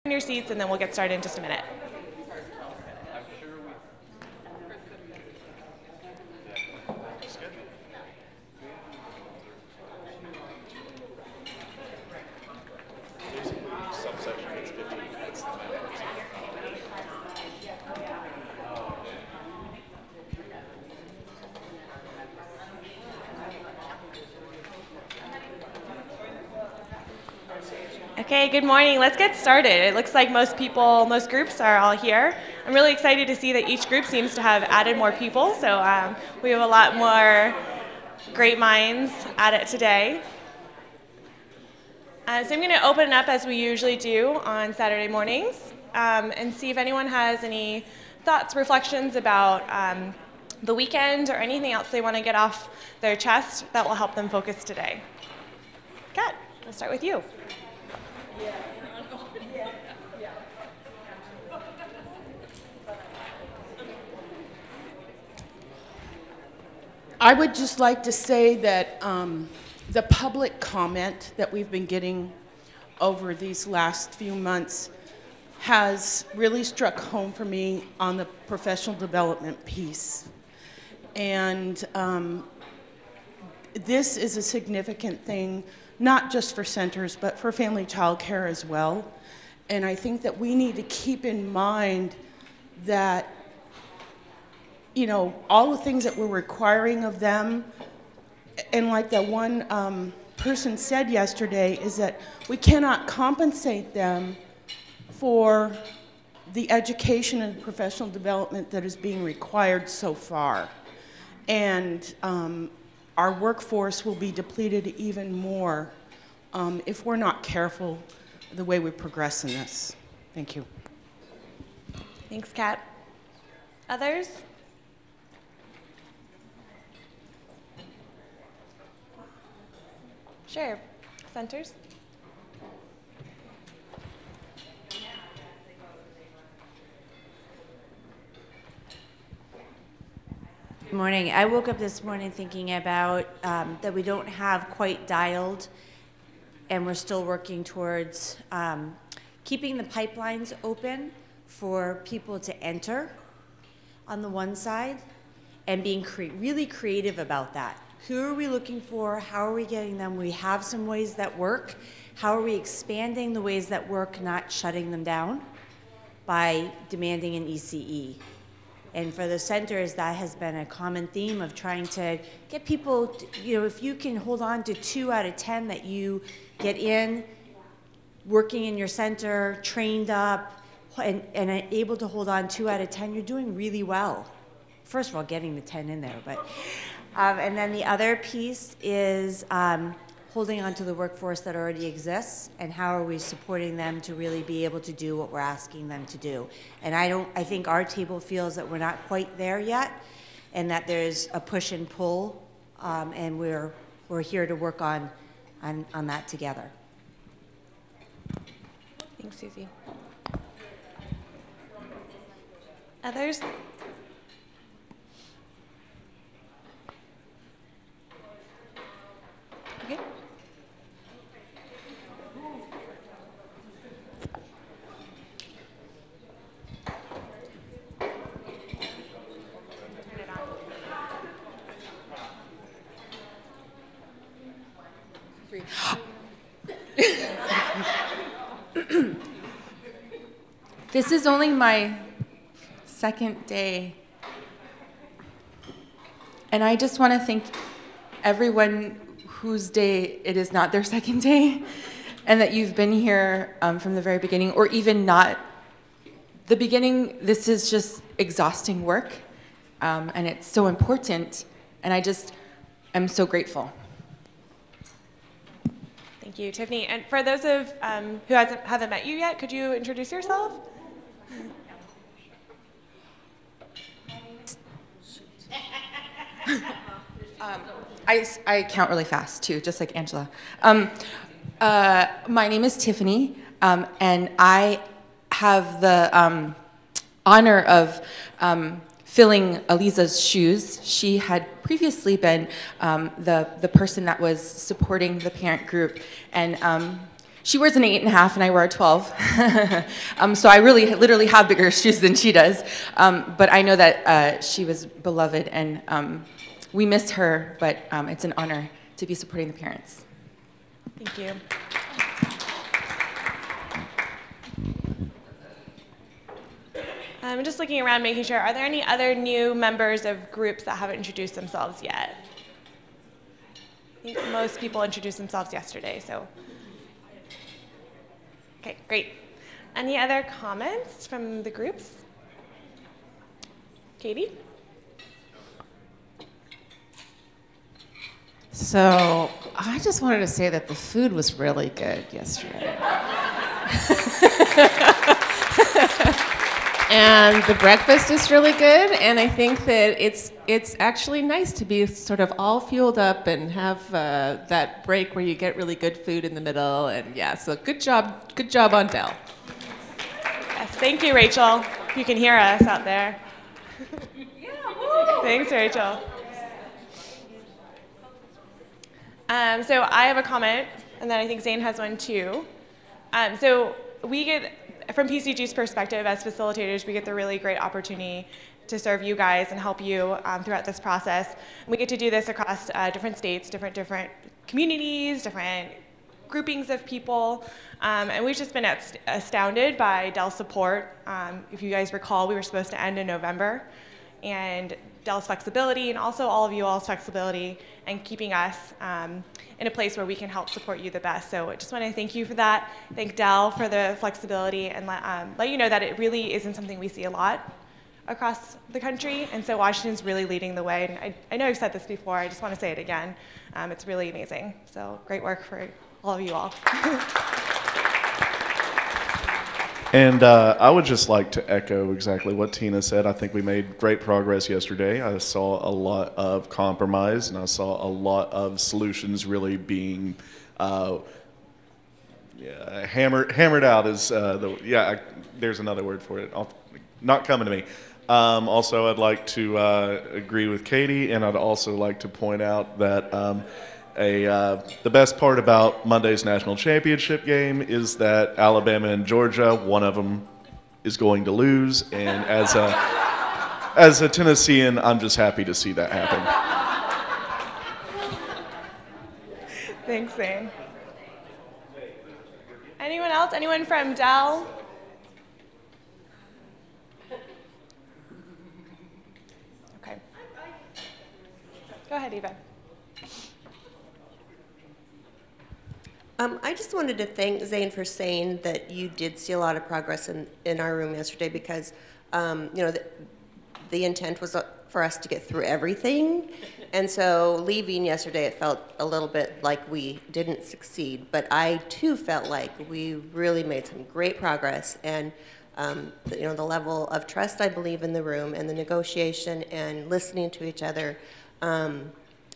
Your seats, and then we'll get started in just a minute. Okay, good morning. Let's get started. It looks like most groups are all here. I'm really excited to see that each group seems to have added more people, so we have a lot more great minds at it today. So I'm going to open it up as we usually do on Saturday mornings and see if anyone has any thoughts, reflections about the weekend or anything else they want to get off their chest that will help them focus today. Kat, I'll start with you. I would just like to say that the public comment that we've been getting over these last few months has really struck home for me on the professional development piece. And this is a significant thing, not just for centers, but for family child care as well. And I think that we need to keep in mind that, you know, all the things that we're requiring of them, and like that one person said yesterday, is that we cannot compensate them for the education and professional development that is being required so far. And our workforce will be depleted even more if we're not careful the way we progress in this. Thank you. Thanks, Kat. Others? Sure. Centers? Good morning. I woke up this morning thinking about that we don't have quite dialed, and we're still working towards keeping the pipelines open for people to enter on the one side, and being really creative about that. Who are we looking for? How are we getting them? We have some ways that work. How are we expanding the ways that work, not shutting them down by demanding an ECE? And for the centers, that has been a common theme of trying to get people, you know, if you can hold on to 2 out of 10 that you get in, working in your center, trained up, and able to hold on 2 out of 10, you're doing really well. First of all, getting the 10 in there, but, and then the other piece is holding on to the workforce that already exists, and how are we supporting them to really be able to do what we're asking them to do. And I think our table feels that we're not quite there yet, and that there's a push and pull, and we're here to work on that together. Thanks, Susie. Others? Okay. This is only my second day, and I just want to thank everyone whose day it is not their second day, and that you've been here from the very beginning, or even not the beginning. This is just exhausting work, and it's so important, and I'm so grateful. Thank you, Tiffany. And for those of who haven't met you yet, could you introduce yourself? I count really fast too, just like Angela. My name is Tiffany, and I have the honor of filling Aliza's shoes. She had previously been the person that was supporting the parent group, and She wears an 8.5 and I wear a 12. So I really, literally have bigger shoes than she does. But I know that she was beloved and we miss her, but it's an honor to be supporting the parents. Thank you. I'm just looking around, making sure, are there any other new members of groups that haven't introduced themselves yet? I think most people introduced themselves yesterday, so. Okay, great. Any other comments from the groups? Katie? So I just wanted to say that the food was really good yesterday. And the breakfast is really good, and I think that it's actually nice to be sort of all fueled up and have that break where you get really good food in the middle, and yeah, so good job on Dell. Yes, thank you, Rachel. You can hear us out there. Thanks, Rachel. So I have a comment, and then I think Zane has one too. So we get, from PCG's perspective as facilitators, we get the really great opportunity to serve you guys and help you throughout this process. And we get to do this across different states, different communities, different groupings of people. And we've just been astounded by Dell's support. If you guys recall, we were supposed to end in November. And Dell's flexibility, and also all of you all's flexibility, and keeping us in a place where we can help support you the best. So I just want to thank you for that. Thank Dell for the flexibility, and let you know that it really isn't something we see a lot across the country. And so Washington's really leading the way. And I know I've said this before, I just want to say it again. It's really amazing. So great work for all of you all. And I would just like to echo exactly what Tina said. I think we made great progress yesterday. I saw a lot of compromise, and I saw a lot of solutions really being hammered out. There's another word for it. Not coming to me. Also, I'd like to agree with Katie, and I'd also like to point out that the best part about Monday's national championship game is that Alabama and Georgia, one of them is going to lose, and as a Tennessean, I'm just happy to see that happen. Thanks, Zane. Anyone else? Anyone from Dell? Okay. Go ahead, Eva. I just wanted to thank Zane for saying that you did see a lot of progress in our room yesterday, because the intent was for us to get through everything, and so leaving yesterday it felt a little bit like we didn't succeed, but I too felt like we really made some great progress, and the level of trust I believe in the room, and the negotiation and listening to each other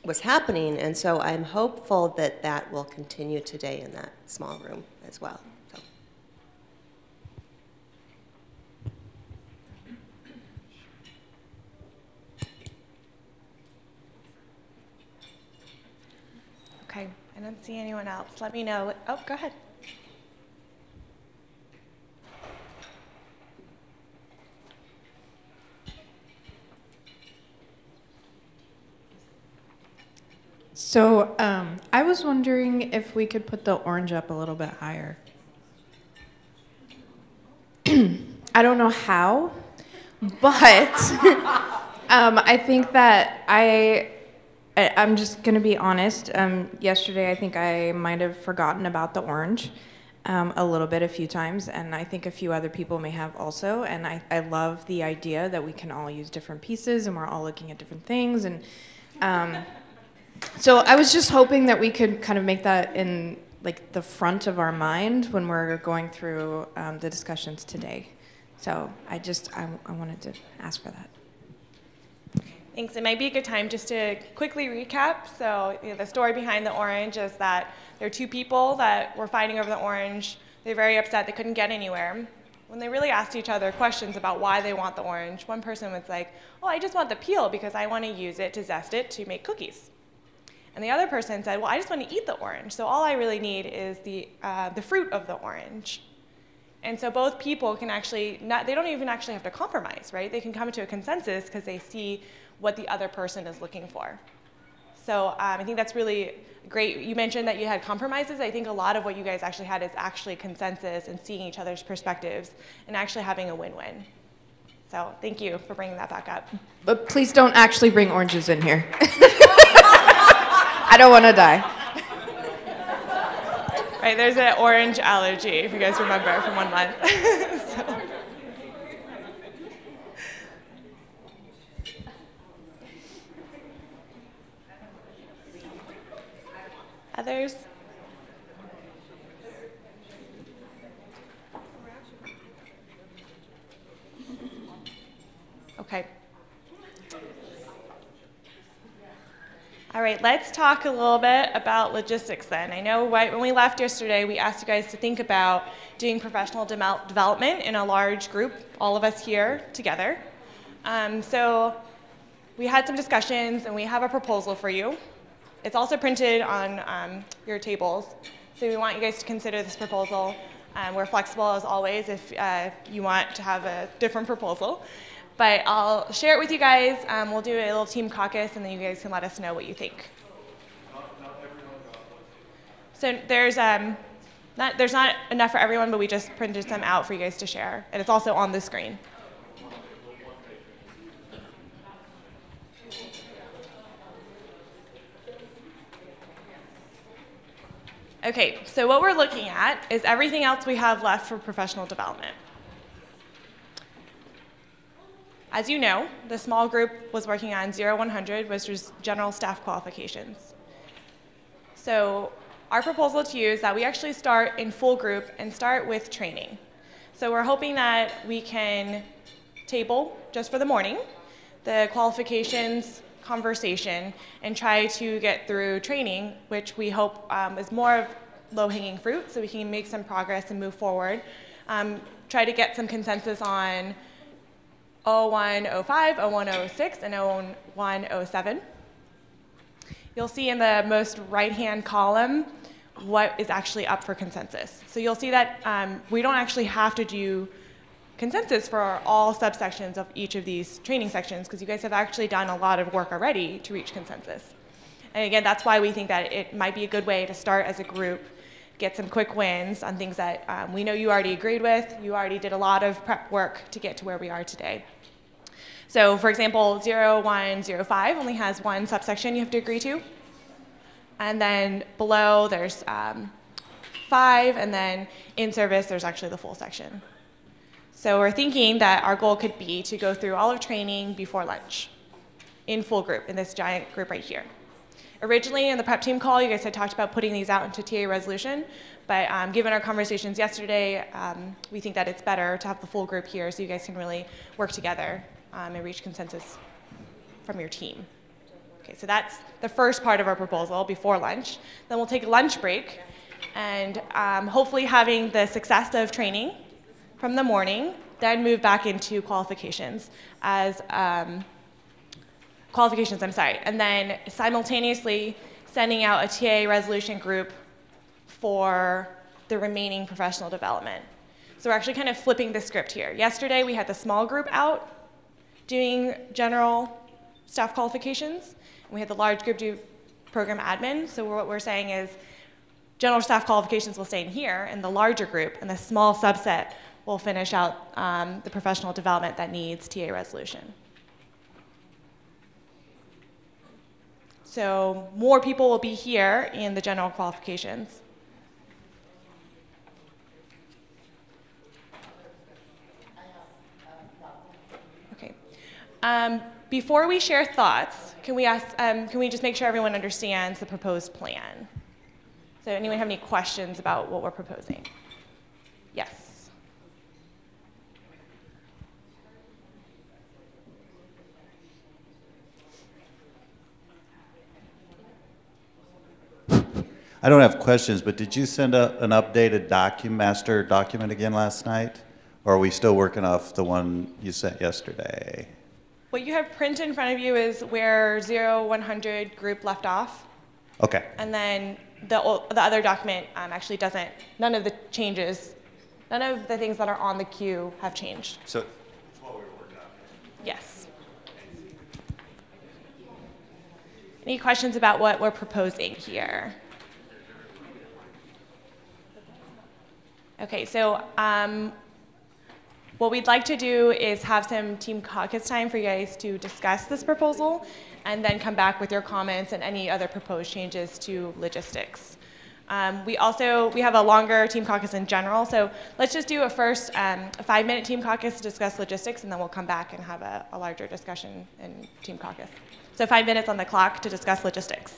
was happening, and so I'm hopeful that that will continue today in that small room as well. So. Okay, I don't see anyone else. Let me know. Oh, go ahead. So I was wondering if we could put the orange up a little bit higher. I don't know how, but I think that I'm just going to be honest. Yesterday, I think I might have forgotten about the orange a little bit, a few times, and I think a few other people may have also. And I love the idea that we can all use different pieces, and we're all looking at different things. And so I was just hoping that we could kind of make that in like the front of our mind when we're going through the discussions today. So I wanted to ask for that. Thanks. It might be a good time just to quickly recap. So the story behind the orange is that there are two people that were fighting over the orange. They're very upset they couldn't get anywhere. When they really asked each other questions about why they want the orange, one person was like, oh, I just want the peel because I want to use it to zest it to make cookies. And the other person said, well, I just want to eat the orange, so all I really need is the fruit of the orange. And so both people can actually, they don't even actually have to compromise, right? They can come to a consensus because they see what the other person is looking for. So I think that's really great. You mentioned that you had compromises. I think a lot of what you guys actually had is actually consensus and seeing each other's perspectives and actually having a win-win. So thank you for bringing that back up. But please don't actually bring oranges in here. I don't want to die. Right, there's an orange allergy, if you guys remember, from 1 month. So. Others? Okay. All right, let's talk a little bit about logistics then. I know right when we left yesterday, we asked you guys to think about doing professional development in a large group, all of us here together. So we had some discussions and we have a proposal for you. It's also printed on your tables. So we want you guys to consider this proposal. We're flexible as always if you want to have a different proposal. But I'll share it with you guys. We'll do a little team caucus, and then you guys can let us know what you think. So there's not enough for everyone, but we just printed some out for you guys to share. And it's also on the screen. Okay, so what we're looking at is everything else we have left for professional development. As you know, the small group was working on 0-100, which was general staff qualifications. So our proposal to you is that we actually start in full group and start with training. So we're hoping that we can table, just for the morning, the qualifications conversation and try to get through training, which we hope is more of low-hanging fruit, so we can make some progress and move forward. Try to get some consensus on 0105, 0106, and 0107. You'll see in the most right-hand column what is actually up for consensus. So you'll see that we don't actually have to do consensus for all subsections of each of these training sections because you guys have actually done a lot of work already to reach consensus. And again, that's why we think that it might be a good way to start as a group, get some quick wins on things that we know you already agreed with. You already did a lot of prep work to get to where we are today. So for example, 0105 only has one subsection you have to agree to. And then below there's 5, and then in service there's actually the full section. So we're thinking that our goal could be to go through all of training before lunch in full group, in this giant group right here. Originally in the prep team call, you guys had talked about putting these out into TA resolution, but given our conversations yesterday, we think that it's better to have the full group here so you guys can really work together and reach consensus from your team. Okay, so that's the first part of our proposal before lunch. Then we'll take a lunch break, and hopefully having the success of training from the morning, then move back into qualifications as and then simultaneously sending out a TA resolution group for the remaining professional development. So we're actually kind of flipping the script here. Yesterday we had the small group out doing general staff qualifications, and we had the large group do program admin. So what we're saying is general staff qualifications will stay in here in the larger group, and the small subset will finish out the professional development that needs TA resolution. So more people will be here in the general qualifications. Okay. Before we share thoughts, can we just make sure everyone understands the proposed plan? So anyone have any questions about what we're proposing? Yes. I don't have questions, but did you send an updated master document again last night? Or are we still working off the one you sent yesterday? What you have printed in front of you is where 0-100 group left off. Okay. And then the other document actually doesn't, none of the changes, none of the things that are on the queue have changed. So, Yes. Any questions about what we're proposing here? Okay, so what we'd like to do is have some team caucus time for you guys to discuss this proposal and then come back with your comments and any other proposed changes to logistics. We have a longer team caucus in general, so let's just do a first a 5-minute team caucus to discuss logistics, and then we'll come back and have a larger discussion in team caucus. So 5 minutes on the clock to discuss logistics.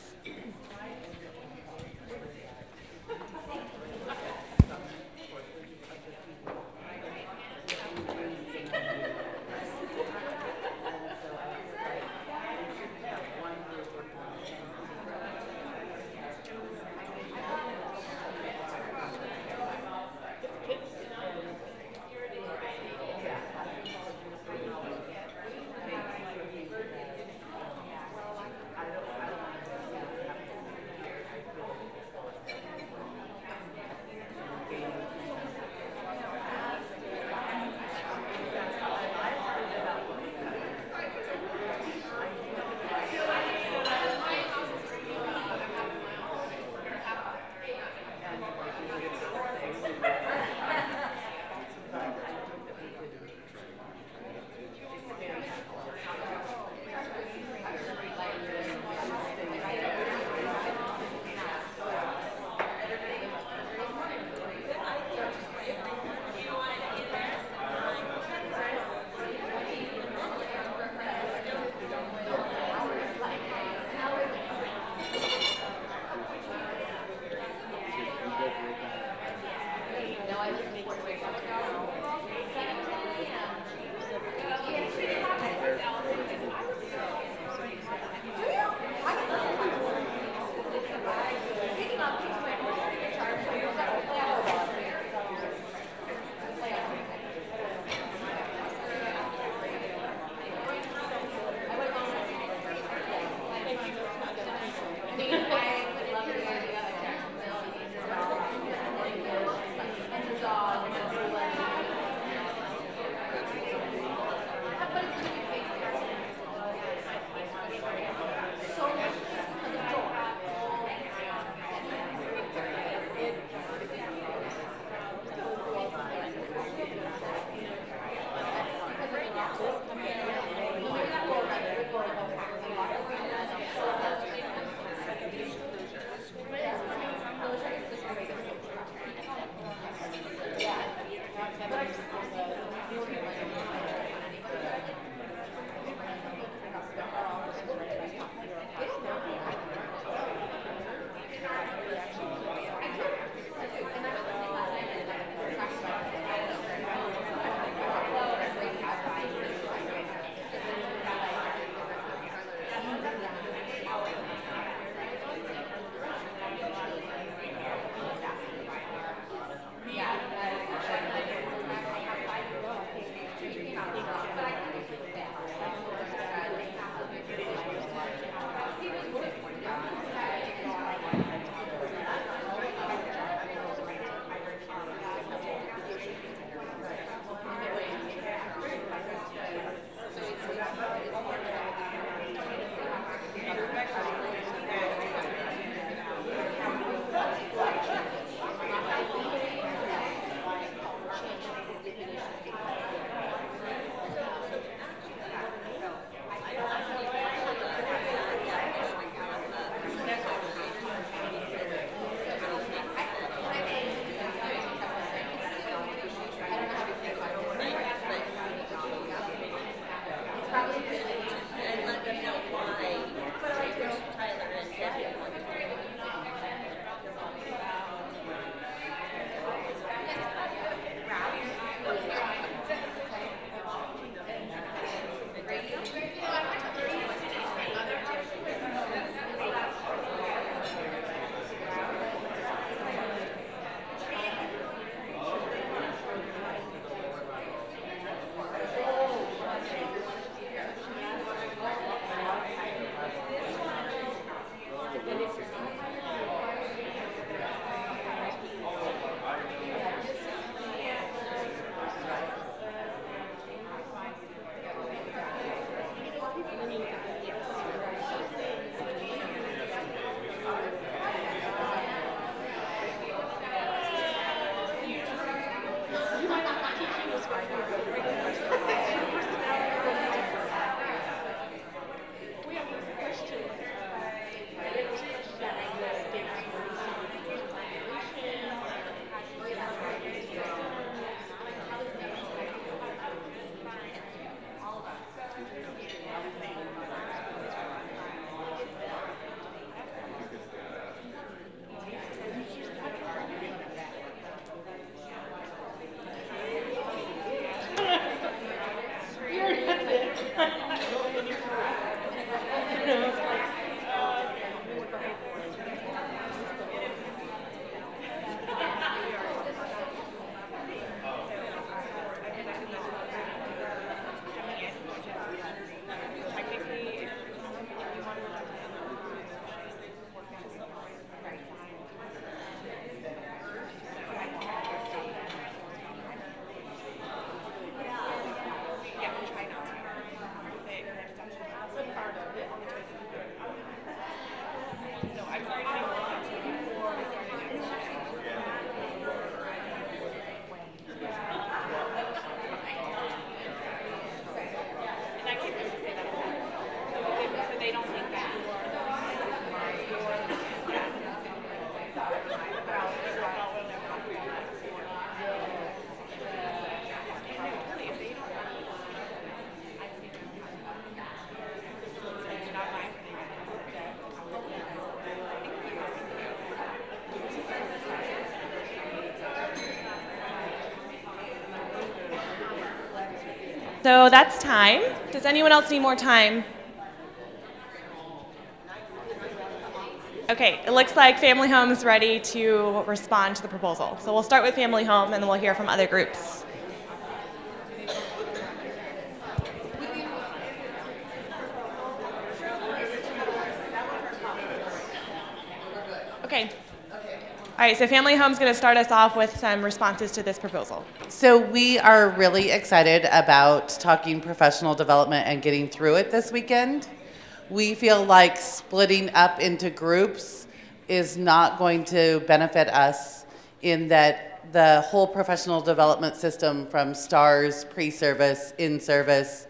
So that's time. Does anyone else need more time? Okay, it looks like Family Home is ready to respond to the proposal. So we'll start with Family Home and then we'll hear from other groups. Okay. All right, so Family Home's going to start us off with some responses to this proposal. So we are really excited about talking professional development and getting through it this weekend. We feel like splitting up into groups is not going to benefit us in that the whole professional development system from STARS, pre-service, in-service,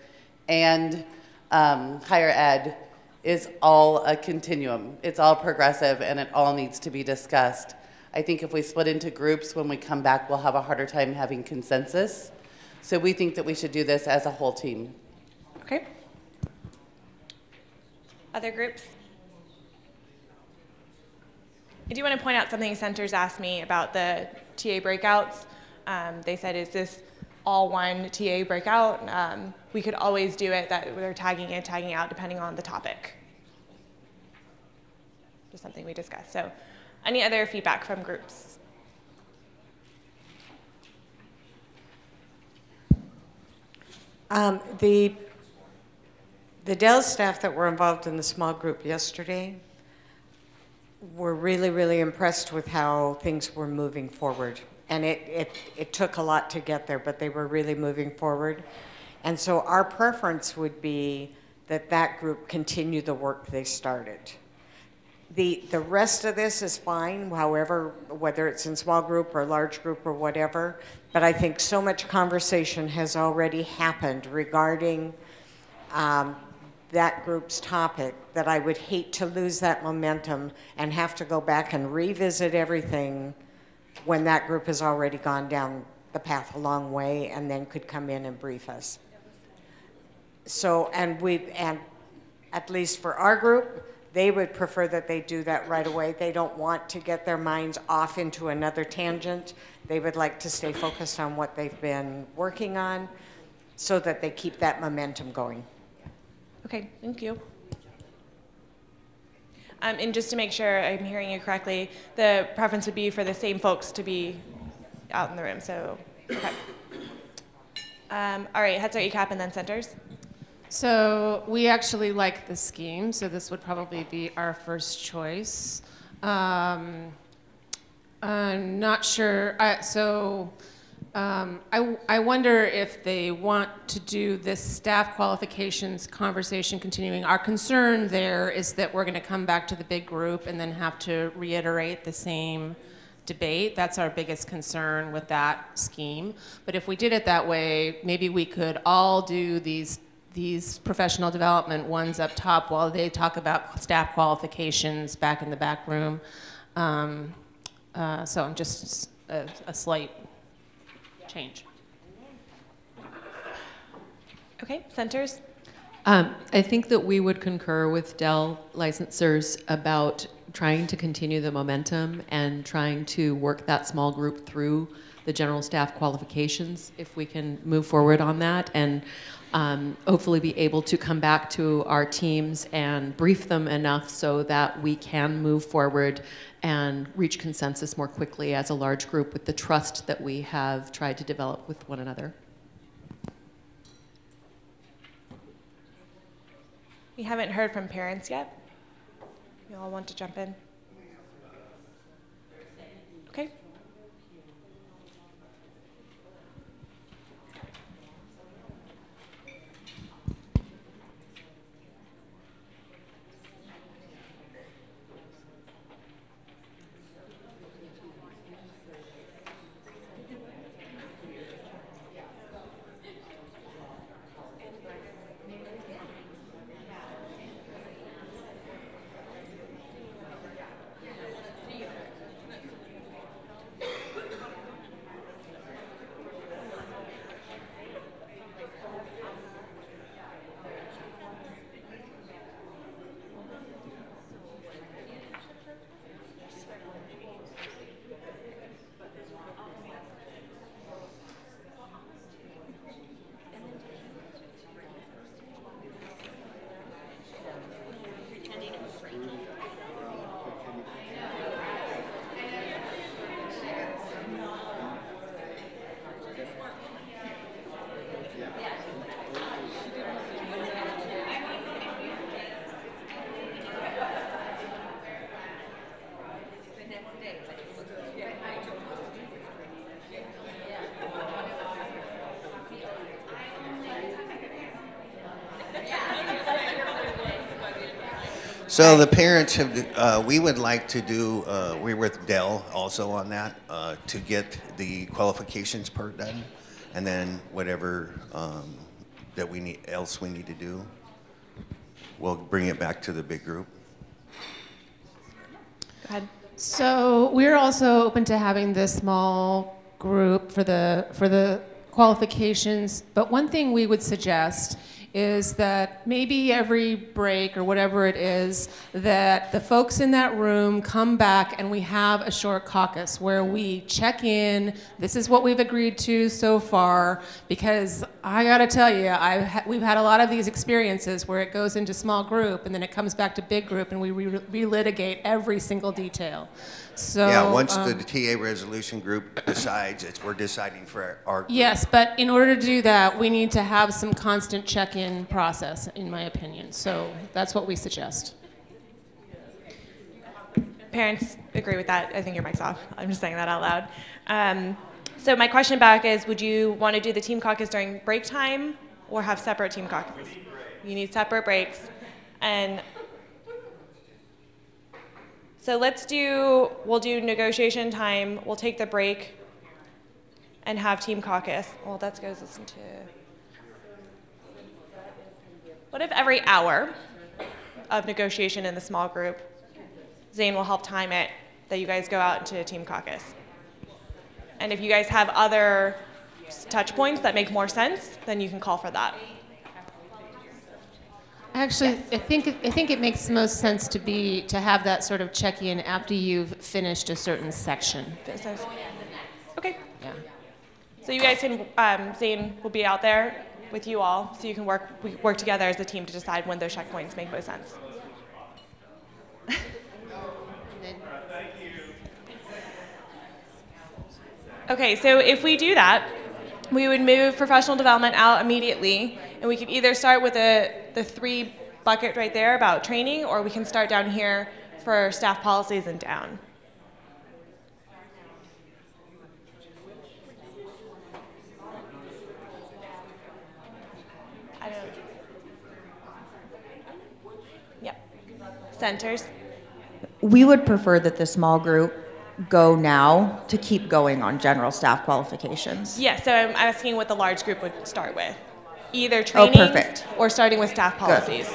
and higher ed is all a continuum. It's all progressive and it all needs to be discussed. I think if we split into groups, when we come back, we'll have a harder time having consensus. So we think that we should do this as a whole team. Okay. Other groups? I do want to point out something Centers asked me about the TA breakouts. They said, is this all one TA breakout? We could always do it that we're tagging in, tagging out, depending on the topic. Just something we discussed. So any other feedback from groups? The Dell staff that were involved in the small group yesterday were really, really impressed with how things were moving forward. And it took a lot to get there, but they were really moving forward. And so our preference would be that that group continue the work they started. The rest of this is fine, however, whether it's in small group or large group or whatever, but I think so much conversation has already happened regarding that group's topic that I would hate to lose that momentum and have to go back and revisit everything when that group has already gone down the path a long way and then could come in and brief us. So, and at least for our group, they would prefer that they do that right away. They don't want to get their minds off into another tangent. They would like to stay focused on what they've been working on so that they keep that momentum going. Okay, thank you. And just to make sure I'm hearing you correctly, the preference would be for the same folks to be out in the room, so, okay. All right, Head Start, ECAP, and then Centers. So we actually like the scheme, so this would probably be our first choice. I'm not sure, I wonder if they want to do this staff qualifications conversation continuing. Our concern there is that we're going to come back to the big group and then have to reiterate the same debate. That's our biggest concern with that scheme. But if we did it that way, maybe we could all do these professional development ones up top while they talk about staff qualifications back in the back room. So I'm just a slight change. Okay, Centers. I think that we would concur with Dell licensors about trying to continue the momentum and trying to work that small group through the general staff qualifications if we can move forward on that, and hopefully be able to come back to our teams and brief them enough so that we can move forward and reach consensus more quickly as a large group with the trust that we have tried to develop with one another. We haven't heard from parents yet. You all want to jump in? Okay. So the parents have, we would like to do, we're with Dell also on that, to get the qualifications part done, and then whatever that we need, else we need to do, we'll bring it back to the big group. Go ahead. So we're also open to having this small group for the qualifications, but one thing we would suggest is that maybe every break or whatever it is, that the folks in that room come back and we have a short caucus where we check in, this is what we've agreed to so far, because I gotta tell you, we've had a lot of these experiences where it goes into small group and then it comes back to big group and we relitigate every single detail. So, yeah, once the TA resolution group decides, we're deciding for our group. Yes, but in order to do that, we need to have some constant check-in process, in my opinion. So that's what we suggest. Parents agree with that. I think your mic's off. I'm just saying that out loud. So my question back is, would you want to do the team caucus during break time or have separate team caucuses? You need separate breaks. And so we'll do negotiation time, we'll take the break and have team caucus. Well, that goes into, what if every hour of negotiation in the small group, Zane will help time it, that you guys go out into a team caucus. And if you guys have other touch points that make more sense, then you can call for that. Actually, Yes. I think it makes the most sense to have that sort of check-in after you've finished a certain section. Okay. Yeah. So you guys can, Zane will be out there with you all, so you can work together as a team to decide when those checkpoints make most sense. Okay, so if we do that, we would move professional development out immediately, and we could either start with the 3 bucket right there about training, or we can start down here for staff policies and down. I don't know. Yep. Centers. We would prefer that the small group go now to keep going on general staff qualifications. Yes, so I'm asking what the large group would start with. Either training perfect. or starting with staff policies.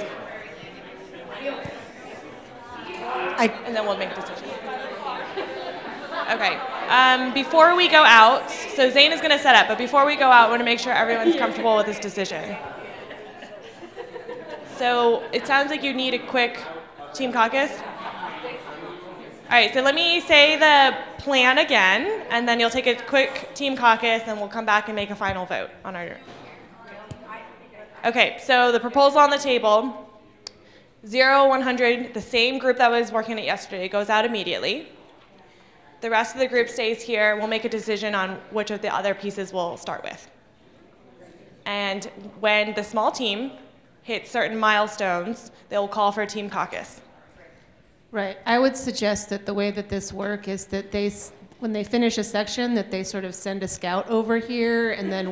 And then we'll make a decision. Okay, before we go out, so Zane is gonna set up, but before we go out, I wanna make sure everyone's comfortable with this decision. So it sounds like you need a quick team caucus. All right, so let me say the plan again, and then you'll take a quick team caucus, and we'll come back and make a final vote on our. Okay, so the proposal on the table, 0, 100, the same group that was working on it yesterday, goes out immediately. The rest of the group stays here. We'll make a decision on which of the other pieces we'll start with. And when the small team hits certain milestones, they'll call for a team caucus. Right. I would suggest that the way that this works is that when they finish a section, that they sort of send a scout over here, and then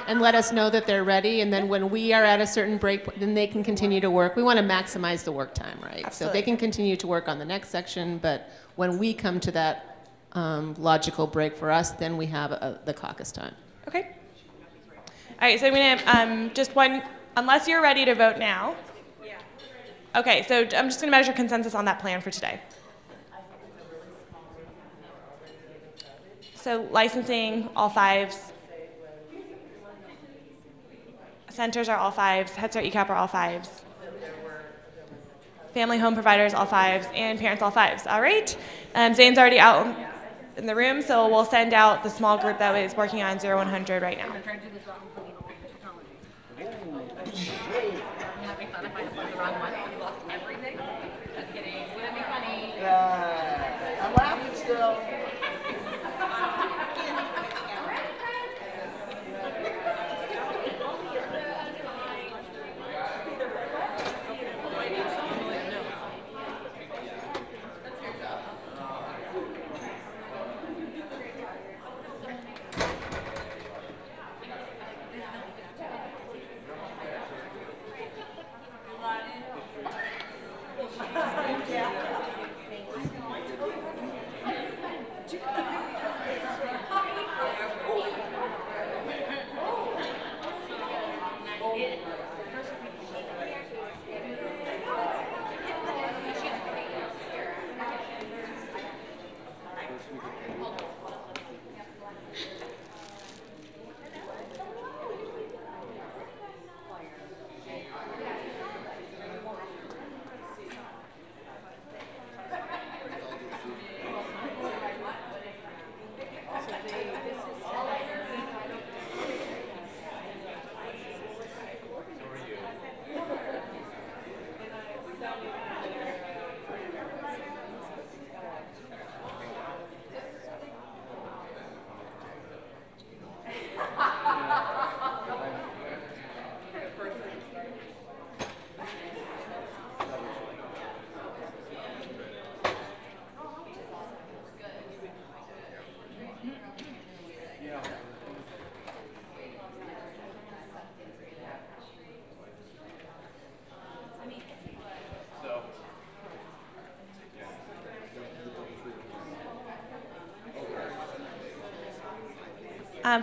and let us know that they're ready, and then when we are at a certain break, then they can continue to work. We want to maximize the work time, right? Absolutely. So they can continue to work on the next section, but when we come to that logical break for us, then we have the caucus time. Okay. All right, so I'm gonna, just one, unless you're ready to vote now. Okay, so I'm just going to measure consensus on that plan for today. So licensing, all 5s. Centers are all 5s. Head Start ECAP are all 5s. Family home providers, all 5s. And parents, all 5s. All right. Zane's already out in the room, so we'll send out the small group that is working on 0, 100 right now. I'm laughing still.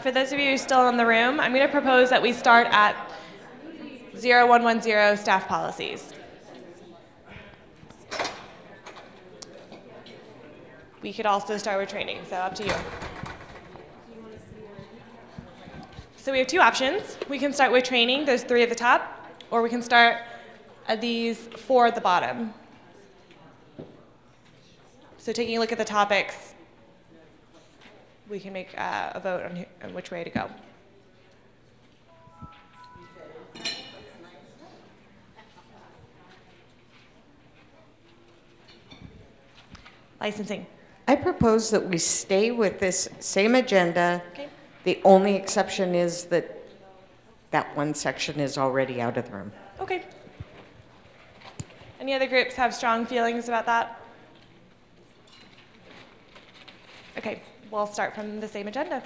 For those of you who are still in the room, I'm going to propose that we start at 0110 staff policies. We could also start with training, so up to you. So we have two options. We can start with training, there's 3 at the top, or we can start at these 4 at the bottom. So taking a look at the topics, we can make a vote on which way to go. Licensing. I propose that we stay with this same agenda. Okay. The only exception is that that one section is already out of the room. Okay. Any other groups have strong feelings about that? Okay, we'll start from the same agenda.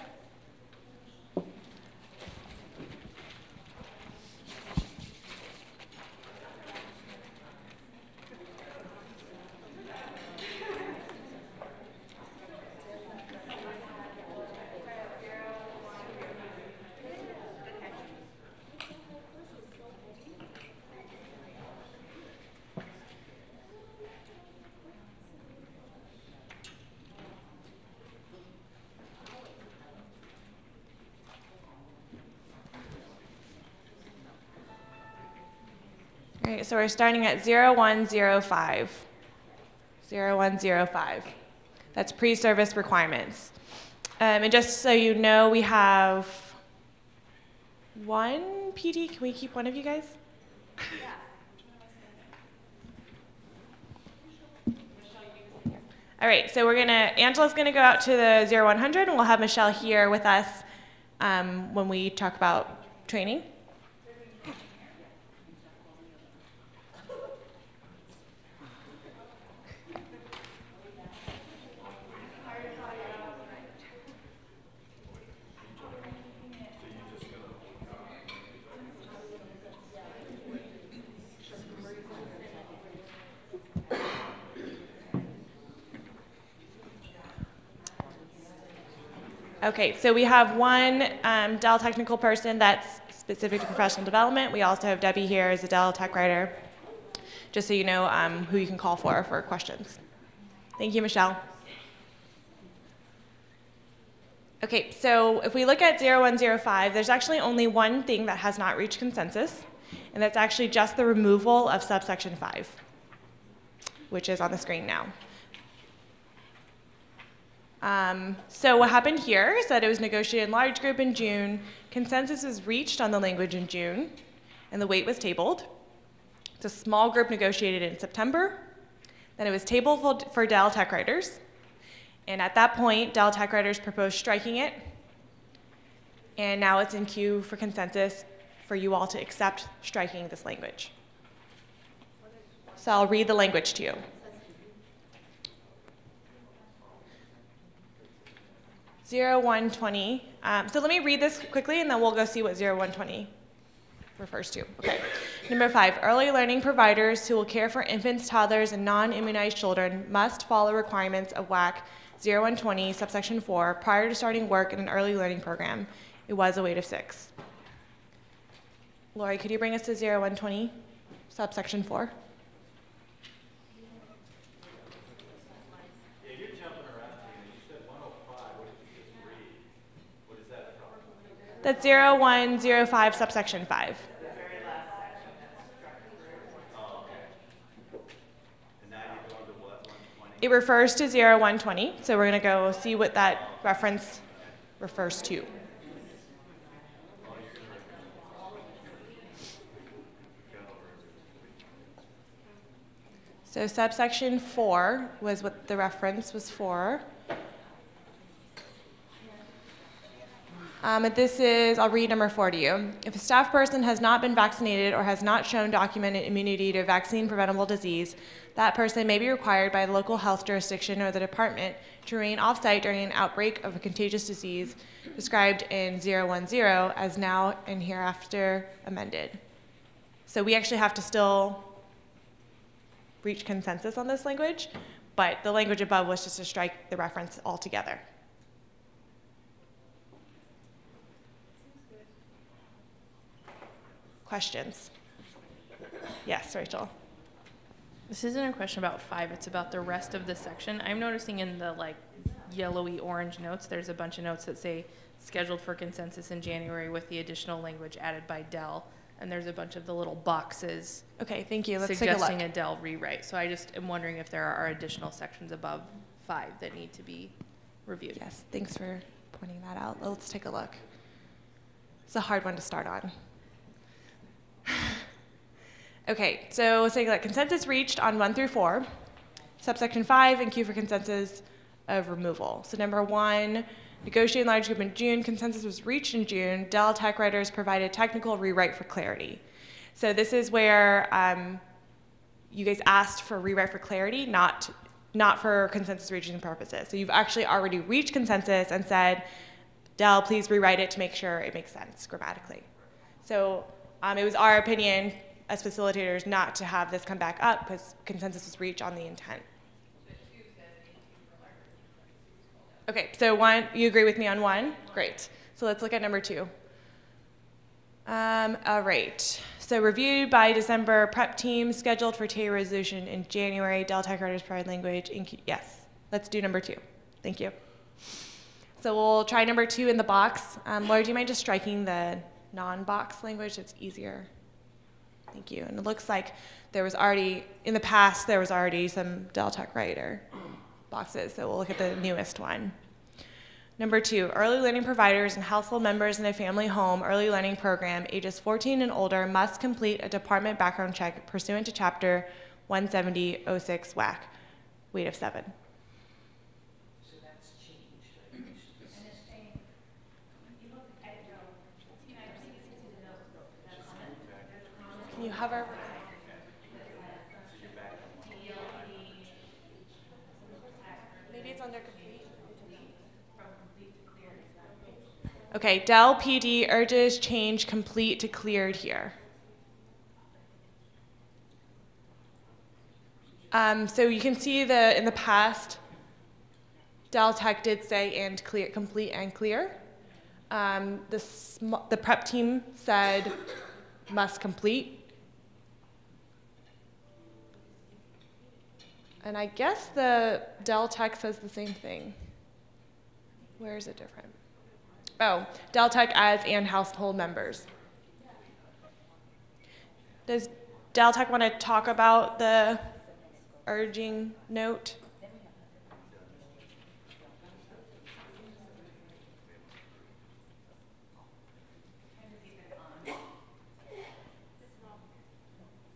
All right, so we're starting at 0105. 0105. That's pre-service requirements. And just so you know, we have 1 PD. Can we keep one of you guys? All right, so Angela's gonna go out to the 0100, and we'll have Michelle here with us when we talk about training. Okay, so we have one Dell technical person that's specific to professional development. We also have Debbie here as a Dell tech writer, just so you know who you can call for questions. Thank you, Michelle. Okay, so if we look at 0105, there's actually only one thing that has not reached consensus, and that's actually just the removal of subsection 5, which is on the screen now. So what happened here is that it was negotiated in large group in June, consensus was reached on the language in June, and the weight was tabled. It's a small group negotiated in September, then it was tabled for Dell tech writers, and at that point, Dell tech writers proposed striking it, and now it's in queue for consensus for you all to accept striking this language. So I'll read the language to you. So let me read this quickly, and then we'll go see what 0120 refers to. Okay. Number 5, early learning providers who will care for infants, toddlers, and non-immunized children must follow requirements of WAC 0120, subsection 4, prior to starting work in an early learning program. It was a weight of 6. Lori, could you bring us to 0120, subsection 4? That's 0105, subsection 5. It refers to 0120, so we're going to go see what that reference refers to. So subsection 4 was what the reference was for. This is, I'll read number 4 to you. If a staff person has not been vaccinated or has not shown documented immunity to vaccine-preventable disease, that person may be required by the local health jurisdiction or the department to remain off-site during an outbreak of a contagious disease described in 010 as now and hereafter amended. So we actually have to still reach consensus on this language, but the language above was just to strike the reference altogether. Questions? Yes, Rachel. This isn't a question about 5, it's about the rest of the section. I'm noticing in the like yellowy orange notes, there's a bunch of notes that say scheduled for consensus in January with the additional language added by Dell. And there's a bunch of the little boxes. Okay, thank you. Let's take a look. Suggesting a Dell rewrite. So I just am wondering if there are additional sections above 5 that need to be reviewed. Yes, thanks for pointing that out. Let's take a look. It's a hard one to start on. Okay, so let's take a look. Consensus reached on 1 through 4. Subsection 5, and Q for consensus of removal. So number 1, negotiated large group in June. Consensus was reached in June. Dell Tech writers provided technical rewrite for clarity. So this is where you guys asked for rewrite for clarity, not for consensus reaching purposes. So you've actually already reached consensus and said, Dell, please rewrite it to make sure it makes sense grammatically. So it was our opinion as facilitators not to have this come back up because consensus was reached on the intent. Okay, so 1, you agree with me on 1? Great. So let's look at number 2. All right. So reviewed by December prep team, scheduled for TA resolution in January. Dell Tech writers provide language. Yes, let's do number 2. Thank you. So we'll try number 2 in the box. Laura, do you mind just striking the non-box language? It's easier. Thank you. And it looks like there was already, in the past, there was already some Dell Tech writer boxes, so we'll look at the newest one. Number 2, early learning providers and household members in a family home early learning program ages 14 and older must complete a department background check pursuant to Chapter 170.06 WAC, weight of 7. So that's changed. Can you hover? Maybe it's under complete. Okay, Dell PD urges change complete to cleared here. So you can see in the past, Dell Tech did say and clear, complete and clear. The prep team said must complete. And I guess the Dell Tech says the same thing. Where is it different? Oh, Dell Tech as and household members. Does Dell Tech want to talk about the urging note?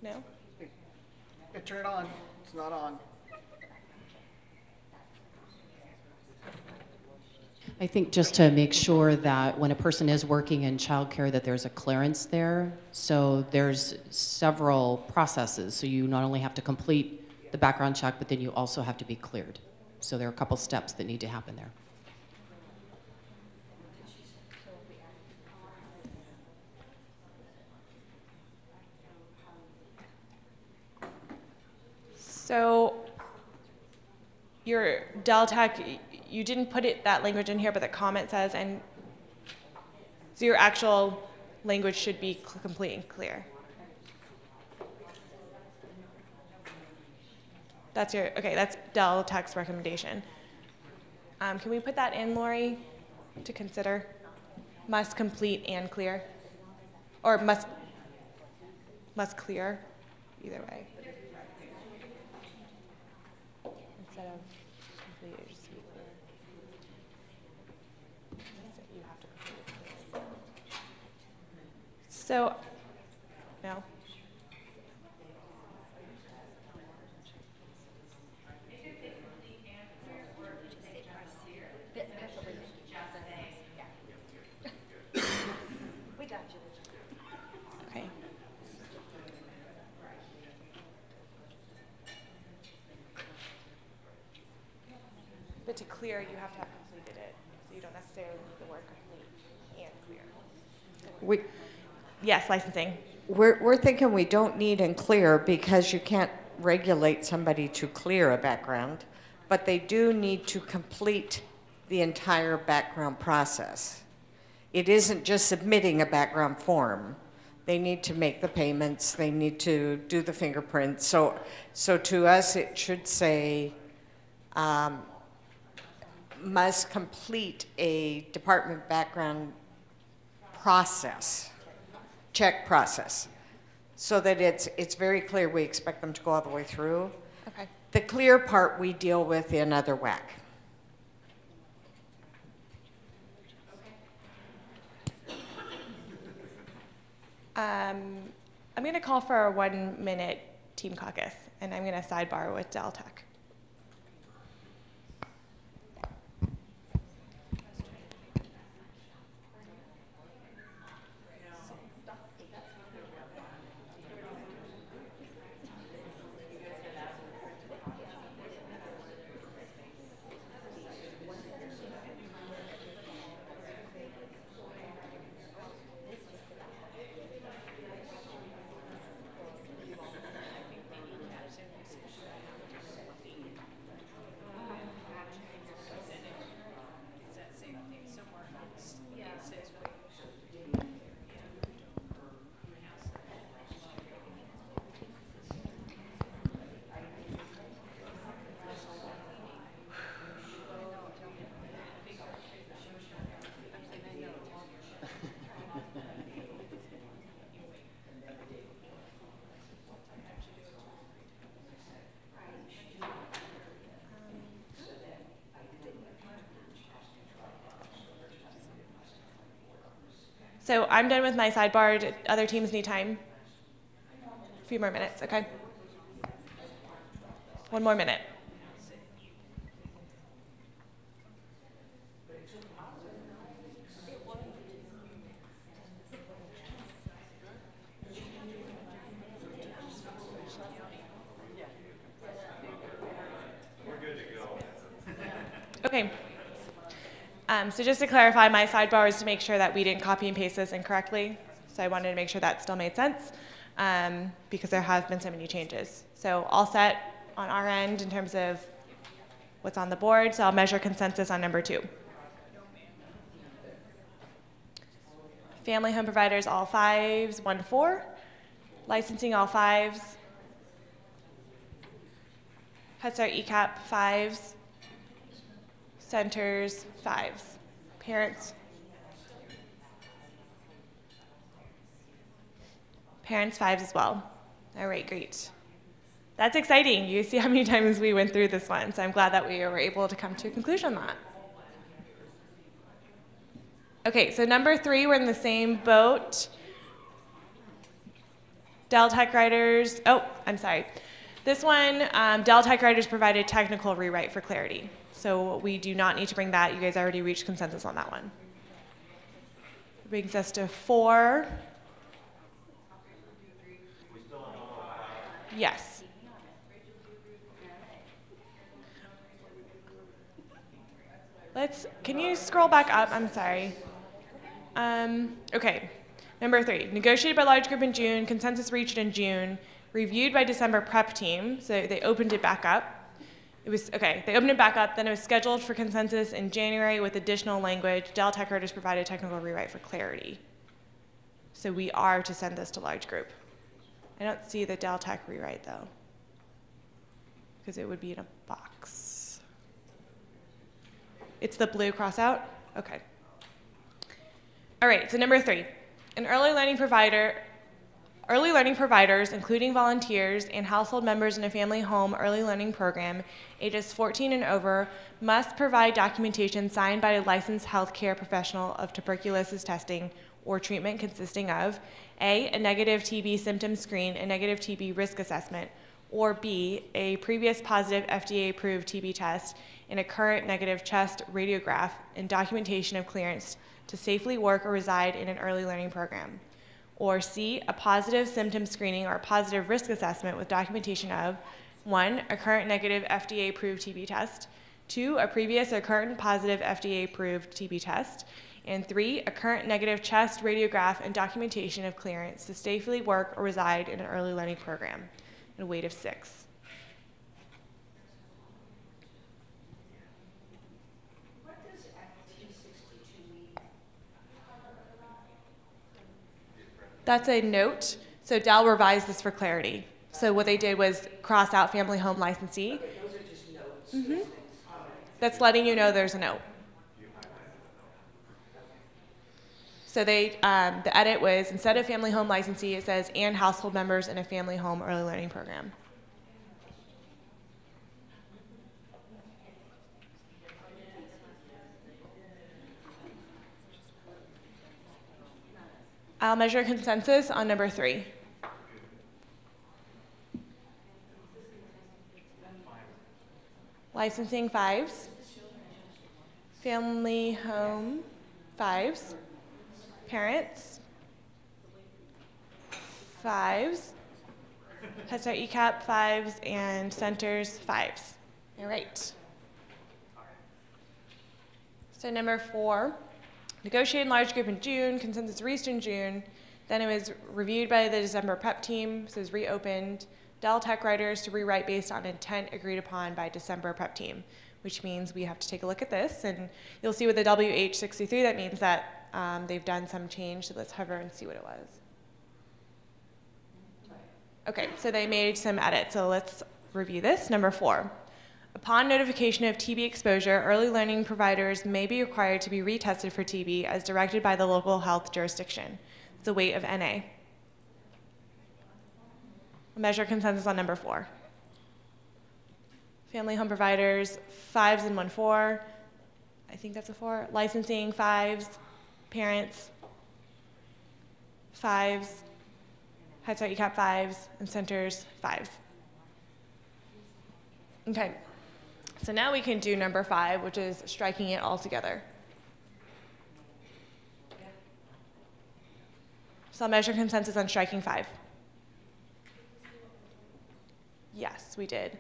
No? Yeah, turn it on. It's not on. I think just to make sure that when a person is working in childcare that there's a clearance there. So there's several processes. So you not only have to complete the background check, but then you also have to be cleared. So there are a couple steps that need to happen there. So your Dell Tech, you didn't put that language in here, but the comment says, and so your actual language should be complete and clear. That's that's Del Tech's recommendation. Can we put that in, Lori, to consider? Must complete and clear? Or must clear, either way. Instead of complete, it just be clear. You have to complete it. So, no. Okay. But to clear, you have to have completed it, so you don't necessarily need the word complete and clear. Yes, licensing. We're thinking we don't need and clear because you can't regulate somebody to clear a background, but they do need to complete the entire background process. It isn't just submitting a background form. They need to make the payments, they need to do the fingerprints. So to us, it should say, must complete a department background process, check process, so that it's very clear we expect them to go all the way through. Okay. The clear part we deal with in other WAC. I'm going to call for a 1-minute team caucus, and I'm going to sidebar with Del Tech. So I'm done with my sidebar. Do other teams need time? A few more minutes, okay? 1 more minute. Okay. So just to clarify, my sidebar is to make sure that we didn't copy and paste this incorrectly. So I wanted to make sure that still made sense because there have been so many changes. So all set on our end in terms of what's on the board. So I'll measure consensus on number 2. Family home providers, all 5s, 1 to 4. Licensing, all 5s. Head Start ECAP, 5s. Centers, 5s. Parents, 5s as well. All right, great. That's exciting. You see how many times we went through this one, so I'm glad that we were able to come to a conclusion on that. Okay, so number 3, we're in the same boat. Del Tech writers, oh, I'm sorry. This one, Del Tech writers provided technical rewrite for clarity. So we do not need to bring that. You guys already reached consensus on that one. Brings us to 4. Yes. Can you scroll back up? I'm sorry. Okay, number 3, negotiated by large group in June, consensus reached in June, reviewed by December prep team, so they opened it back up. They opened it back up, then it was scheduled for consensus in January with additional language. Del Tech writers provided technical rewrite for clarity. So we are to send this to large group. I don't see the Del Tech rewrite though, because it would be in a box. It's the blue cross out? Okay. All right, so number 3, an early learning providers, including volunteers and household members in a family home early learning program, ages 14 and over, must provide documentation signed by a licensed healthcare professional of tuberculosis testing or treatment consisting of A, a negative TB symptom screen, a negative TB risk assessment, or B, a previous positive FDA-approved TB test and a current negative chest radiograph and documentation of clearance to safely work or reside in an early learning program. Or C, a positive symptom screening or positive risk assessment with documentation of 1, a current negative FDA-approved TB test, 2, a previous or current positive FDA-approved TB test, and 3, a current negative chest radiograph and documentation of clearance to safely work or reside in an early learning program, and a weight of 6. That's a note. So Dell revised this for clarity. So what they did was cross out family home licensee. Okay, those are just notes. Mm-hmm. That's letting you know there's a note. So they, the edit was, instead of family home licensee, it says, and household members in a family home early learning program. I'll measure consensus on number 3. Licensing 5s. Family home 5s. Parents 5s. Head Start ECAP 5s and centers 5s. All right. So number 4. Negotiated in large group in June, consensus reached in June. Then it was reviewed by the December prep team, so it was reopened. Dell Tech writers to rewrite based on intent agreed upon by December prep team, which means we have to take a look at this. And you'll see with the WH63, that means that they've done some change. So let's hover and see what it was. Okay, so they made some edits. So let's review this. Number 4. Upon notification of TB exposure, early learning providers may be required to be retested for TB as directed by the local health jurisdiction. It's a weight of NA. Measure consensus on number 4. Family home providers, 5s and 1-4. I think that's a 4. Licensing, 5s. Parents, 5s. Head Start ECAP, 5s. And centers, 5s. Okay. So now we can do number 5, which is striking it all together. So I'll measure consensus on striking 5. Yes, we did.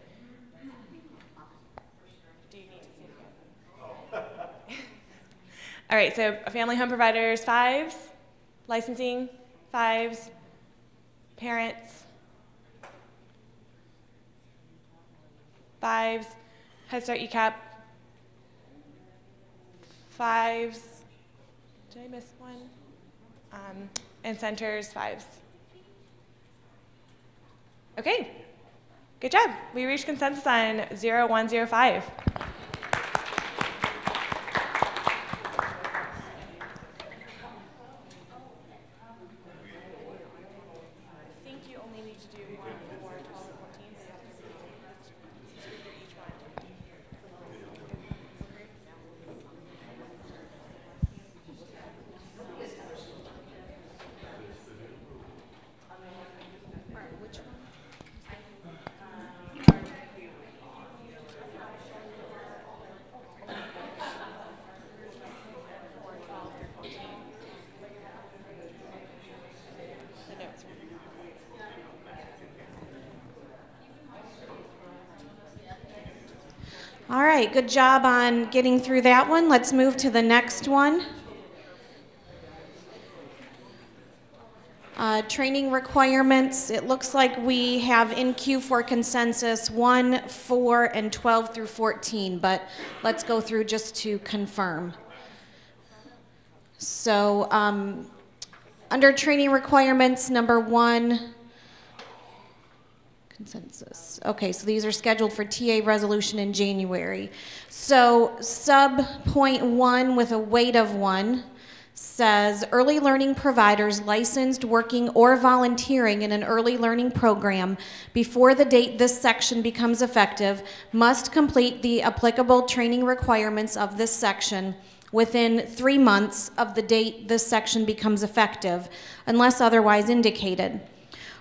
Do you need to see it again? All right, so family home providers, 5s. Licensing, 5s. Parents, 5s. Head Start ECAP, 5s. Did I miss one? And centers, 5s. Okay, good job. We reached consensus on 0105. All right, good job on getting through that one. Let's move to the next one. Training requirements, it looks like we have in queue for consensus 1, 4, and 12 through 14, but let's go through just to confirm. So Under training requirements, number 1, consensus. Okay, so these are scheduled for TA resolution in January. So sub point 1 with a weight of 1 says early learning providers licensed, working, or volunteering in an early learning program before the date this section becomes effective must complete the applicable training requirements of this section within 3 months of the date this section becomes effective, unless otherwise indicated.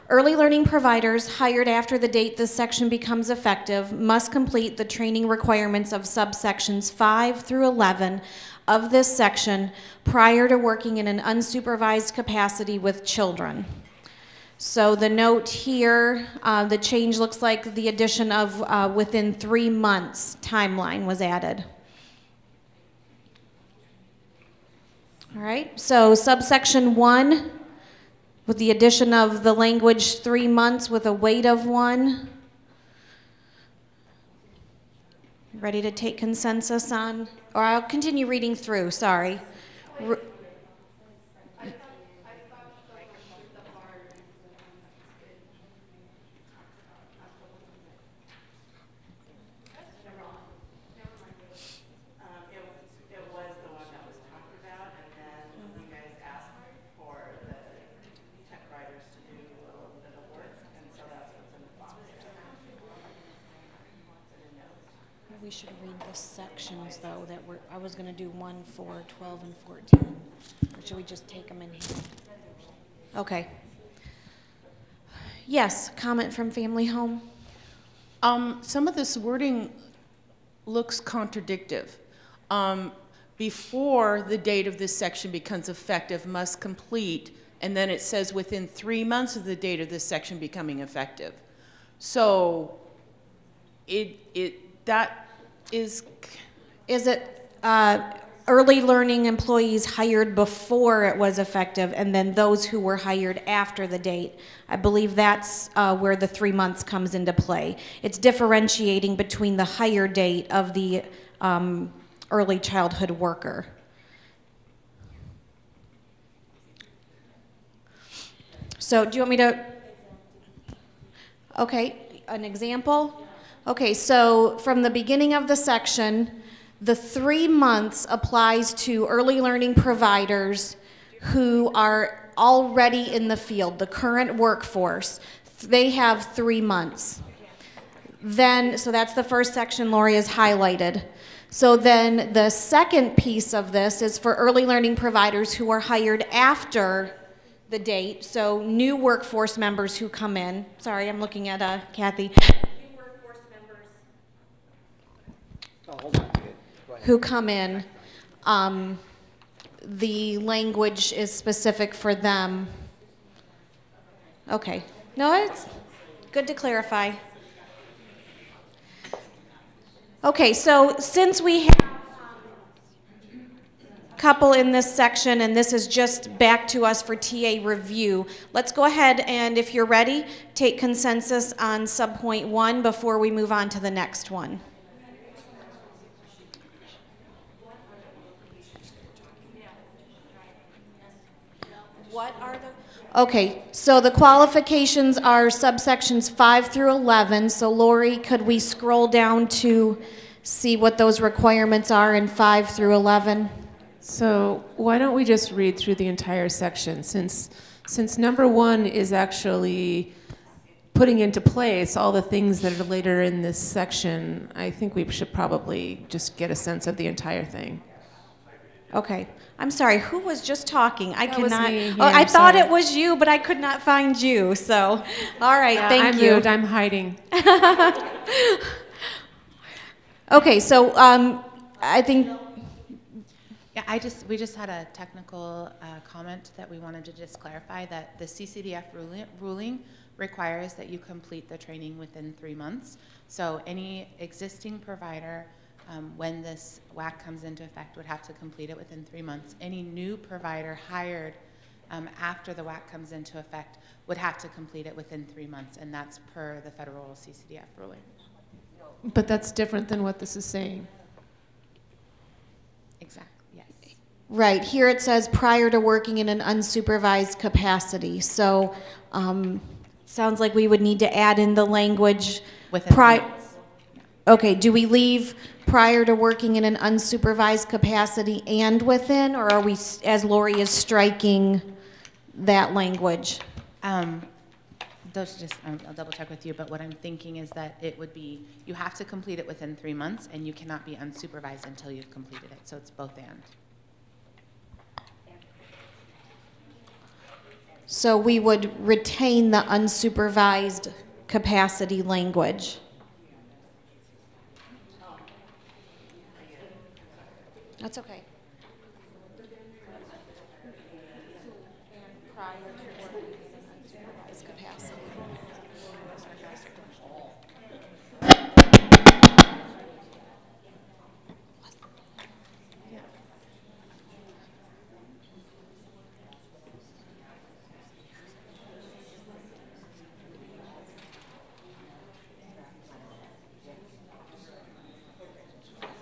Early learning providers hired after the date this section becomes effective must complete the training requirements of subsections 5 through 11 of this section prior to working in an unsupervised capacity with children. So the note here, the change looks like the addition of within 3 months timeline was added. All right, so subsection 1, with the addition of the language 3 months with a weight of 1. Ready to take consensus on, or I'll continue reading through, sorry. We should read the sections, though, that I was going to do 1, 4, 12, and 14. Or should we just take them in here? Okay. Yes, comment from Family Home. Some of this wording looks contradictive. Before the date of this section becomes effective, must complete, and then it says within 3 months of the date of this section becoming effective. So that is it early learning employees hired before it was effective, and then those who were hired after the date? I believe that's where the 3 months comes into play. It's differentiating between the hire date of the early childhood worker. So do you want me to? Okay, an example? Okay, so from the beginning of the section, the 3 months applies to early learning providers who are already in the field, the current workforce. They have 3 months. Then, so that's the first section Lori has highlighted. So then the second piece of this is for early learning providers who are hired after the date, so new workforce members who come in. Sorry, I'm looking at Kathy. Who come in, the language is specific for them. Okay, no, it's good to clarify. Okay, so since we have a couple in this section, and this is just back to us for TA review, let's go ahead and, if you're ready, take consensus on subpoint 1 before we move on to the next one. What are the? Okay, so the qualifications are subsections 5 through 11. So Lori, could we scroll down to see what those requirements are in 5 through 11? So why don't we just read through the entire section, since number 1 is actually putting into place all the things that are later in this section. I think we should probably just get a sense of the entire thing. Okay. I'm sorry, who was just talking? I That cannot. was me here, I thought sorry. it was you, but I could not find you. So, all right, Yeah, thank I you. moved, I'm hiding. Okay, so I think. Yeah, we just had a technical comment that we wanted to just clarify, that the CCDF ruling requires that you complete the training within 3 months. So any existing provider, when this WAC comes into effect, would have to complete it within 3 months. Any new provider hired after the WAC comes into effect would have to complete it within 3 months, and that's per the federal CCDF ruling. But that's different than what this is saying. Exactly, yes. Right, here it says prior to working in an unsupervised capacity. So, sounds like we would need to add in the language. Okay, do we leave prior to working in an unsupervised capacity and within, or are we, as Lori is striking that language? I'll double check with you, but what I'm thinking is that it would be, you have to complete it within 3 months, and you cannot be unsupervised until you've completed it, so it's both and. So we would retain the unsupervised capacity language. That's okay.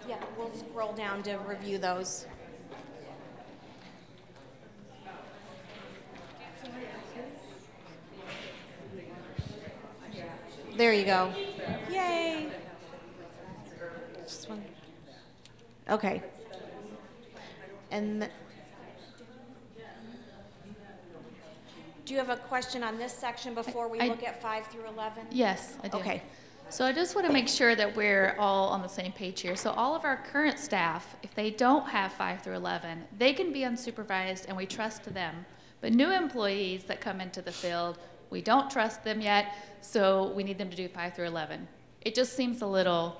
Yeah, we'll scroll down to review those. There you go. Yay. Just one. Okay. And do you have a question on this section before we look at 5 through 11? Yes, I do. Okay. So I just want to make sure that we're all on the same page here. So all of our current staff, if they don't have 5 through 11, they can be unsupervised and we trust them. But new employees that come into the field, we don't trust them yet, so we need them to do 5 through 11. It just seems a little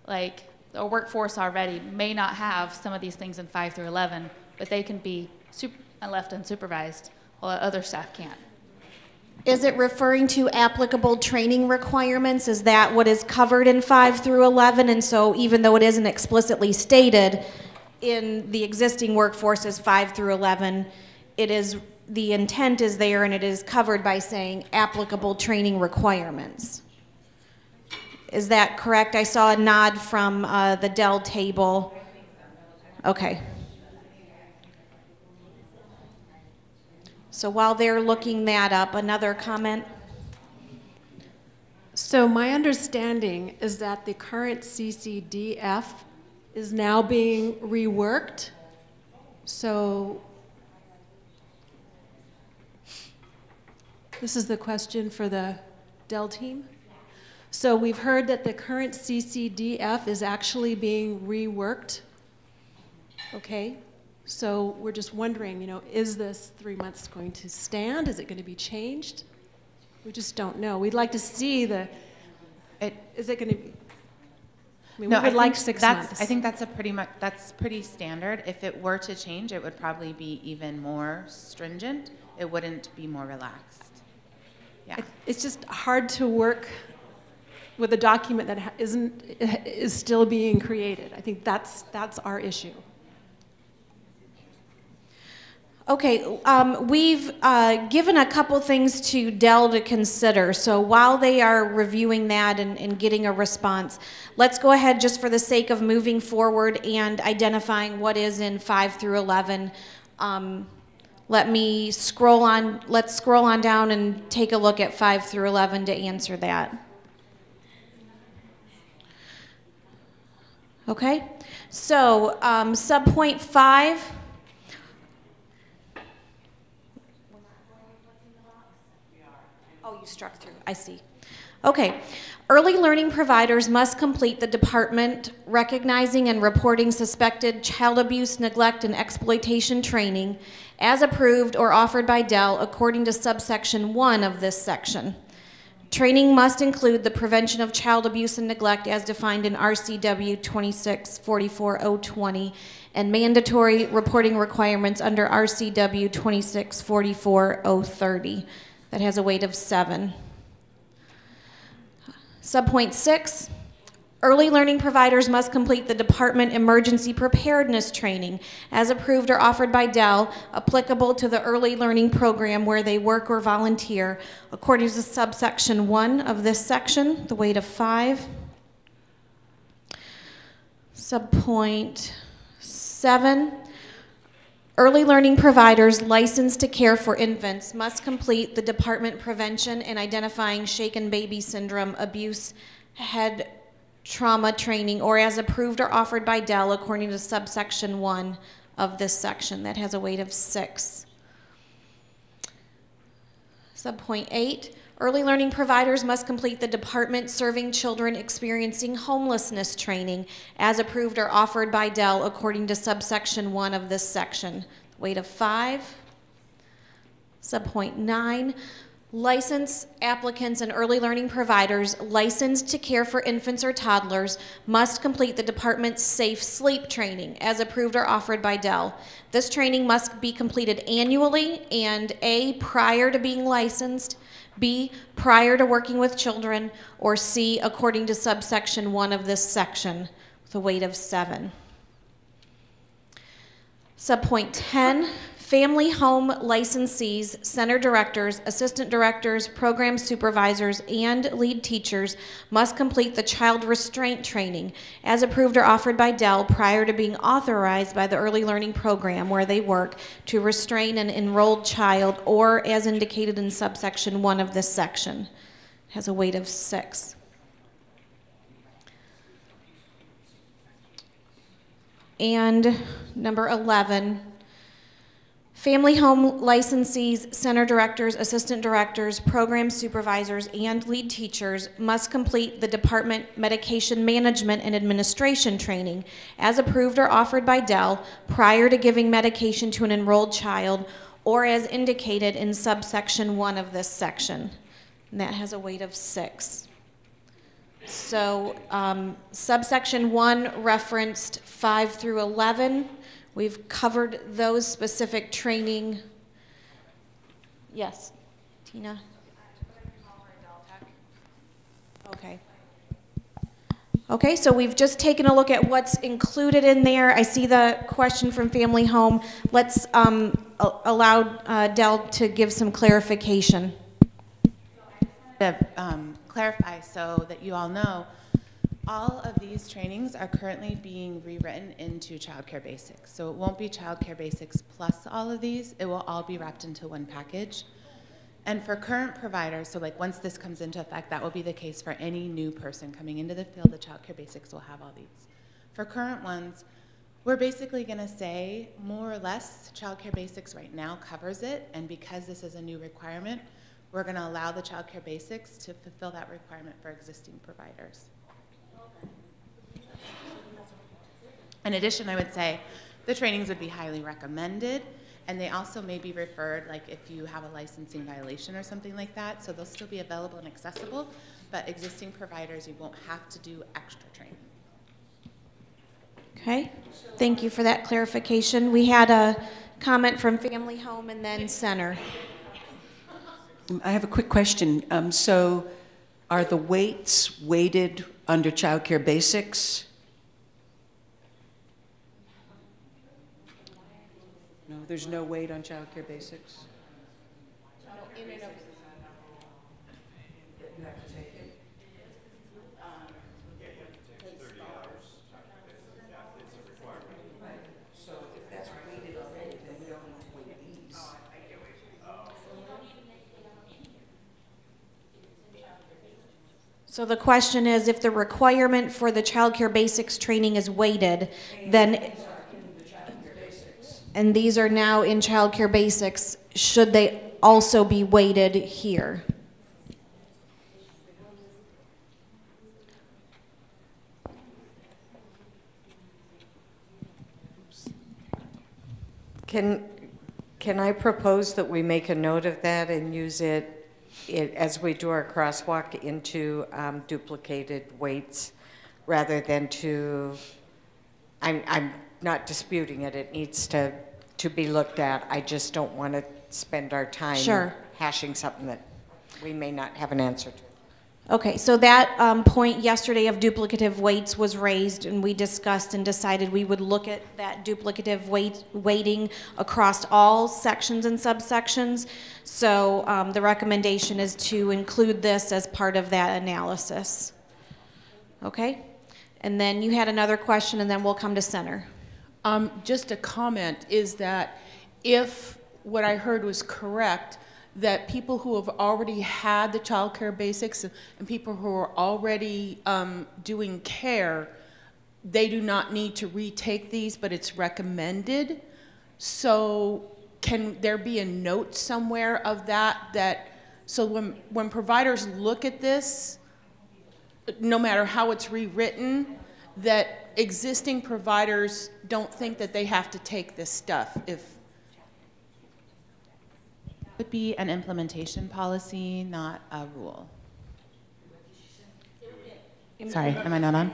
like our workforce already may not have some of these things in 5 through 11, but they can be left unsupervised while other staff can't. Is it referring to applicable training requirements? Is that what is covered in 5 through 11? And so even though it isn't explicitly stated in the existing workforce as 5 through 11, it is, the intent is there and it is covered by saying applicable training requirements. Is that correct? I saw a nod from the Dell table. Okay. So while they're looking that up, another comment? So my understanding is that the current CCDF is now being reworked. So this is the question for the Dell team. So we've heard that the current CCDF is actually being reworked. Okay. So we're just wondering, you know, is this 3 months going to stand? Is it going to be changed? We just don't know. We'd like to see the, is it going to be, I mean, No, we would I like think 6 months. I think that's pretty standard. If it were to change, it would probably be even more stringent. It wouldn't be more relaxed. Yeah. It's just hard to work with a document that is still being created. I think that's our issue. Okay, we've given a couple things to Dell to consider. So while they are reviewing that and getting a response, let's go ahead just for the sake of moving forward and identifying what is in 5 through 11. Let's scroll on down and take a look at 5 through 11 to answer that. Okay, so subpoint 5. Oh, you struck through. I see. Okay. Early learning providers must complete the department recognizing and reporting suspected child abuse, neglect, and exploitation training as approved or offered by Dell according to subsection 1 of this section. Training must include the prevention of child abuse and neglect as defined in RCW 2644-020 and mandatory reporting requirements under RCW 2644-030. That has a weight of 7. Subpoint 6, early learning providers must complete the department emergency preparedness training as approved or offered by Dell, applicable to the early learning program where they work or volunteer, according to subsection 1 of this section, the weight of 5. Subpoint 7, Early learning providers licensed to care for infants must complete the Department Prevention and Identifying Shaken Baby Syndrome Abuse Head Trauma Training, or as approved or offered by Dell according to subsection 1 of this section. That has a weight of 6. Subpoint 8, early learning providers must complete the Department Serving Children Experiencing Homelessness Training as approved or offered by Dell according to subsection 1 of this section. Weight of 5. Subpoint 9, licensed applicants and early learning providers licensed to care for infants or toddlers must complete the Department's Safe Sleep Training as approved or offered by Dell. This training must be completed annually and A, prior to being licensed, B, prior to working with children, or C, according to subsection 1 of this section with a weight of 7. Subpoint 10, family home licensees, center directors, assistant directors, program supervisors, and lead teachers must complete the child restraint training as approved or offered by Dell prior to being authorized by the early learning program where they work to restrain an enrolled child, or as indicated in subsection 1 of this section. It has a weight of 6. And number 11, family home licensees, center directors, assistant directors, program supervisors, and lead teachers must complete the Department Medication Management and Administration Training as approved or offered by Dell prior to giving medication to an enrolled child, or as indicated in subsection 1 of this section. And that has a weight of 6. So subsection 1 referenced 5 through 11. We've covered those specific training. Yes, Tina? Okay. Okay, so we've just taken a look at what's included in there. I see the question from Family Home. Let's allow Dell to give some clarification. To clarify so that you all know, all of these trainings are currently being rewritten into Child Care Basics. So it won't be Child Care Basics plus all of these. It will all be wrapped into one package. And for current providers, so like once this comes into effect, that will be the case for any new person coming into the field. The Child Care Basics will have all these. For current ones, we're basically going to say more or less Child Care Basics right now covers it. And because this is a new requirement, we're going to allow the Child Care Basics to fulfill that requirement for existing providers. In addition, I would say the trainings would be highly recommended, and they also may be referred, like if you have a licensing violation or something like that, so they'll still be available and accessible, but existing providers, you won't have to do extra training. Okay, thank you for that clarification. We had a comment from Family Home and then Center. I have a quick question. So are the weights weighted under Child Care Basics? No, there's no weight on Child Care Basics? So the question is, if the requirement for the Child Care Basics training is weighted, then, and these are now in Child Care Basics, should they also be weighted here? Can I propose that we make a note of that and use it as we do our crosswalk into duplicated weights, rather than to, I'm not disputing it, it needs to be looked at. I just don't want to spend our time hashing something that we may not have an answer to. Okay, so that point yesterday of duplicative weights was raised, and we discussed and decided we would look at that duplicative weighting across all sections and subsections. So the recommendation is to include this as part of that analysis. Okay? And then you had another question, and then we'll come to Center. Just a comment is that if what I heard was correct, that people who have already had the child care basics and people who are already doing care, they do not need to retake these, but it's recommended. So can there be a note somewhere of that, so when providers look at this, no matter how it's rewritten, that existing providers don't think that they have to take this stuff if would be an implementation policy, not a rule. Sorry, am I not on?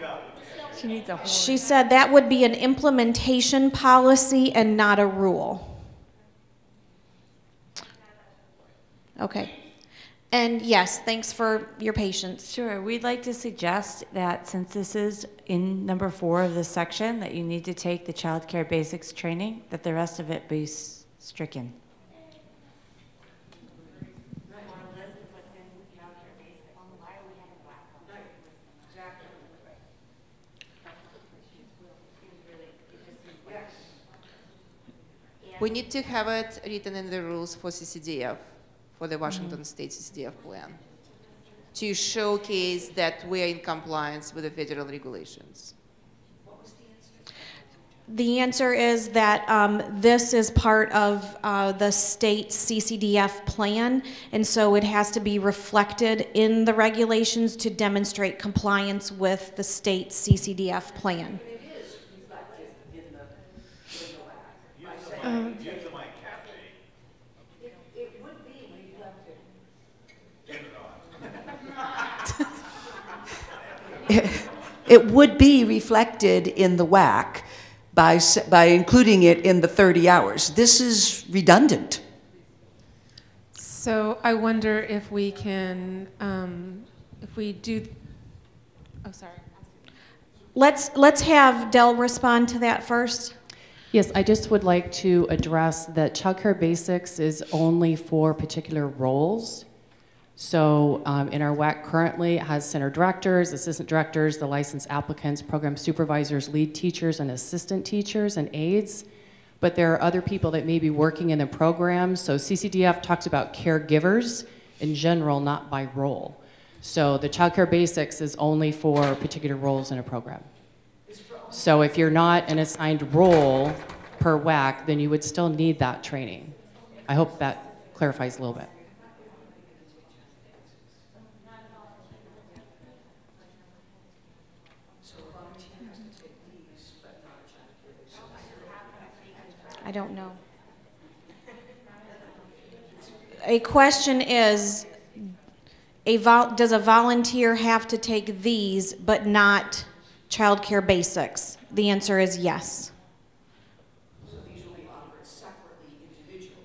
She needs a horn. She said that would be an implementation policy and not a rule. Okay. And yes, thanks for your patience. Sure. We'd like to suggest that since this is in number 4 of this section, that you need to take the child care basics training, that the rest of it be stricken. We need to have it written in the rules for CCDF, for the Washington State CCDF plan, to showcase that we are in compliance with the federal regulations. The answer is that this is part of the state CCDF plan, and so it has to be reflected in the regulations to demonstrate compliance with the state CCDF plan. It would be reflected in the WAC by including it in the 30 hours. This is redundant. So I wonder if we can, if we do, oh, sorry. Let's have Dell respond to that first. Yes, I just would like to address that Child Care Basics is only for particular roles. So in our WAC currently, it has center directors, assistant directors, the licensed applicants, program supervisors, lead teachers, and assistant teachers and aides. But there are other people that may be working in the program. So CCDF talks about caregivers in general, not by role. So the Child Care Basics is only for particular roles in a program. So if you're not an assigned role per WAC, then you would still need that training. I hope that clarifies a little bit. I don't know. A question is, does a volunteer have to take these but not child care basics? The answer is yes. So these will be offered separately, individually,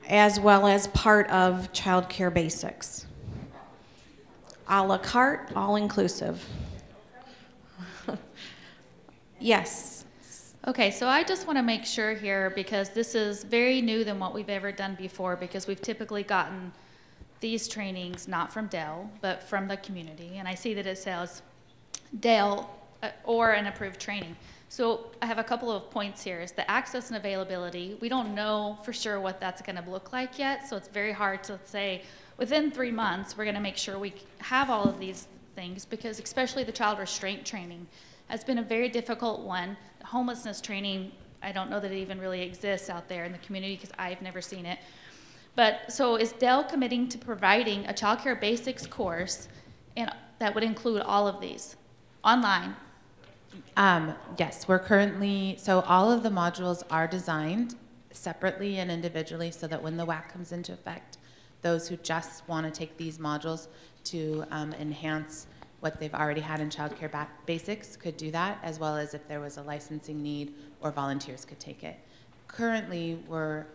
As well as part of child care basics. A la carte, all inclusive. Yes. Okay, so I just want to make sure here, because this is very new than what we've ever done before, because we've typically gotten these trainings not from Dell, but from the community. And I see that it says Dell or an approved training. So I have a couple of points here. Is the access and availability. We don't know for sure what that's going to look like yet, so it's very hard to say within 3 months we're going to make sure we have all of these things, because especially the child restraint training has been a very difficult one. The homelessness training, I don't know that it even really exists out there in the community because I've never seen it. But so is Dell committing to providing a child care basics course and that would include all of these online? Yes, we're currently, so all of the modules are designed separately and individually so that when the WAC comes into effect, those who just want to take these modules to enhance what they've already had in child care basics could do that, as well as if there was a licensing need or volunteers could take it. Currently, we're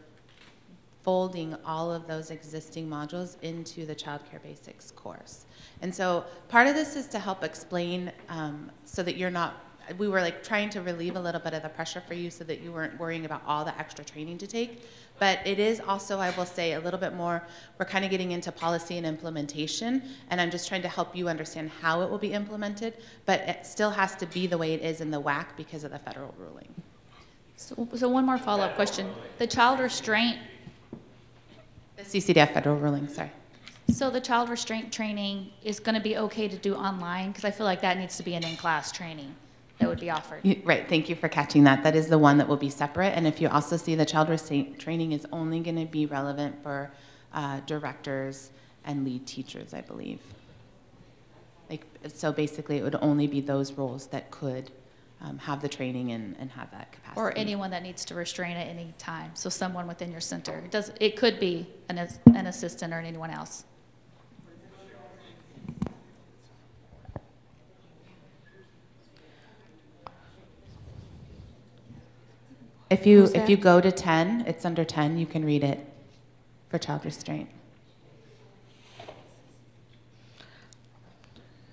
folding all of those existing modules into the child care basics course. And so part of this is to help explain so that you're not we were like trying to relieve a little bit of the pressure for you so that you weren't worrying about all the extra training to take. But it is also, I will say, a little bit more, we're kind of getting into policy and implementation, and I'm just trying to help you understand how it will be implemented, but it still has to be the way it is in the WAC because of the federal ruling. So one more follow-up question. The child restraint. The CCDF federal ruling, sorry. So the child restraint training is going to be okay to do online? Because I feel like that needs to be an in-class training that would be offered. Right, thank you for catching that. That is the one that will be separate. And if you also see the child restraint training is only going to be relevant for directors and lead teachers, I believe. Like, so basically it would only be those roles that could have the training and have that capacity. Or anyone that needs to restrain at any time. So someone within your center. It could be an assistant or anyone else. If you go to 10, it's under 10, you can read it for child restraint.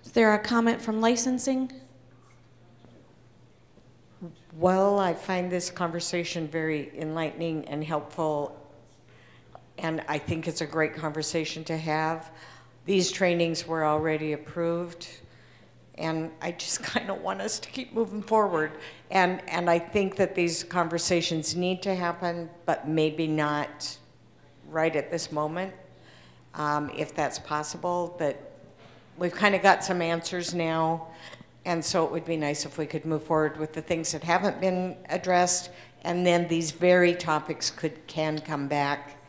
Is there a comment from licensing? Well, I find this conversation very enlightening and helpful, and I think it's a great conversation to have. These trainings were already approved, and I just kind of want us to keep moving forward. And I think that these conversations need to happen, but maybe not right at this moment, if that's possible. But we've kind of got some answers now. And so it would be nice if we could move forward with the things that haven't been addressed, and then these very topics can come back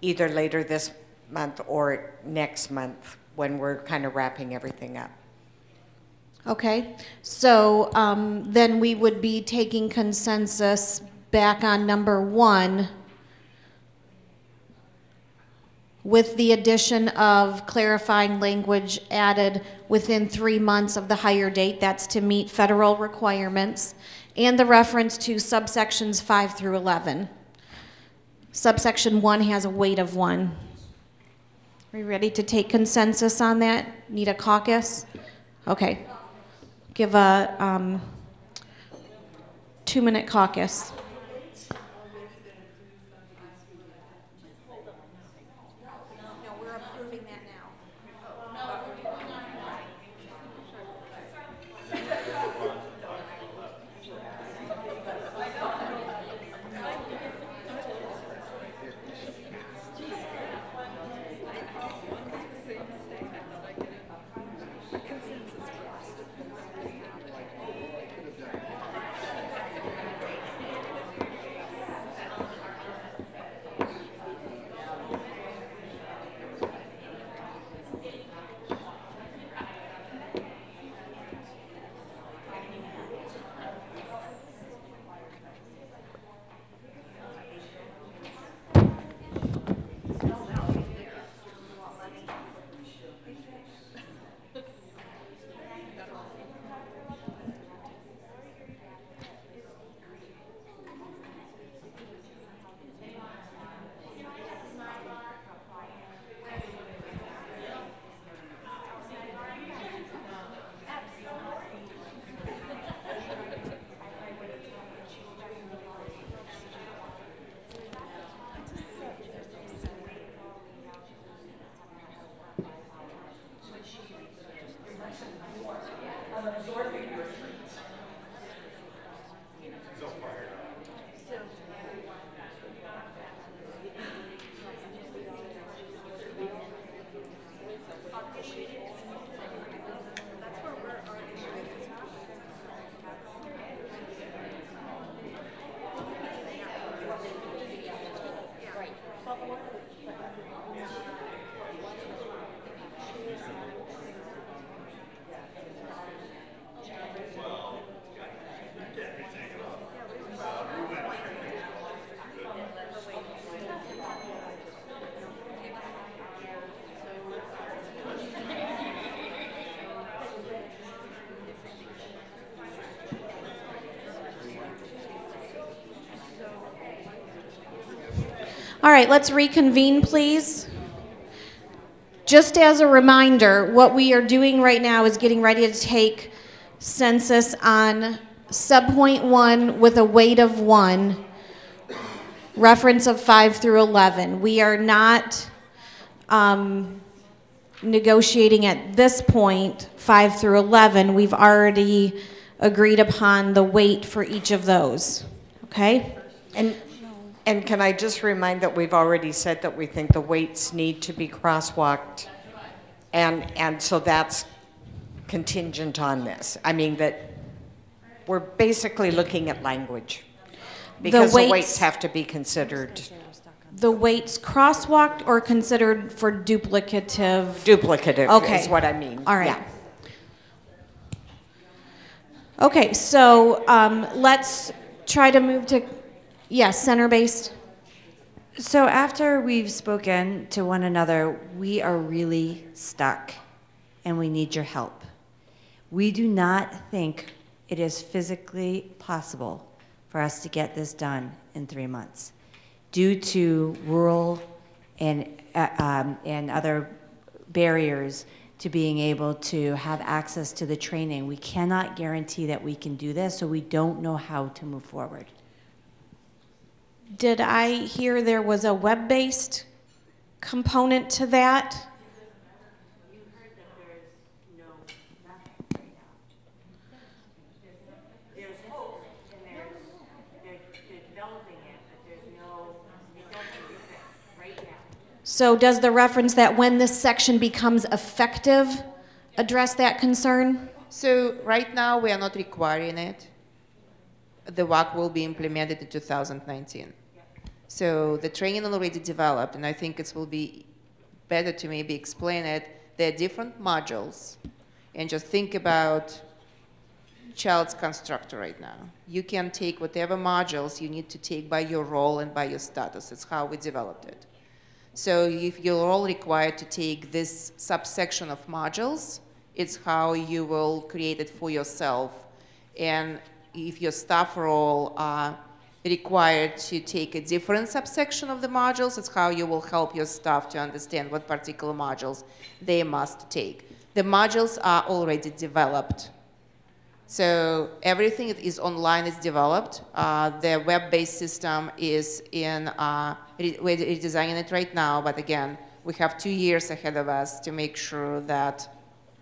either later this month or next month when we're kind of wrapping everything up. Okay, so then we would be taking consensus back on number 1 with the addition of clarifying language added within 3 months of the hire date. That's to meet federal requirements, and the reference to subsections 5 through 11. Subsection 1 has a weight of 1. Are we ready to take consensus on that? Need a caucus? Okay. Give a 2-minute caucus. All right, let's reconvene, please. Just as a reminder, what we are doing right now is getting ready to take census on subpoint 1 with a weight of 1, reference of 5 through 11. We are not negotiating at this point 5 through 11. We've already agreed upon the weight for each of those. Okay? And can I just remind that we've already said that we think the weights need to be crosswalked, and so that's contingent on this. I mean that we're basically looking at language because the weights have to be considered. The weights crosswalked or considered for duplicative? Duplicative okay. is what I mean. All right. Yeah. Okay, so let's try to move to, yes, center-based. So after we've spoken to one another, we are really stuck and we need your help. We do not think it is physically possible for us to get this done in 3 months due to rural and other barriers to being able to have access to the training. We cannot guarantee that we can do this, so we don't know how to move forward. Did I hear there was a web-based component to that? So does the reference that when this section becomes effective address that concern? So right now we are not requiring it. The WAC will be implemented in 2019. So the training already developed, and I think it will be better to maybe explain it. There are different modules, and just think about child's constructor right now. You can take whatever modules you need to take by your role and by your status. That's how we developed it. So if you're all required to take this subsection of modules, it's how you will create it for yourself. And if your staff role are required to take a different subsection of the modules, it's how you will help your staff to understand what particular modules they must take. The modules are already developed. So everything that is online is developed. The web-based system is in, we're redesigning it right now, but again, we have 2 years ahead of us to make sure that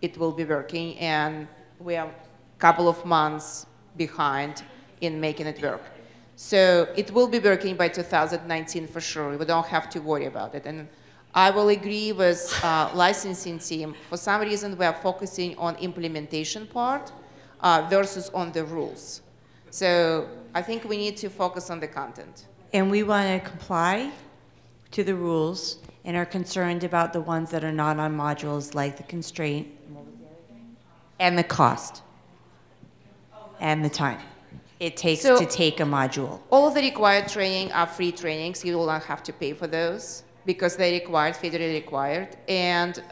it will be working, and we are a couple of months behind in making it work. So it will be working by 2019 for sure. We don't have to worry about it. And I will agree with licensing team. For some reason, we are focusing on implementation part versus on the rules. So I think we need to focus on the content. And we want to comply to the rules and are concerned about the ones that are not on modules, like the constraint and the cost and the time it takes to take a module. All of the required training are free trainings. You will not have to pay for those because they're required, federally required. And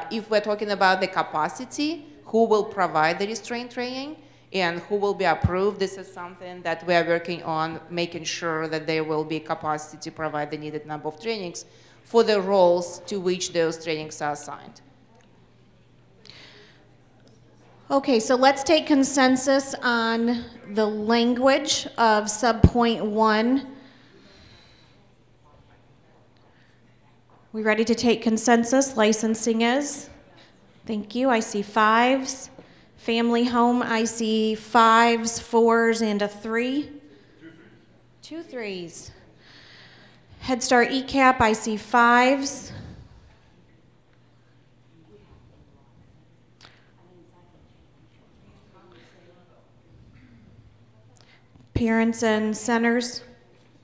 if we're talking about the capacity, who will provide the restraint training and who will be approved, this is something that we are working on, making sure that there will be capacity to provide the needed number of trainings for the roles to which those trainings are assigned. Okay, so let's take consensus on the language of subpoint 1. We ready to take consensus? Licensing is? Thank you. I see 5s. Family home, I see 5s, 4s, and a 3. 2 3s. Head Start ECAP, I see 5s. Parents and centers,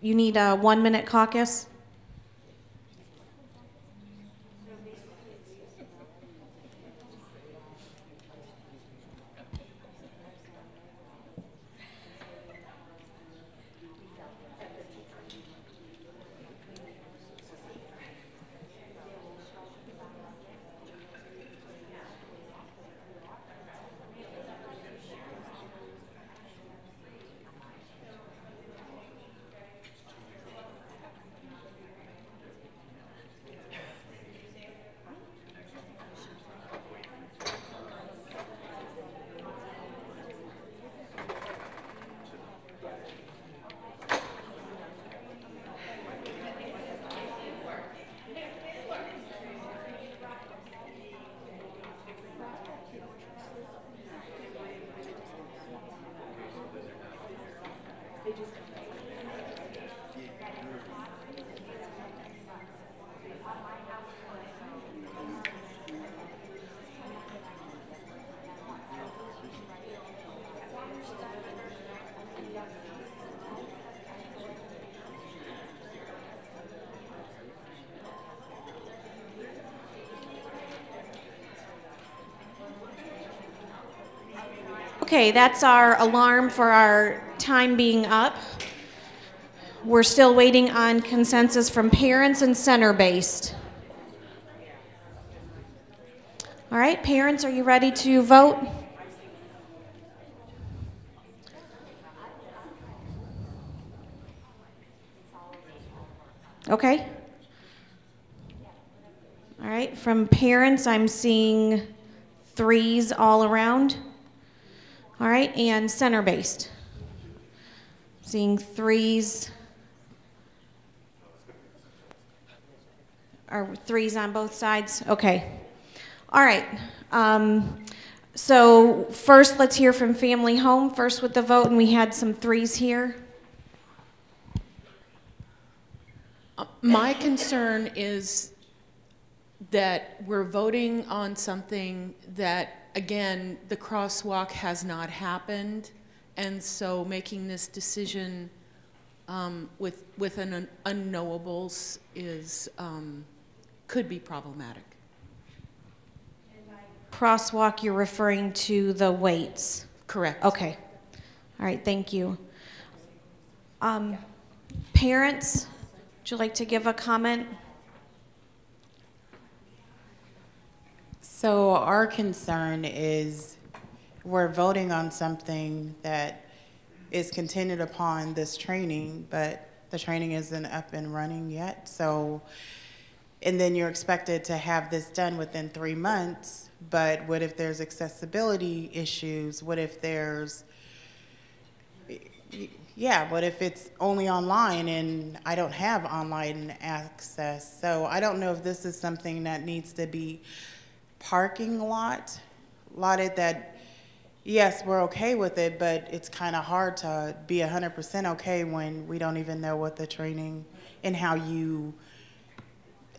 you need a 1-minute caucus. Okay, that's our alarm for our time being up. We're still waiting on consensus from parents and center-based. All right, parents, are you ready to vote? Okay. All right, from parents, I'm seeing 3s all around. All right, and center-based. Seeing 3s. Are 3s on both sides? Okay. All right. So first, let's hear from Family Home, first with the vote, and we had some 3s here. My concern is that we're voting on something that, again, the crosswalk has not happened, and so making this decision with an unknowables is could be problematic. Crosswalk, you're referring to the weights? Correct. Okay. All right, thank you. Parents, would you like to give a comment? So our concern is we're voting on something that is contingent upon this training, but the training isn't up and running yet. So, and then you're expected to have this done within 3 months, but what if there's accessibility issues? What if there's, yeah, what if it's only online and I don't have online access? So I don't know if this is something that needs to be parking lotted that, yes, we're okay with it, but it's kind of hard to be 100% okay when we don't even know what the training and how you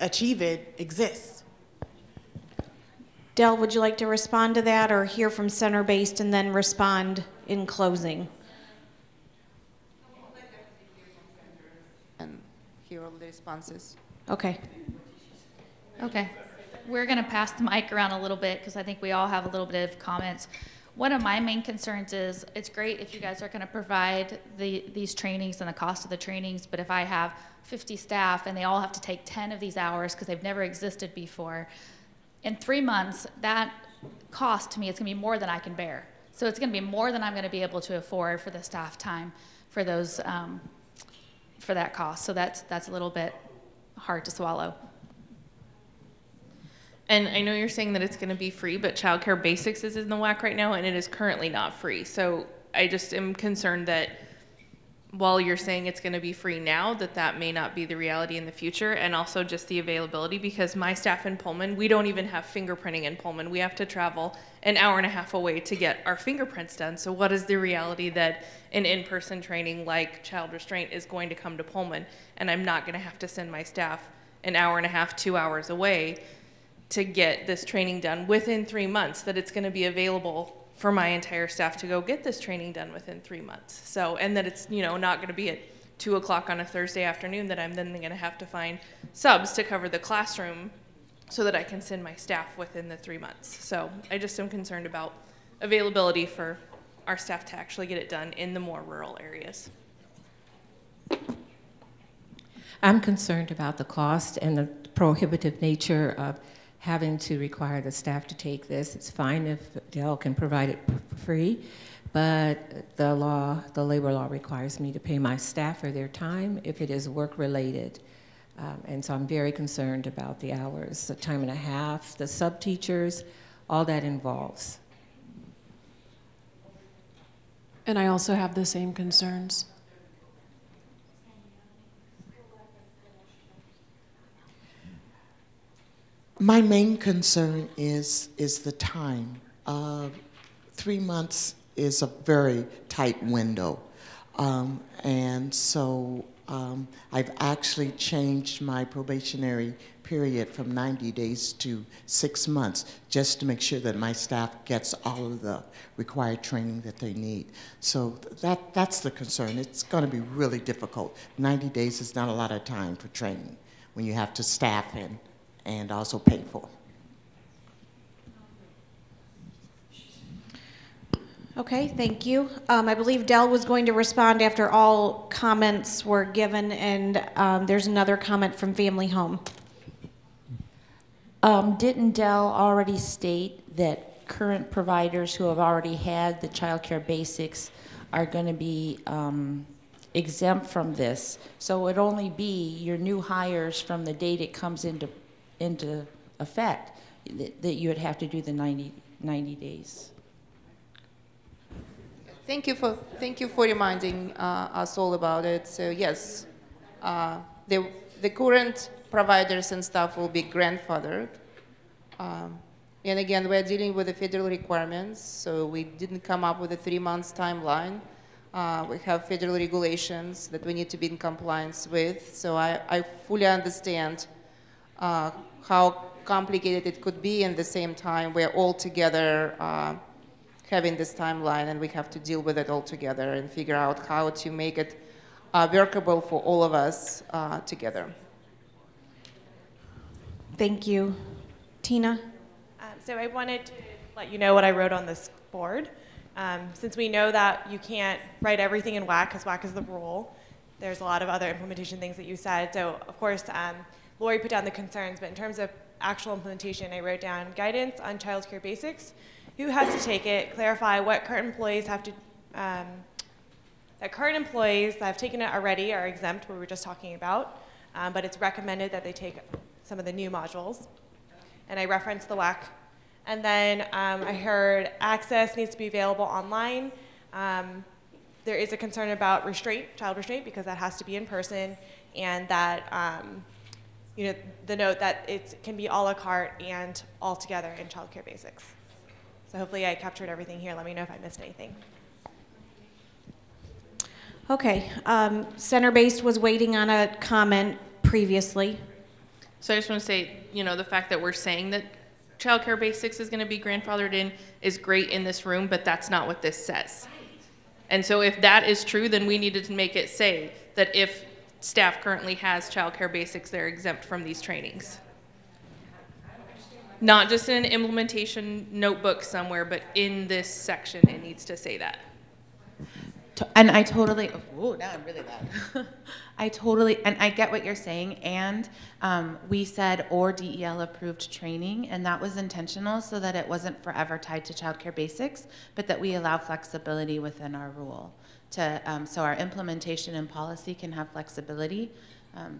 achieve it exists. Dell, would you like to respond to that or hear from center-based and then respond in closing? And hear all the responses. Okay. Okay. We're going to pass the mic around a little bit because I think we all have a little bit of comments. One of my main concerns is it's great if you guys are going to provide these trainings and the cost of the trainings, but if I have 50 staff and they all have to take 10 of these hours because they've never existed before, in 3 months, that cost to me is going to be more than I can bear. So it's going to be more than I'm going to be able to afford for the staff time for those for that cost. So that's a little bit hard to swallow. And I know you're saying that it's going to be free, but Child Care Basics is in the WAC right now, and it is currently not free. So I just am concerned that while you're saying it's going to be free now, that may not be the reality in the future, and also just the availability, because my staff in Pullman, we don't even have fingerprinting in Pullman. We have to travel an hour and a half away to get our fingerprints done. So what is the reality that an in-person training like child restraint is going to come to Pullman, and I'm not going to have to send my staff an hour and a half, 2 hours away to get this training done within 3 months, that it's going to be available for my entire staff to go get this training done within 3 months. So, and that it's, not going to be at 2 o'clock on a Thursday afternoon that I'm then going to have to find subs to cover the classroom so that I can send my staff within the 3 months. So I just am concerned about availability for our staff to actually get it done in the more rural areas. I'm concerned about the cost and the prohibitive nature of having to require the staff to take this. It's fine if Dell can provide it for free, but the labor law requires me to pay my staff for their time if it is work-related. And so I'm very concerned about the hours, the time and a half, the sub-teachers, all that involves. And I also have the same concerns. My main concern is the time. 3 months is a very tight window. And so I've actually changed my probationary period from 90 days to 6 months just to make sure that my staff gets all of the required training that they need. So that's the concern. It's going to be really difficult. 90 days is not a lot of time for training when you have to staff in and also pay for. Okay, thank you. I believe Dell was going to respond after all comments were given, and there's another comment from Family Home. Didn't Dell already state that current providers who have already had the child care basics are going to be exempt from this? So it would only be your new hires from the date it comes into effect that you would have to do the 90 days. Thank you for reminding us all about it. So yes, the current providers and staff will be grandfathered. And again, we're dealing with the federal requirements, so we didn't come up with a 3 months timeline. We have federal regulations that we need to be in compliance with. So I fully understand how complicated it could be. At the same time, we're all together having this timeline, and we have to deal with it all together and figure out how to make it workable for all of us together. Thank you. Tina? So I wanted to let you know what I wrote on this board. Since we know that you can't write everything in WAC, because WAC is the rule, there's a lot of other implementation things that you said. So of course, Lori put down the concerns, but in terms of actual implementation, I wrote down guidance on child care basics, who has to take it, clarify what current employees have to, that current employees that have taken it already are exempt, what we were just talking about, but it's recommended that they take some of the new modules. And I referenced the WAC. And then I heard access needs to be available online. There is a concern about restraint, child restraint, because that has to be in person, and that you know, the note that it can be a la carte and all together in child care basics. So hopefully I captured everything here. Let me know if I missed anything. Okay, Center-Based was waiting on a comment previously. So I just want to say, you know, the fact that we're saying that child care basics is going to be grandfathered in is great in this room, but that's not what this says. And so if that is true, then we needed to make it say that if staff currently has child care basics, they're exempt from these trainings. Not just in an implementation notebook somewhere, but in this section, it needs to say that. And I totally, oh, now I'm really loud. And I get what you're saying, and we said or DEL approved training, and that was intentional so that it wasn't forever tied to child care basics, but that we allow flexibility within our rule to, so our implementation and policy can have flexibility.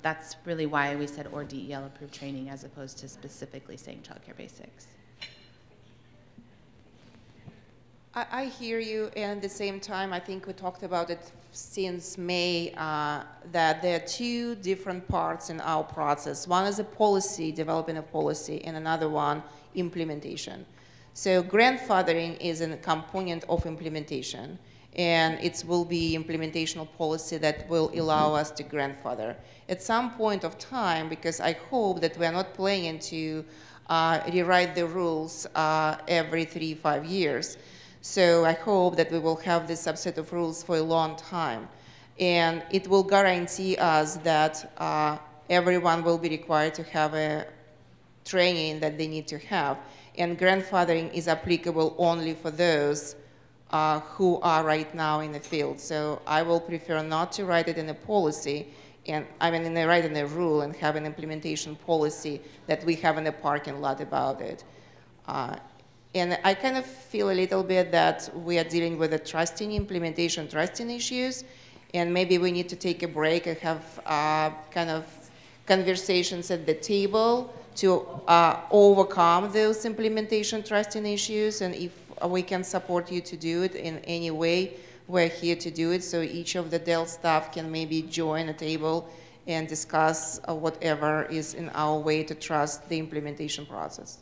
That's really why we said or DEL approved training as opposed to specifically saying child care basics. I hear you, and at the same time, I think we talked about it since May, that there are two different parts in our process. One is a policy, developing a policy, and another one, implementation. So grandfathering is a component of implementation, and it will be implementational policy that will allow us to grandfather. At some point of time, because I hope that we're not planning to rewrite the rules every 3-5 years. So I hope that we will have this subset of rules for a long time. And it will guarantee us that everyone will be required to have a training that they need to have. And grandfathering is applicable only for those who are right now in the field. So I will prefer not to write it in a policy, and I mean write in a rule and have an implementation policy that we have in the parking lot about it. And I kind of feel a little bit that we are dealing with the implementation trusting issues, and maybe we need to take a break and have kind of conversations at the table to overcome those implementation trusting issues. And if we can support you to do it in any way, we're here to do it. So each of the Dell staff can maybe join a table and discuss whatever is in our way to trust the implementation process.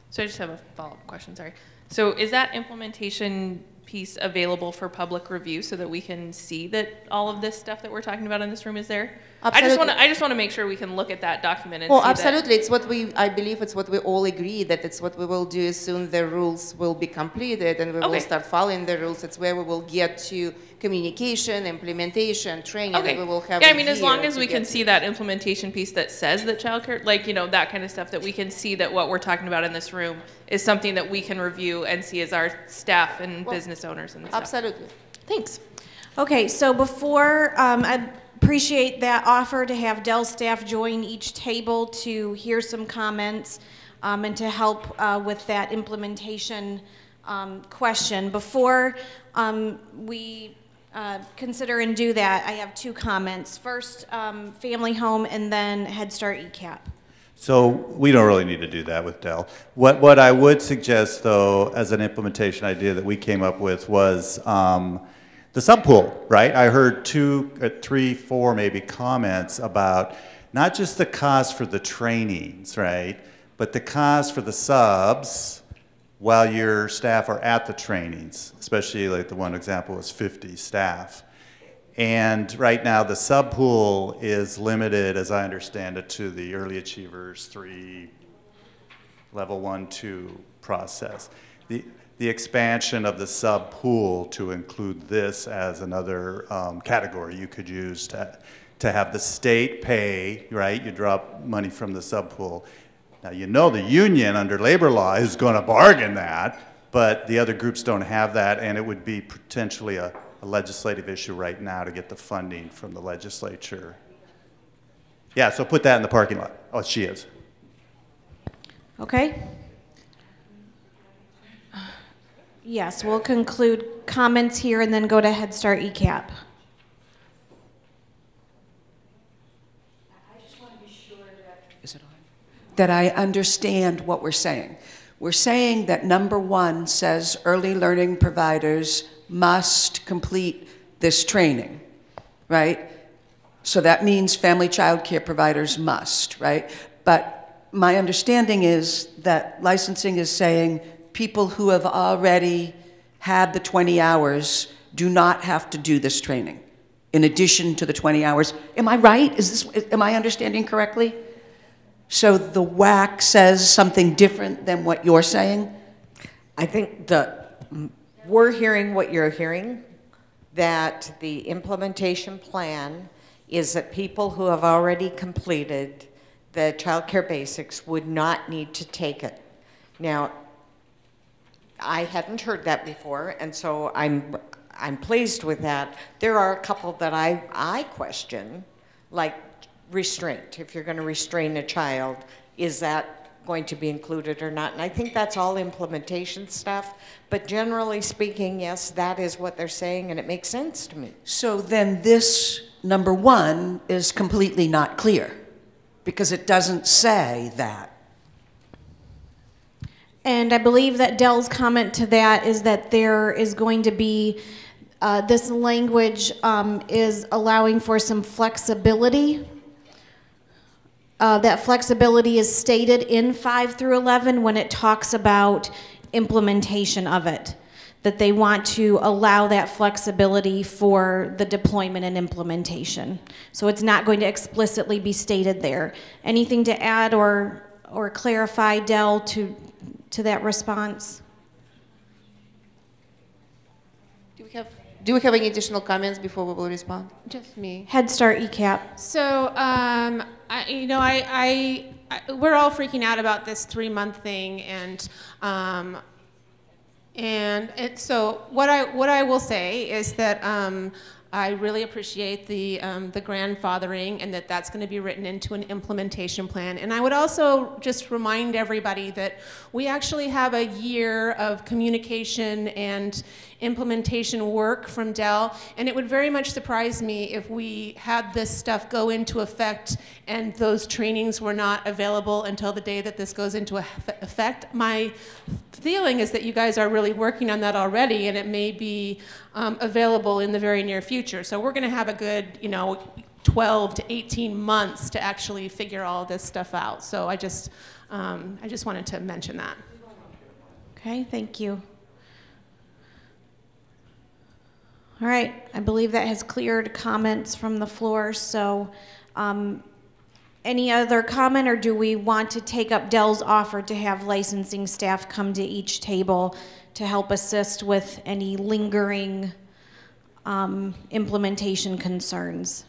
So I just have a follow-up question, sorry. So is that implementation piece available for public review so that we can see that all of this stuff that we're talking about in this room is there? Absolutely. I just want to make sure we can look at that document and well, see absolutely. It's what I believe it's what we all agree, that it's what we will do as soon the rules will be completed and we will start following the rules. It's where we will get to communication, implementation, training, that we will have. Yeah, I mean, as long as we can see that implementation piece that says that childcare, like, you know, that kind of stuff, that we can see that what we're talking about in this room is something that we can review and see as our staff and business business owners and stuff. Absolutely. Thanks. Okay, so before, I appreciate that offer to have Dell staff join each table to hear some comments and to help with that implementation question. Before we consider and do that, I have two comments. First, Family Home, and then Head Start ECAP. So we don't really need to do that with Dell. What I would suggest, though, as an implementation idea that we came up with was the subpool, right? I heard 2, 3, 4 maybe comments about not just the cost for the trainings, right, but the cost for the subs while your staff are at the trainings, especially like the one example was 50 staff. And right now the subpool is limited, as I understand it, to the Early Achievers 3, Level 1, 2 process. The expansion of the subpool to include this as another category you could use to have the state pay, right? You drop money from the subpool. Now, you know the union under labor law is going to bargain that, but the other groups don't have that, and it would be potentially a legislative issue right now to get the funding from the legislature. Yeah, so put that in the parking lot. Oh, she is. Okay. Yes, we'll conclude comments here and then go to Head Start ECAP. That I understand what we're saying. We're saying that number 1 says early learning providers must complete this training, right? So that means family child care providers must, right? But my understanding is that licensing is saying people who have already had the 20 hours do not have to do this training in addition to the 20 hours. Am I right? Am I understanding correctly? So the WAC says something different than what you're saying? I think we're hearing what you're hearing, that the implementation plan is that people who have already completed the child care basics would not need to take it. Now, I hadn't heard that before, and so I'm pleased with that. There are a couple that I question, like restraint. If you're going to restrain a child, is that going to be included or not? And I think that's all implementation stuff. But generally speaking, yes, that is what they're saying, and it makes sense to me. So then this number 1 is completely not clear because it doesn't say that. And I believe that Dell's comment to that is that there is going to be, this language is allowing for some flexibility. That flexibility is stated in 5 through 11 when it talks about implementation of it, that they want to allow that flexibility for the deployment and implementation. So it's not going to explicitly be stated there. Anything to add or clarify, Dell, to that response? Do we have any additional comments before we will respond? Just me. Head Start ECAP. So, we're all freaking out about this 3-month thing, and so what I will say is that I really appreciate the grandfathering, and that's going to be written into an implementation plan. And I would also just remind everybody that we actually have a year of communication and implementation work from Dell, and it would very much surprise me if we had this stuff go into effect and those trainings were not available until the day that this goes into effect. My feeling is that you guys are really working on that already, and it may be available in the very near future. So we're going to have a good, 12 to 18 months to actually figure all this stuff out. So I just wanted to mention that. Okay, thank you. All right, I believe that has cleared comments from the floor. So any other comment, or do we want to take up Dell's offer to have licensing staff come to each table to help assist with any lingering implementation concerns?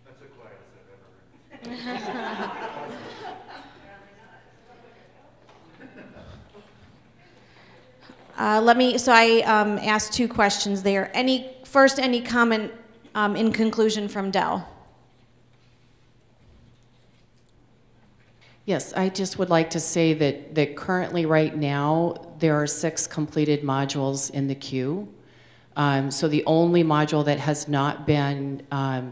That's the quietest I've ever heard. So I asked two questions there. First, any comment in conclusion from Dell? Yes, I just would like to say that currently right now, there are 6 completed modules in the queue. So the only module that has not been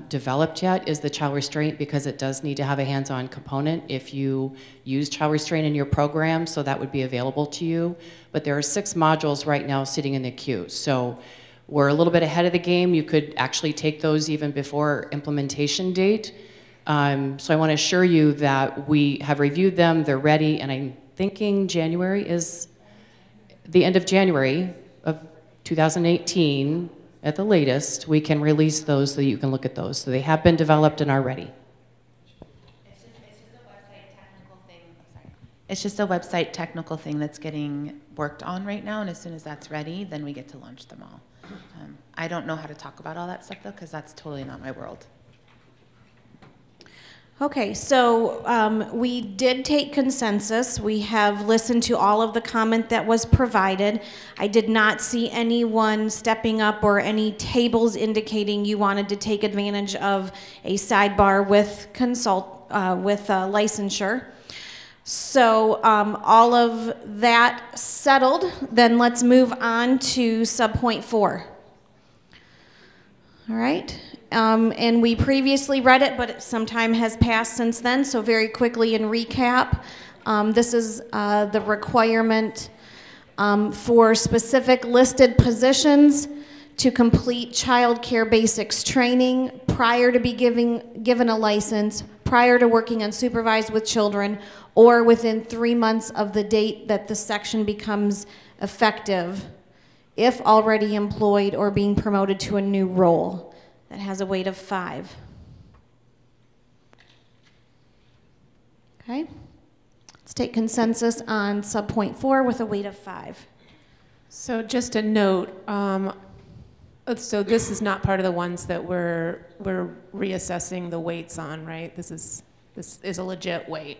developed yet is the child restraint, because it does need to have a hands-on component if you use child restraint in your program, so that would be available to you. But there are 6 modules right now sitting in the queue. So we're a little bit ahead of the game. You could actually take those even before implementation date. So I want to assure you that we have reviewed them, they're ready, and I'm thinking January is the end of January of 2018 at the latest, we can release those so that you can look at those. So they have been developed and are ready. It's just a website technical thing that's getting worked on right now, and as soon as that's ready, then we get to launch them all. I don't know how to talk about all that stuff, though, because that's totally not my world. Okay, so we did take consensus. We have listened to all of the comment that was provided. I did not see anyone stepping up or any tables indicating you wanted to take advantage of a sidebar with licensure. So all of that settled, then let's move on to subpoint 4. All right. And we previously read it, but some time has passed since then, so very quickly in recap, this is the requirement for specific listed positions to complete child care basics training prior to be given a license, prior to working unsupervised with children, or within 3 months of the date that the section becomes effective, if already employed or being promoted to a new role. That has a weight of 5. Okay. Let's take consensus on subpoint 4 with a weight of 5. So just a note, so this is not part of the ones that we're reassessing the weights on, right? This is a legit weight.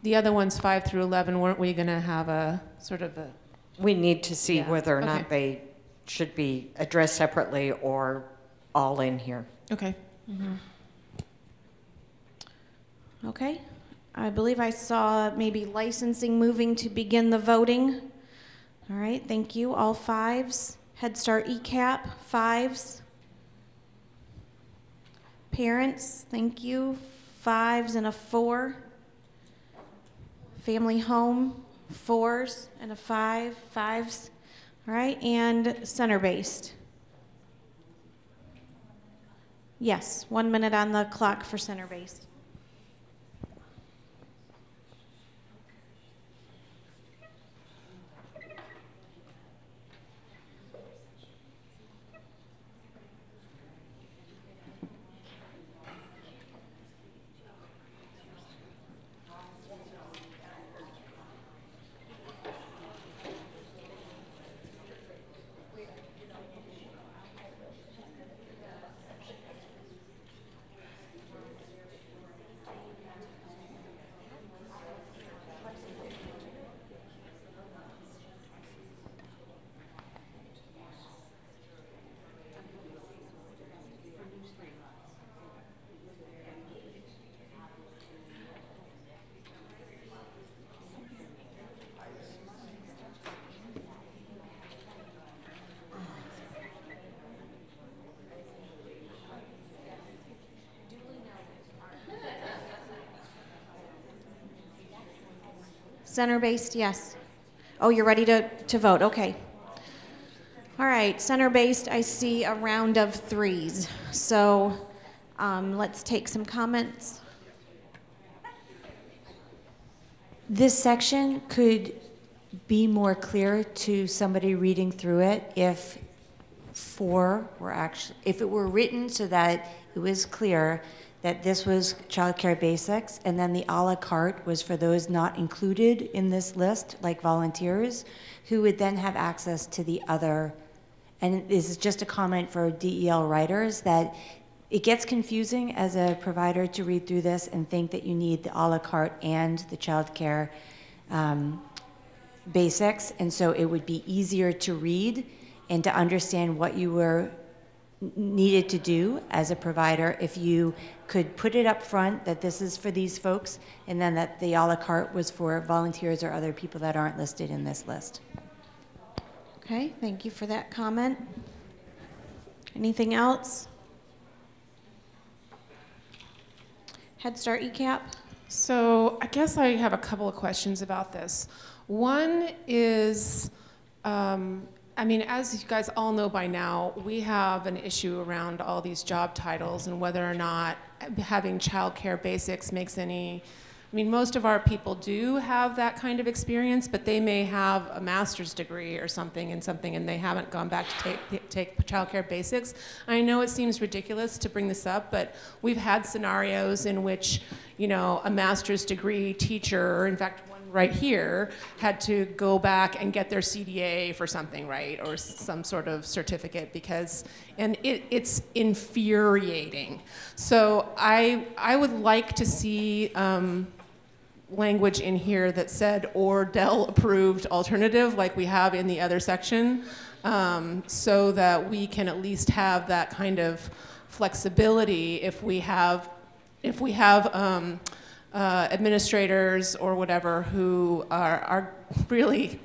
The other ones, 5 through 11, weren't we going to have a sort of a... We need to see whether or Okay. not they should be addressed separately or all in here. Okay. Mm-hmm. Okay. I believe I saw maybe licensing moving to begin the voting. All right, thank you. All 5s. Head Start ECAP, 5s. Parents, thank you. 5s and a 4. Family Home, 4s and a 5, 5s. All right, and center-based. Yes, 1 minute on the clock for center-based. Center-based, yes. Oh, you're ready to vote, okay. All right, center-based, I see a round of 3s. So let's take some comments. This section could be more clear to somebody reading through it if if it were written so that it was clear that this was childcare basics, and then the a la carte was for those not included in this list, like volunteers, who would then have access to the other. And this is just a comment for DEL writers that it gets confusing as a provider to read through this and think that you need the a la carte and the childcare basics, and so it would be easier to read and to understand what you were needed to do as a provider if you could put it up front that this is for these folks, and then that the a la carte was for volunteers or other people that aren't listed in this list. Okay, thank you for that comment. Anything else? Head Start ECAP? So I guess I have a couple of questions about this. One is, I mean, as you guys all know by now, we have an issue around all these job titles and whether or not having childcare basics makes any, I mean, most of our people do have that kind of experience, but they may have a master's degree or something in something and they haven't gone back to take childcare basics. I know it seems ridiculous to bring this up, but we've had scenarios in which, you know, a master's degree teacher, or in fact, right here, had to go back and get their CDA for something, right, or some sort of certificate, because, and it's infuriating. So I would like to see language in here that said or Dell approved alternative like we have in the other section, so that we can at least have that kind of flexibility if we have administrators or whatever who are really,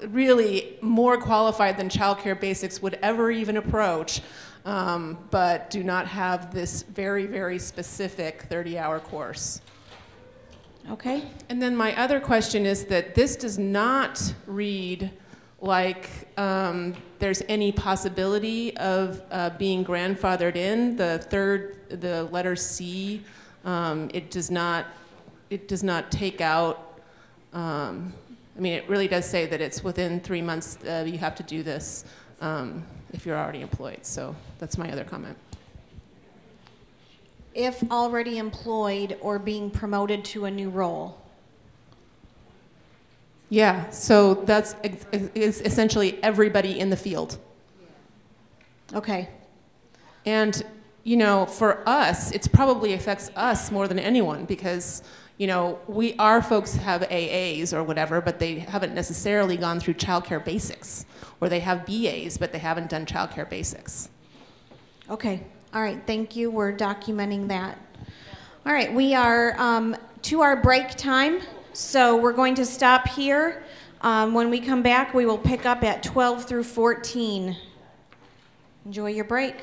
really more qualified than childcare basics would ever even approach, but do not have this very, very specific 30-hour course. Okay. And then my other question is that this does not read like there's any possibility of being grandfathered in. The letter C, it does not take out, I mean, it really does say that it's within 3 months you have to do this if you're already employed. So that's my other comment. If already employed or being promoted to a new role. Yeah, so that's is essentially everybody in the field. Okay. And, you know, for us, it probably affects us more than anyone because, you know, our folks have AAs or whatever, but they haven't necessarily gone through childcare basics. Or they have BAs, but they haven't done childcare basics. Okay. All right. Thank you. We're documenting that. All right. We are to our break time, so we're going to stop here. When we come back, we will pick up at 12 through 14. Enjoy your break.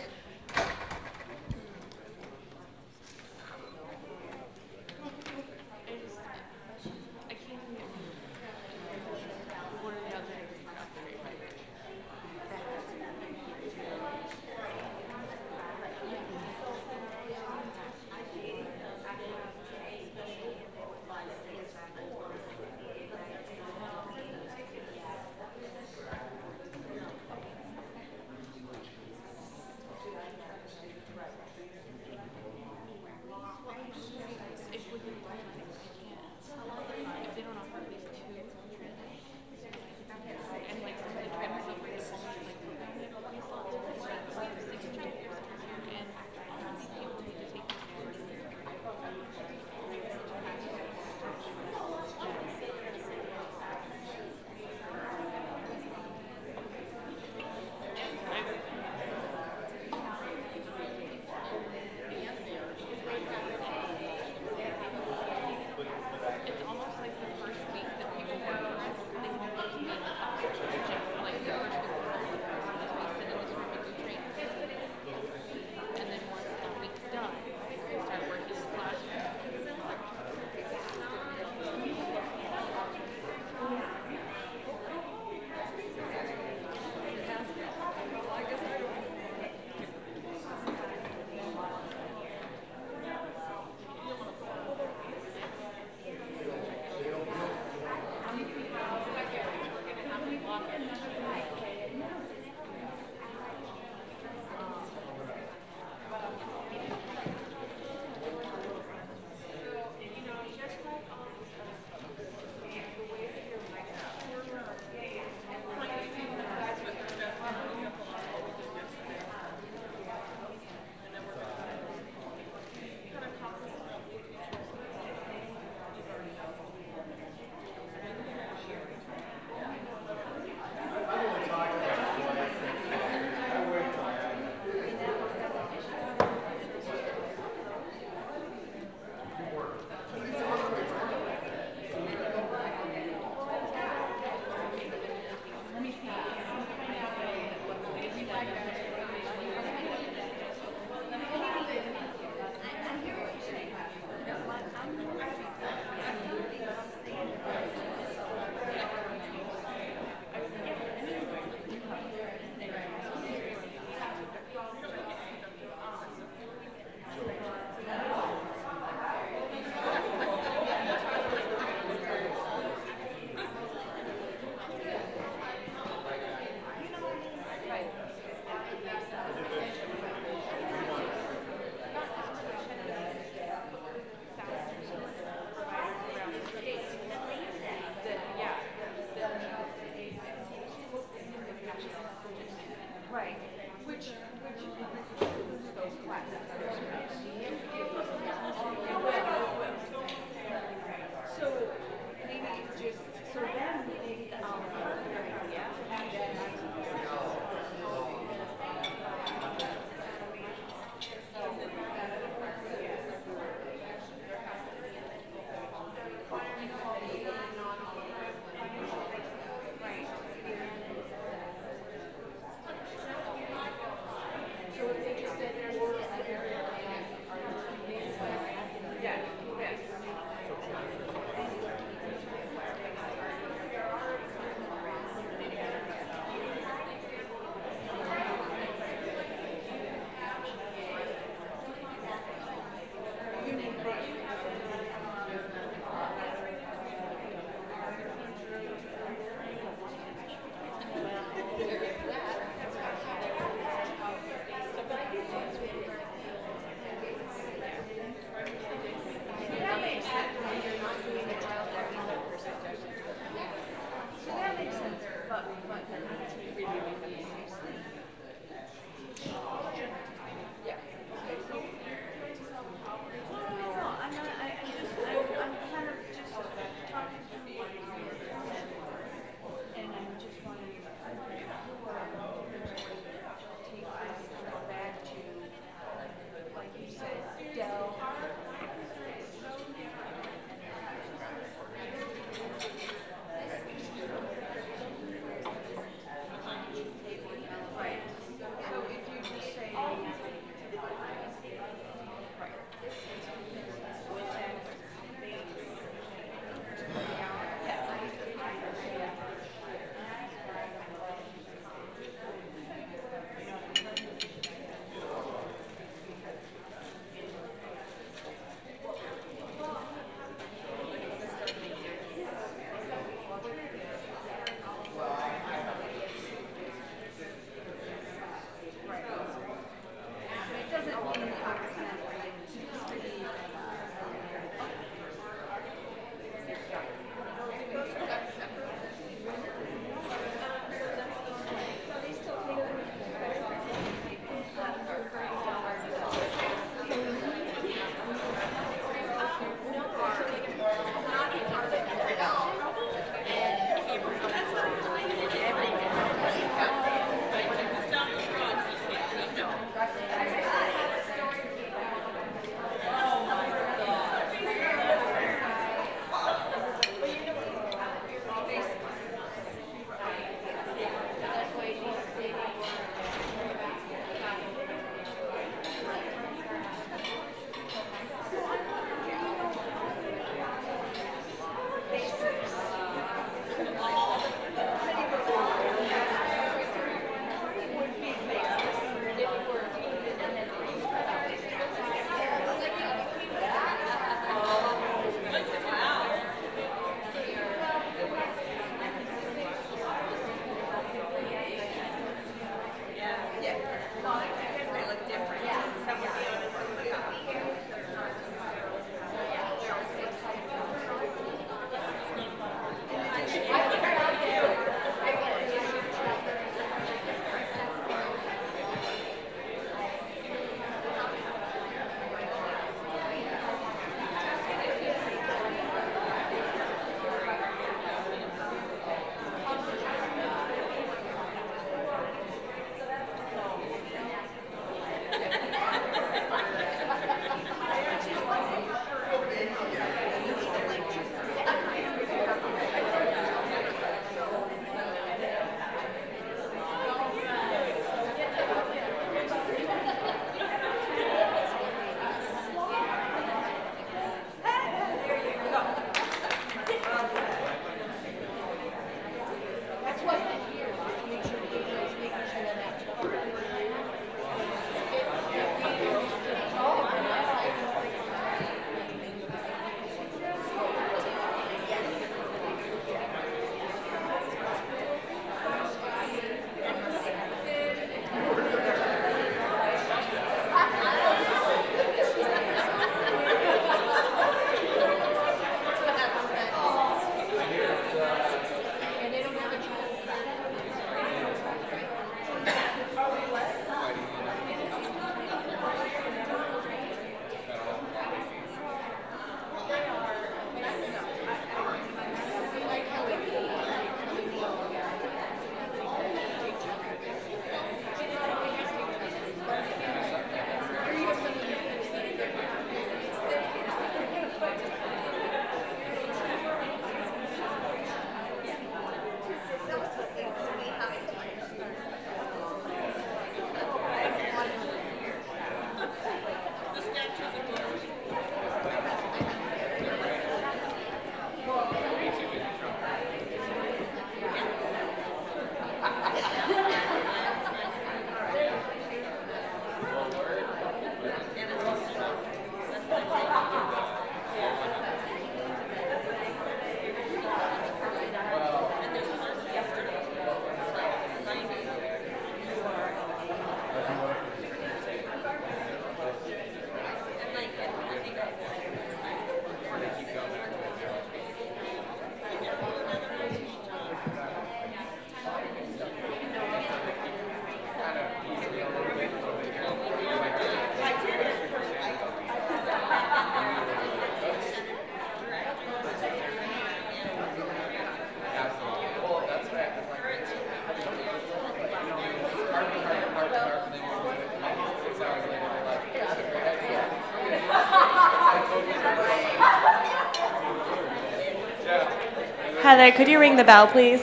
Heather, could you ring the bell, please?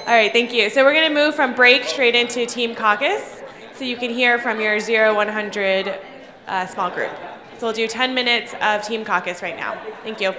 All right, thank you. So we're going to move from break straight into team caucus, so you can hear from your 0-100 small group. So we'll do 10 minutes of team caucus right now. Thank you.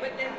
But then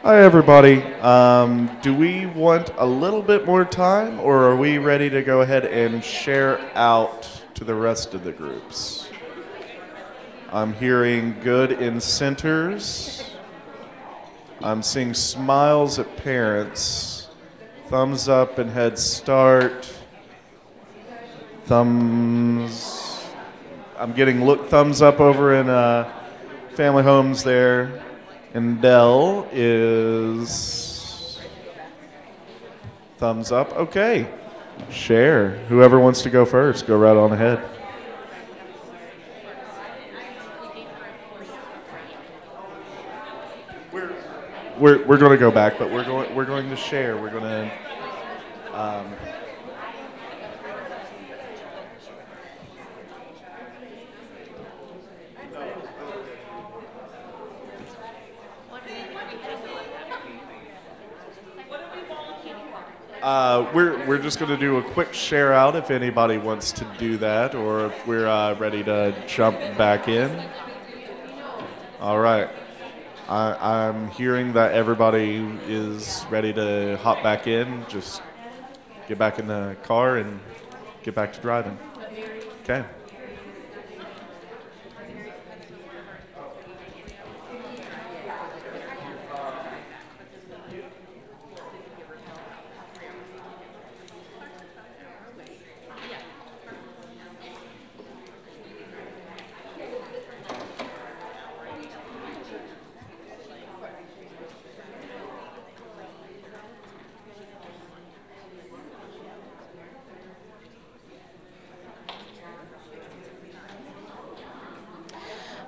Hi, everybody. Do we want a little bit more time, or are we ready to go ahead and share out to the rest of the groups? I'm hearing good in centers. I'm seeing smiles at parents, thumbs up in Head Start, thumbs. I'm getting thumbs up over in Family Homes there. And Dell is thumbs up. Okay. Share. Whoever wants to go first, go right on ahead. We're going to go back, but we're going to share. We're going to we're just going to do a quick share out if anybody wants to do that, or if we're ready to jump back in. All right. I'm hearing that everybody is ready to hop back in. Just get back in the car and get back to driving. Okay.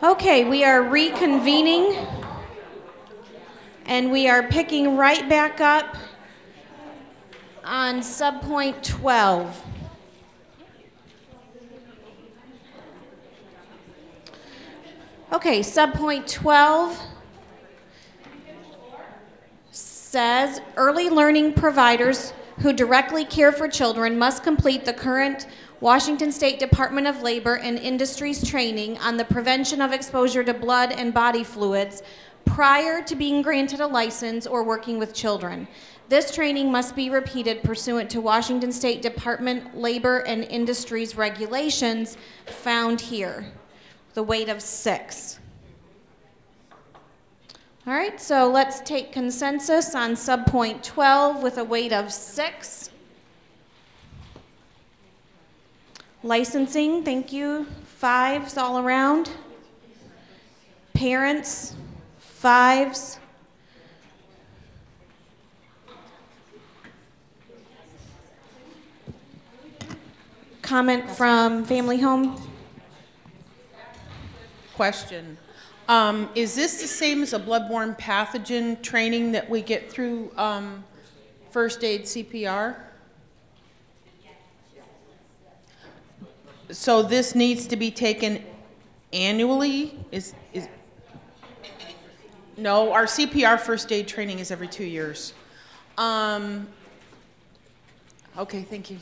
Okay, we are reconvening, and we are picking right back up on subpoint 12. Okay, subpoint 12 says early learning providers who directly care for children must complete the current Washington State Department of Labor and Industries training on the prevention of exposure to blood and body fluids prior to being granted a license or working with children. This training must be repeated pursuant to Washington State Department Labor and Industries regulations found here, the weight of 6. All right, so let's take consensus on subpoint 12 with a weight of 6. Licensing, thank you, 5s all around. Parents, 5s. Comment from Family Home? Question. Is this the same as a bloodborne pathogen training that we get through first aid CPR? So this needs to be taken annually? No, our CPR first aid training is every 2 years. Okay, thank you.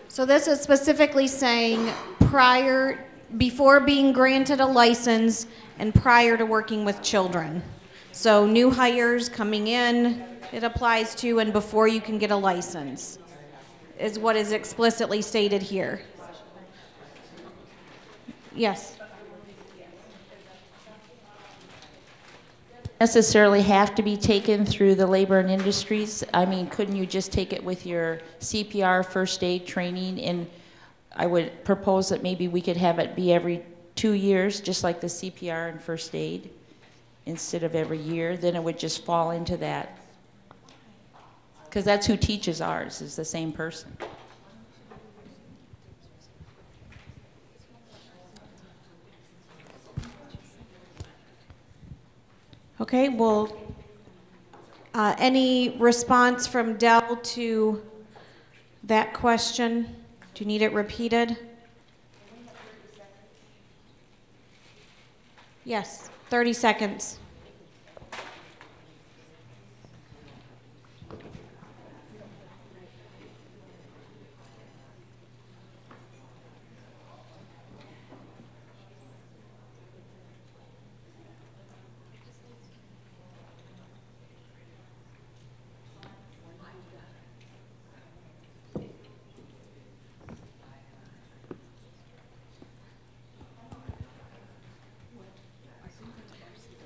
So this is specifically saying before being granted a license and prior to working with children. So new hires coming in, it applies to, and before you can get a license, is what is explicitly stated here. Yes. Necessarily have to be taken through the labor and industries? I mean, couldn't you just take it with your CPR first aid training? And I would propose that maybe we could have it be every 2 years, just like the CPR and first aid, instead of every year. Then it would just fall into that. Because that's who teaches ours, is the same person. Okay, well, any response from Dell to that question? Do you need it repeated? Yes, 30 seconds.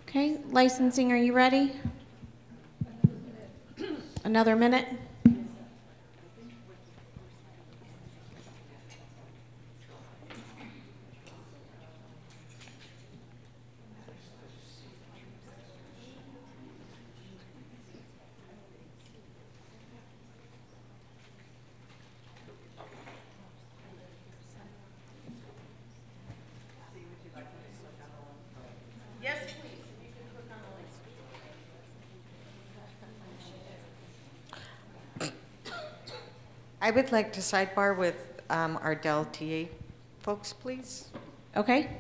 Okay, licensing, are you ready? Another minute? Yes, please. If you could click on the link. I would like to sidebar with our Dell TA folks, please. Okay.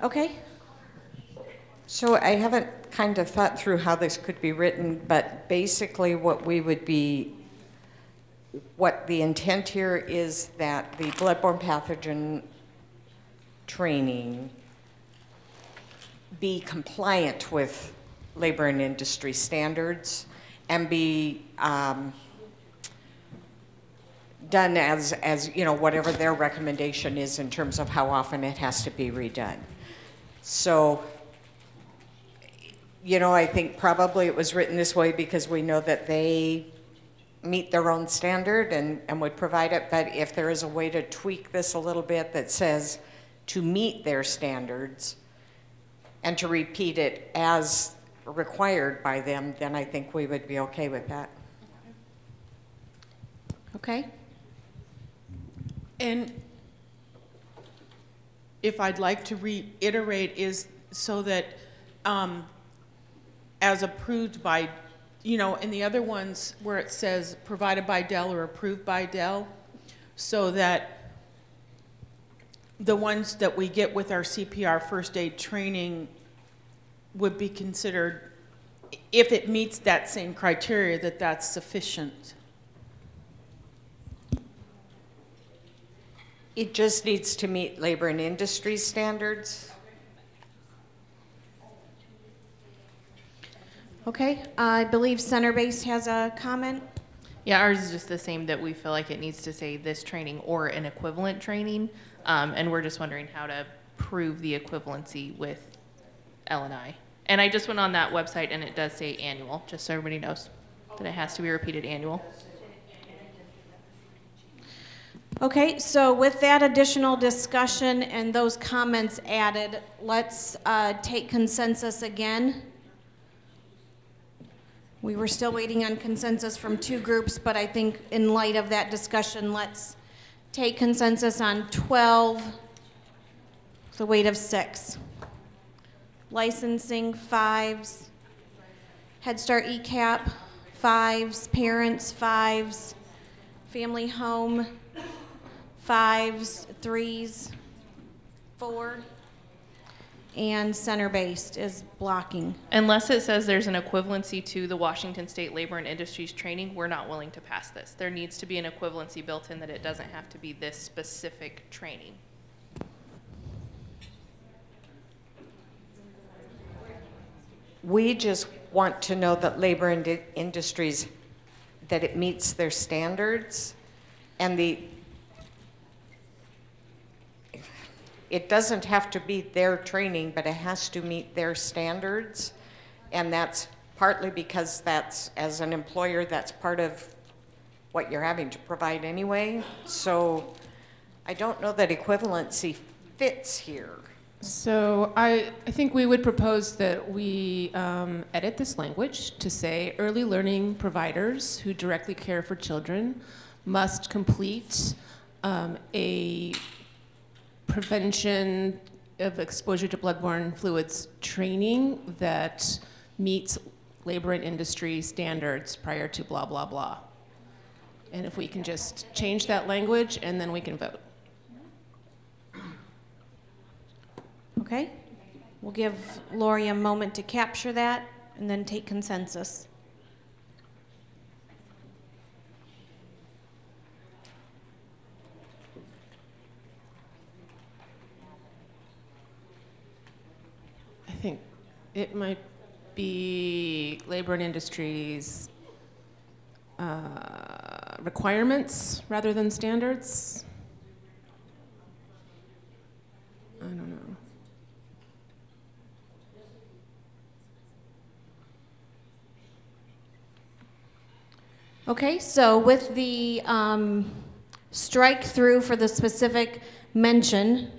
Okay. So I haven't kind of thought through how this could be written, but basically what the intent here is that the bloodborne pathogen training be compliant with labor and industry standards and be done as you know, whatever their recommendation is in terms of how often it has to be redone. So, you know, I think probably it was written this way because we know that they meet their own standard and would provide it, but if there is a way to tweak this a little bit that says to meet their standards and to repeat it as required by them, then I think we would be okay with that. Okay. And if I'd like to reiterate is so that as approved by, you know, in the other ones where it says provided by Dell or approved by Dell, so that the ones that we get with our CPR first aid training would be considered, if it meets that same criteria, that that's sufficient. It just needs to meet labor and industry standards. Okay, I believe Center Base has a comment. Yeah, ours is just the same, that we feel like it needs to say this training or an equivalent training, and we're just wondering how to prove the equivalency with L&I. And I just went on that website and it does say annual, just so everybody knows that it has to be repeated annual. Okay, so with that additional discussion and those comments added, let's take consensus again. We were still waiting on consensus from two groups, but I think in light of that discussion, let's take consensus on 12, the weight of 6. Licensing, 5s. Head Start ECAP, 5s. Parents, 5s. Family Home, 5s, 3s, 4, and center-based is blocking. Unless it says there's an equivalency to the Washington State Labor and Industries training, we're not willing to pass this. There needs to be an equivalency built in, that it doesn't have to be this specific training. We just want to know that labor and industries, that it meets their standards, and it doesn't have to be their training, but it has to meet their standards. And that's partly because that's, as an employer, that's part of what you're having to provide anyway. So I don't know that equivalency fits here. So I think we would propose that we edit this language to say early learning providers who directly care for children must complete a prevention of exposure to bloodborne fluids training that meets labor and industry standards prior to blah, blah, blah. And if we can just change that language, and then we can vote. Okay, we'll give Lori a moment to capture that and then take consensus. I think it might be labor and industries requirements rather than standards. I don't know. Okay, so with the strike through for the specific mention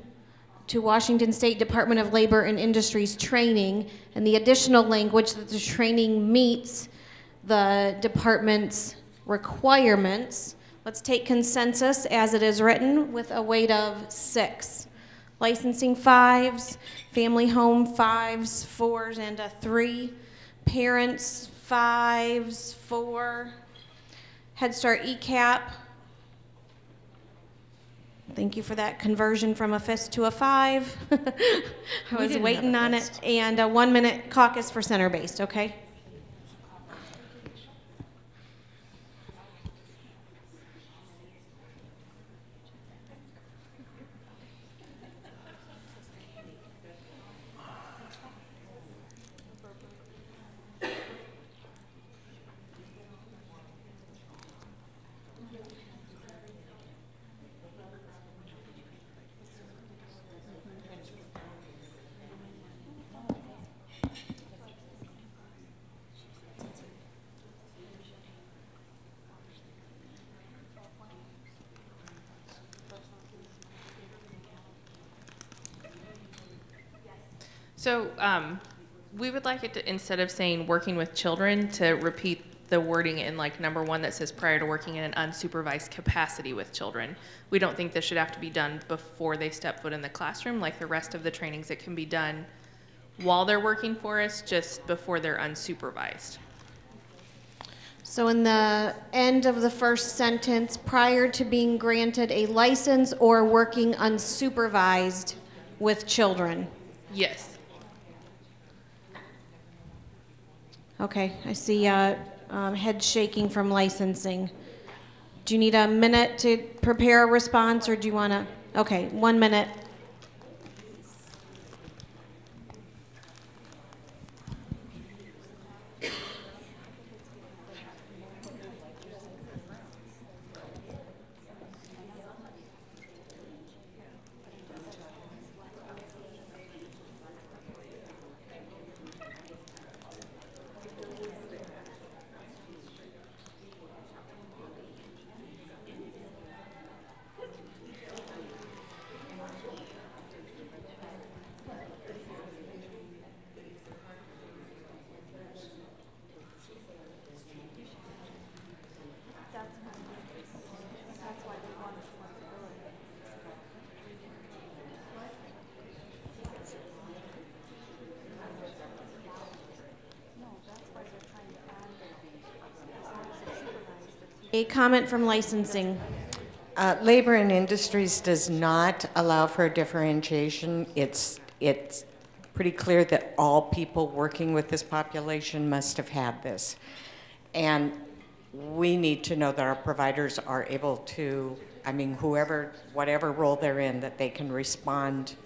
to Washington State Department of Labor and Industries training, and the additional language that the training meets the department's requirements, let's take consensus as it is written with a weight of 6. Licensing 5s, family home 5s, 4s, and a 3. Parents 5s, 4. Head Start ECAP. Thank you for that conversion from a fist to a 5. I was waiting on it. And a 1-minute caucus for center-based, okay? So we would like it to, instead of saying working with children, to repeat the wording in like number 1 that says prior to working in an unsupervised capacity with children. We don't think this should have to be done before they step foot in the classroom, like the rest of the trainings. It can be done while they're working for us, just before they're unsupervised. So in the end of the first sentence, prior to being granted a license or working unsupervised with children. Yes. Okay, I see head shaking from licensing. Do you need a minute to prepare a response, or do you want to? Okay, 1 minute. A comment from licensing. Labor and Industries does not allow for a differentiation. It's pretty clear that all people working with this population must have had this. And we need to know that our providers are able to, I mean, whatever role they're in, that they can respond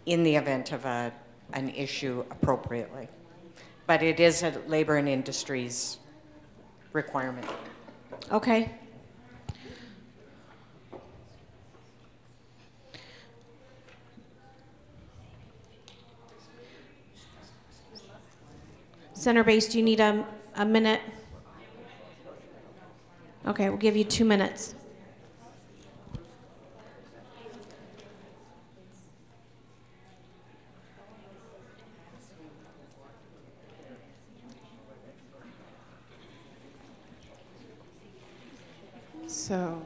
in the event of an issue appropriately. But it is a Labor and Industries requirement. Okay. Center base, do you need a minute? Okay, we'll give you 2 minutes. So,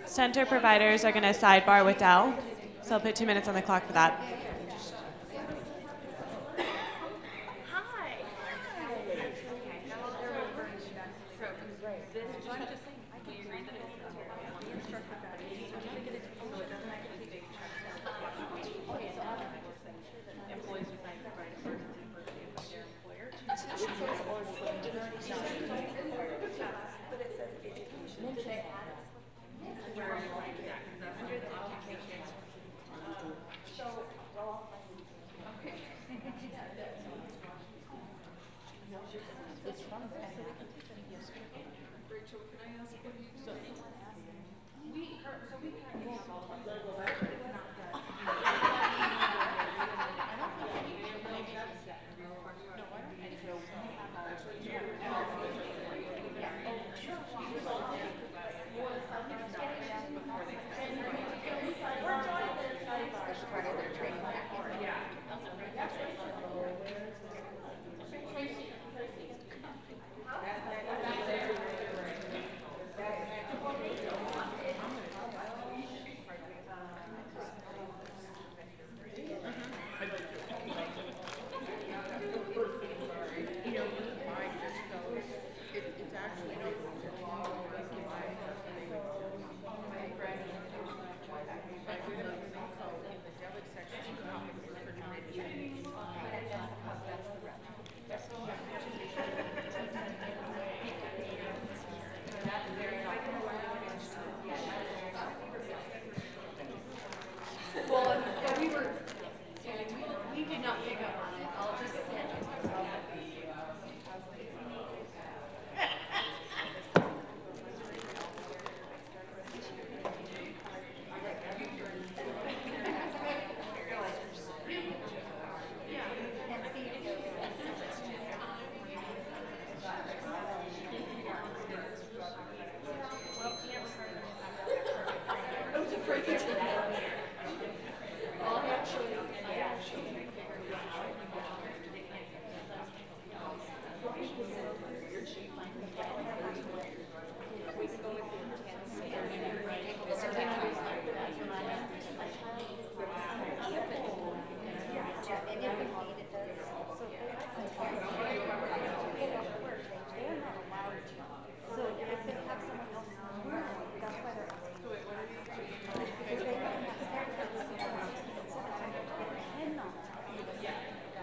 Center providers are going to sidebar with Dell, so I'll put 2 minutes on the clock for that.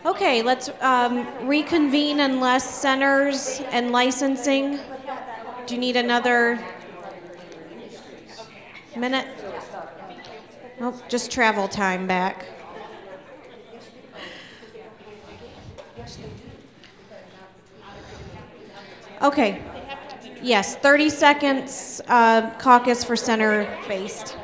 Okay, let's reconvene unless centers and licensing. Do you need another minute? Oh, just travel time back. Okay. Yes, 30 seconds caucus for center-based.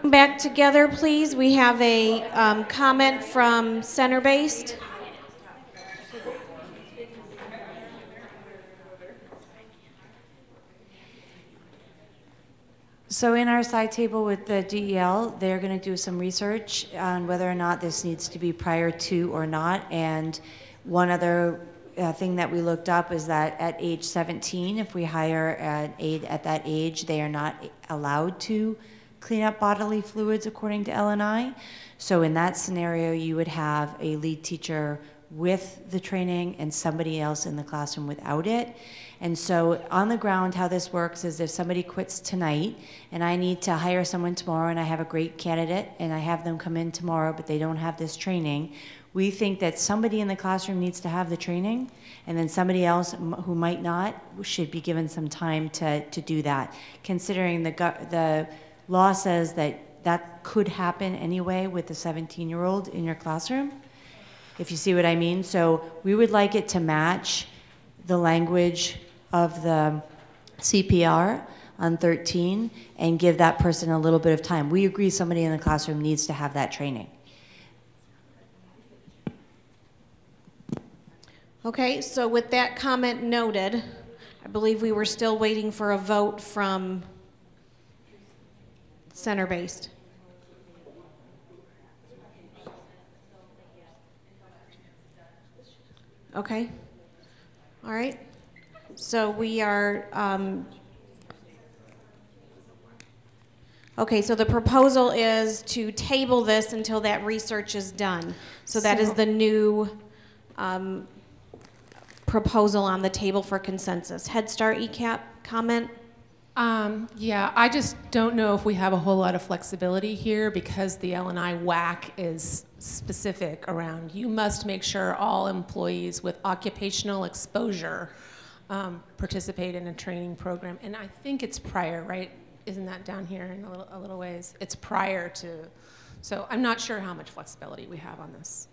Back together, please. We have a comment from center-based. So in our side table with the DEL, they're going to do some research on whether or not this needs to be prior to or not. And one other thing that we looked up is that at age 17, if we hire an aide at that age, they are not allowed to clean up bodily fluids according to LNI. So in that scenario, you would have a lead teacher with the training and somebody else in the classroom without it. And so on the ground, how this works is if somebody quits tonight and I need to hire someone tomorrow and I have a great candidate and I have them come in tomorrow but they don't have this training, we think that somebody in the classroom needs to have the training and then somebody else who might not should be given some time to do that. Considering the law says that that could happen anyway with a 17-year-old in your classroom, if you see what I mean. So we would like it to match the language of the CPR on 13 and give that person a little bit of time. We agree somebody in the classroom needs to have that training. Okay, so with that comment noted, I believe we were still waiting for a vote from center-based. Okay. All right. So we are, okay, so the proposal is to table this until that research is done. So that is the new proposal on the table for consensus. Head Start ECAP comment? Yeah, I just don't know if we have a whole lot of flexibility here because the L&I WAC is specific around you must make sure all employees with occupational exposure participate in a training program. And I think it's prior, right? Isn't that down here in a little ways? It's prior to, so I'm not sure how much flexibility we have on this.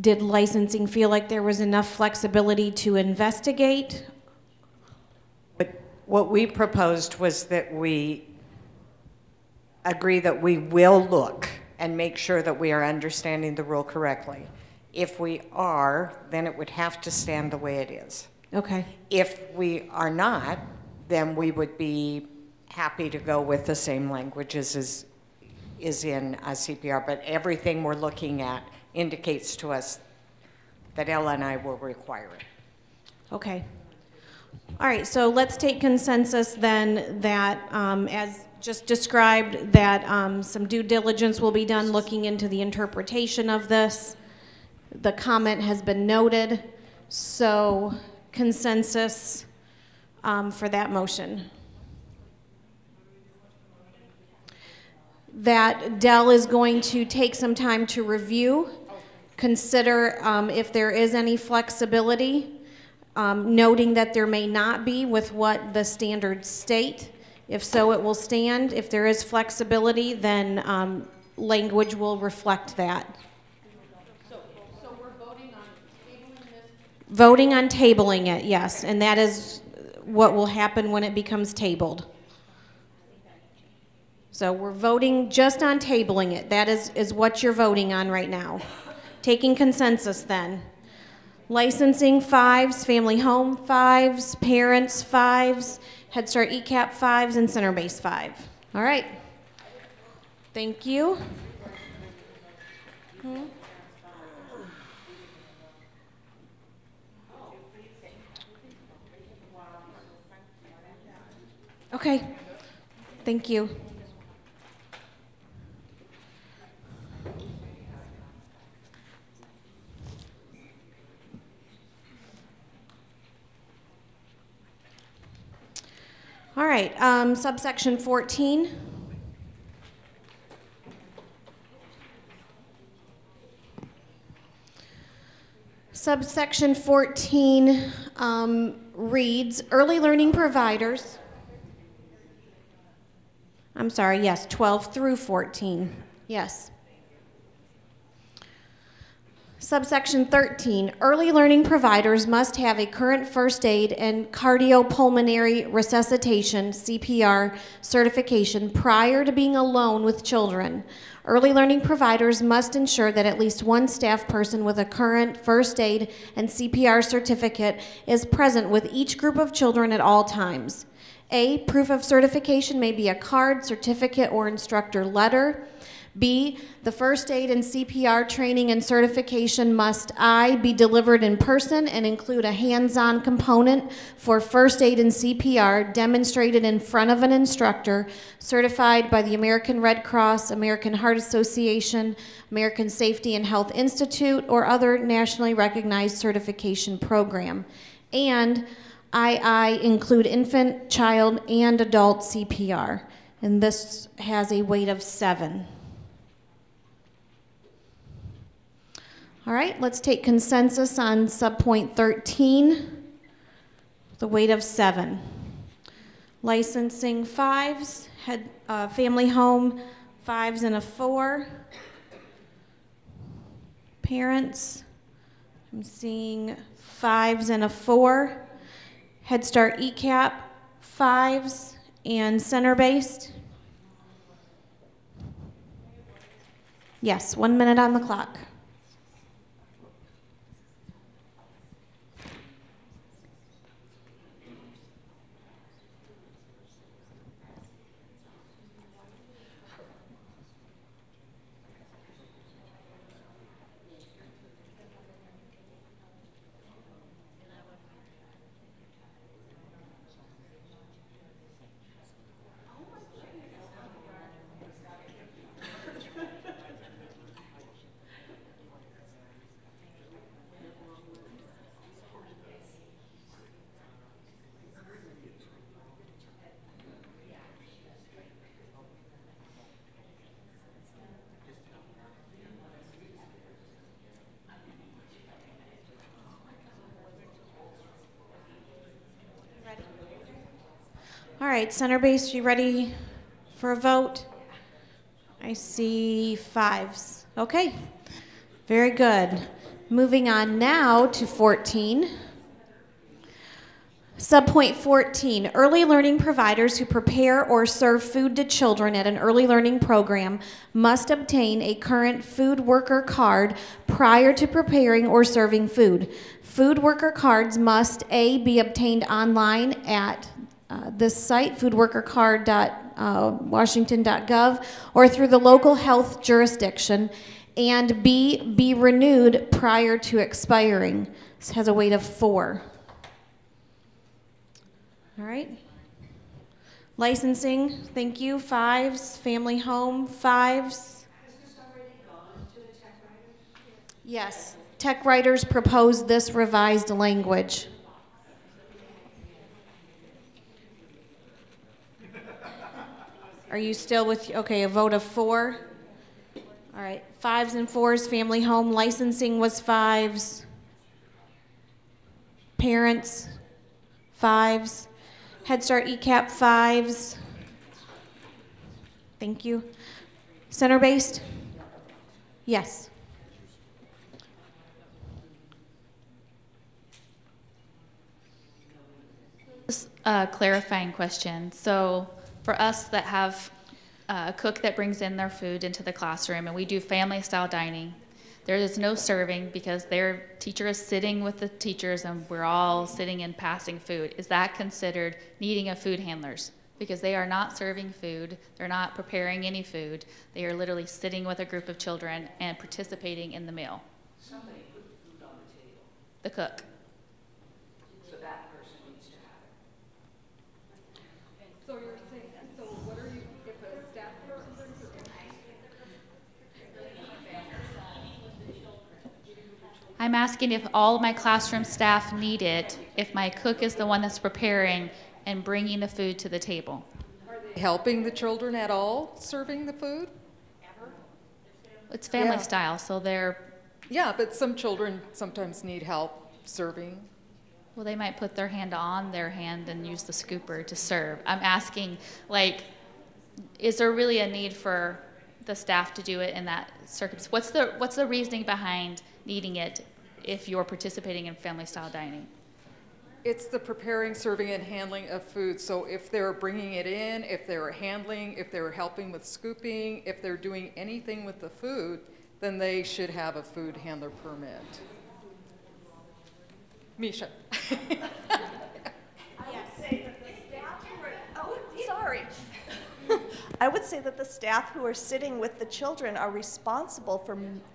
Did licensing feel like there was enough flexibility to investigate? But what we proposed was that we agree that we will look and make sure that we are understanding the rule correctly. If we are, then it would have to stand the way it is. Okay. If we are not, then we would be happy to go with the same language as is in CPR, but everything we're looking at indicates to us that L&I will require it. Okay. All right, so let's take consensus then that, as just described, that some due diligence will be done looking into the interpretation of this. The comment has been noted, so consensus for that motion. That Dell is going to take some time to review, consider if there is any flexibility, noting that there may not be with what the standards state. If so, it will stand. If there is flexibility, then language will reflect that. So we're voting on tabling this? Voting on tabling it, yes, and that is what will happen when it becomes tabled. So we're voting just on tabling it. That is what you're voting on right now. Taking consensus then. Licensing 5s, family home 5s, parents 5s, Head Start ECAP 5s, and center base 5. All right. Thank you. Okay. Thank you. All right, subsection 14. Subsection 14 reads, early learning providers, I'm sorry, yes, 12 through 14, yes. Subsection 13, early learning providers must have a current first aid and cardiopulmonary resuscitation, CPR, certification prior to being alone with children. Early learning providers must ensure that at least one staff person with a current first aid and CPR certificate is present with each group of children at all times. A, proof of certification may be a card, certificate, or instructor letter. B, the first aid and CPR training and certification must I, be delivered in person and include a hands-on component for first aid and CPR demonstrated in front of an instructor certified by the American Red Cross, American Heart Association, American Safety and Health Institute, or other nationally recognized certification program. And I include infant, child, and adult CPR. And this has a weight of 7. All right, let's take consensus on subpoint 13, the weight of 7. Licensing 5s, family home 5s and a 4. Parents, I'm seeing 5s and a 4. Head Start ECAP 5s and center-based. Yes, 1 minute on the clock. All right, center-based, you ready for a vote? I see 5s. Okay, very good. Moving on now to 14. Subpoint 14, early learning providers who prepare or serve food to children at an early learning program must obtain a current food worker card prior to preparing or serving food. Food worker cards must A, be obtained online at this site, foodworkercard.washington.gov, or through the local health jurisdiction, and B, be renewed prior to expiring. This has a weight of 4. All right. Licensing, thank you, 5s. Family home, 5s. Yes. Tech writers proposed this revised language. Are you still with, okay, a vote of 4? All right, 5s and 4s, family home. Licensing was 5s. Parents, 5s. Head Start ECAP, 5s. Thank you. Center-based? Yes. A clarifying question. So for us that have a cook that brings in their food into the classroom and we do family style dining, there is no serving because their teacher is sitting with the teachers and we're all sitting and passing food. Is that considered needing of food handlers? Because they are not serving food, they're not preparing any food, they are literally sitting with a group of children and participating in the meal. Somebody put food on the table. The cook. So that person needs to have it. So you're saying, so what are you, if a staff person brings it in? I'm asking if all of my classroom staff need it, if my cook is the one that's preparing and bringing the food to the table. Helping the children at all, serving the food? It's family Yeah. style, so they're... Yeah, but some children sometimes need help serving. Well, they might put their hand on their hand and use the scooper to serve. I'm asking, like, is there really a need for the staff to do it in that circumstance? What's the reasoning behind needing it if you're participating in family style dining? It's the preparing, serving, and handling of food. So if they're bringing it in, if they're handling, if they're helping with scooping, if they're doing anything with the food, then they should have a food handler permit. Misha. Sorry. I would say that the staff who are sitting with the children are responsible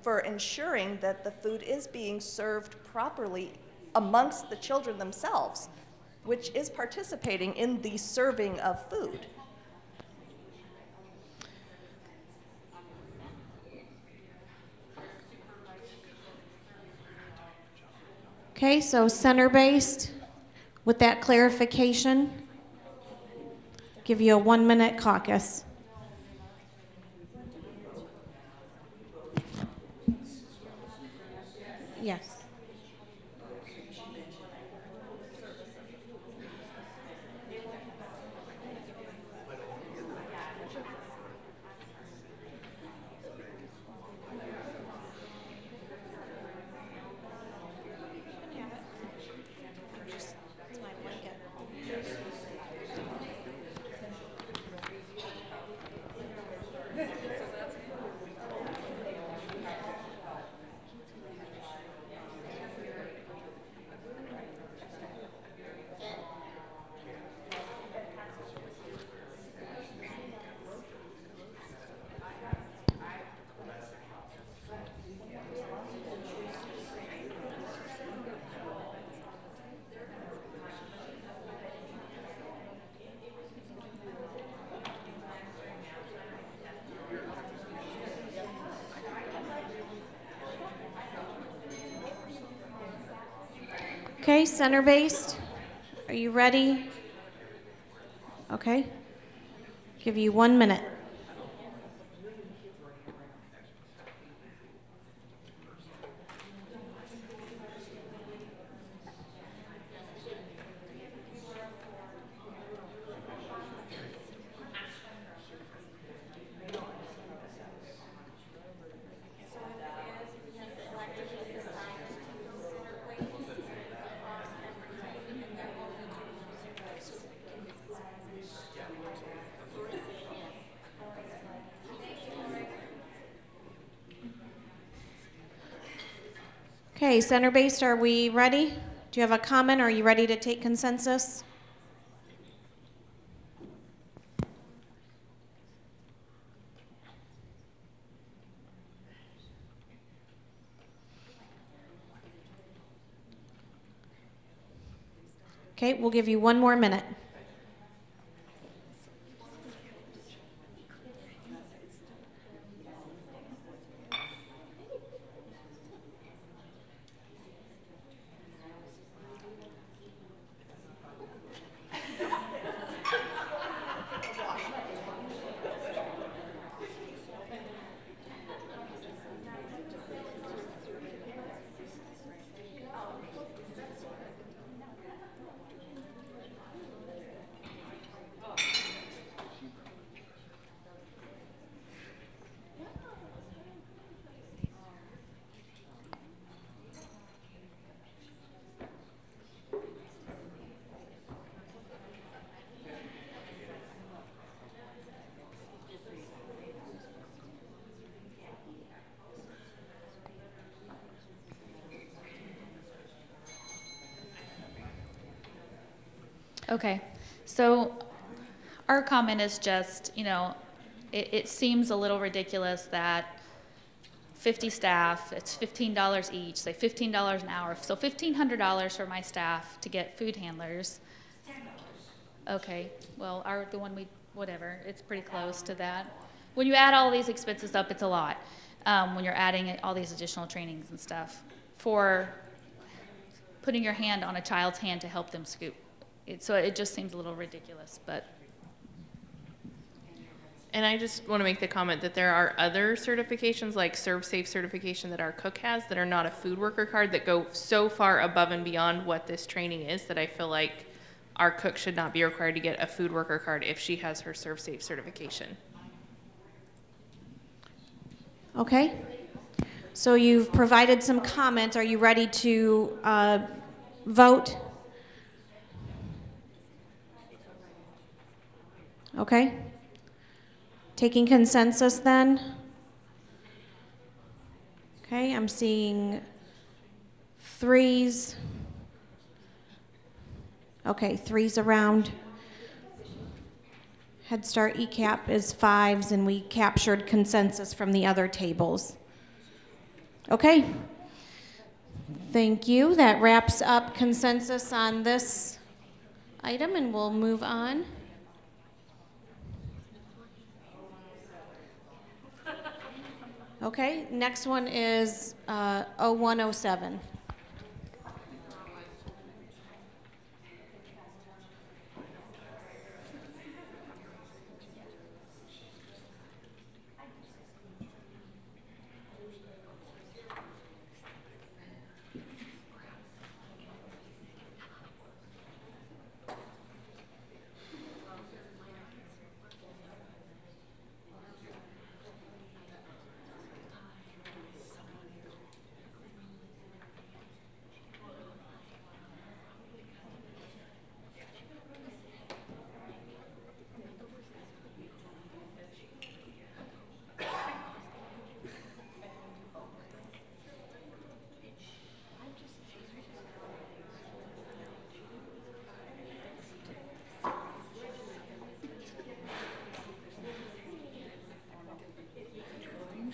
for ensuring that the food is being served properly amongst the children themselves, which is participating in the serving of food. Okay, so center-based, with that clarification, give you a 1-minute caucus. Yes. Okay, center-based, are you ready? Okay, give you 1 minute. Okay, center-based, are we ready? Do you have a comment, or are you ready to take consensus? Okay, we'll give you 1 more minute. Okay, so our comment is just, you know, it seems a little ridiculous that 50 staff, it's $15 each, say $15 an hour. So $1,500 for my staff to get food handlers. Okay, well, whatever, it's pretty close to that. When you add all these expenses up, it's a lot. When you're adding all these additional trainings and stuff for putting your hand on a child's hand to help them scoop. So it just seems a little ridiculous, but. And I just want to make the comment that there are other certifications like ServSafe certification that our cook has that are not a food worker card that go so far above and beyond what this training is that I feel like our cook should not be required to get a food worker card if she has her ServSafe certification. Okay. So you've provided some comments. Are you ready to vote? Okay. Taking consensus then. Okay, I'm seeing 3s. Okay, 3s around. Head Start ECAP is 5s, and we captured consensus from the other tables. Okay. Thank you. That wraps up consensus on this item, and we'll move on. Okay, next one is 0107.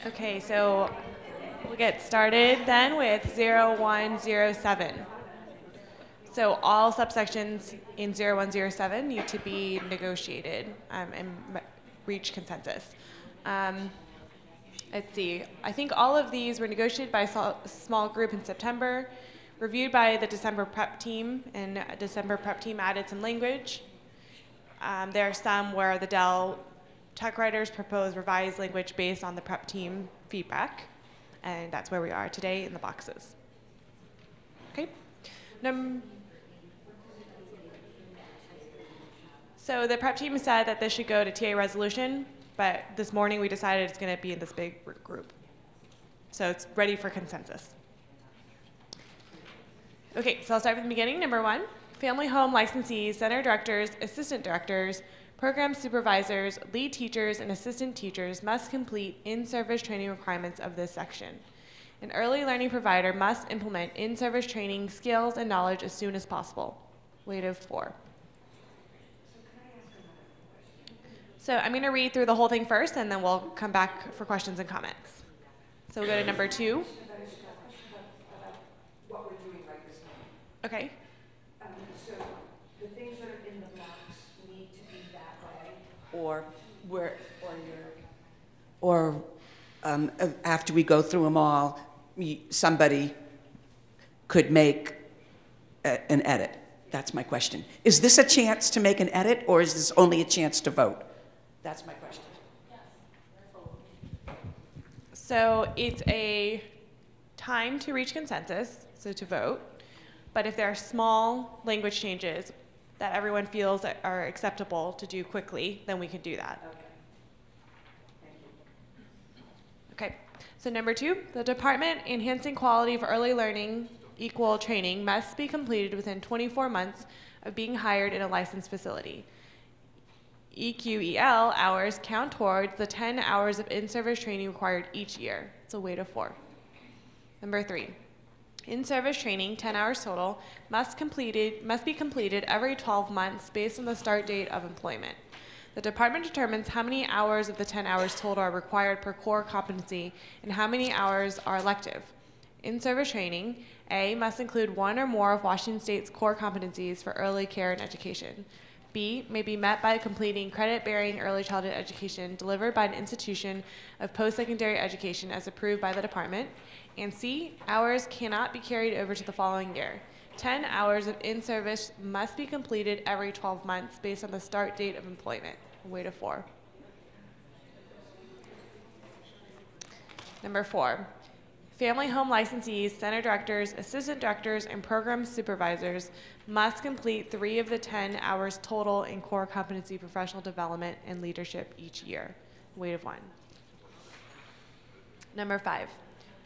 Okay, so we'll get started then with 0107. So all subsections in 0107 need to be negotiated and reach consensus. Let's see, I think all of these were negotiated by a small group in September, reviewed by the December prep team, and December prep team added some language. There are some where the Dell tech writers propose revised language based on the prep team feedback, and that's where we are today in the boxes. Okay. So the prep team said that this should go to TA resolution, but this morning we decided it's going to be in this big group. So it's ready for consensus. Okay, so I'll start from the beginning. Number 1, family home licensees, center directors, assistant directors, program supervisors, lead teachers, and assistant teachers must complete in-service training requirements of this section. An early learning provider must implement in-service training skills and knowledge as soon as possible. Weight of 4. So I'm going to read through the whole thing first, and then we'll come back for questions and comments. So we'll go to number 2. What we're doing right this moment. Okay. So the things that are in the box need to be that way. After we go through them all, somebody could make an edit. That's my question. Is this a chance to make an edit, or is this only a chance to vote? That's my question. So it's a time to reach consensus, so to vote. But if there are small language changes that everyone feels that are acceptable to do quickly, then we can do that. Okay, so number 2, the department enhancing quality for early learning equal training must be completed within 24 months of being hired in a licensed facility. EQEL hours count towards the 10 hours of in-service training required each year. It's a weight of 4. Number 3, in-service training, 10 hours total, must be completed every 12 months based on the start date of employment. The department determines how many hours of the 10 hours total are required per core competency and how many hours are elective. In-service training, A, must include one or more of Washington State's core competencies for early care and education. B, may be met by completing credit-bearing early childhood education delivered by an institution of post-secondary education as approved by the department. And C, hours cannot be carried over to the following year. 10 hours of in-service must be completed every 12 months based on the start date of employment. Weight of 4. Number 4, family home licensees, center directors, assistant directors, and program supervisors must complete 3 of the 10 hours total in core competency professional development and leadership each year. Weight of 1. Number 5,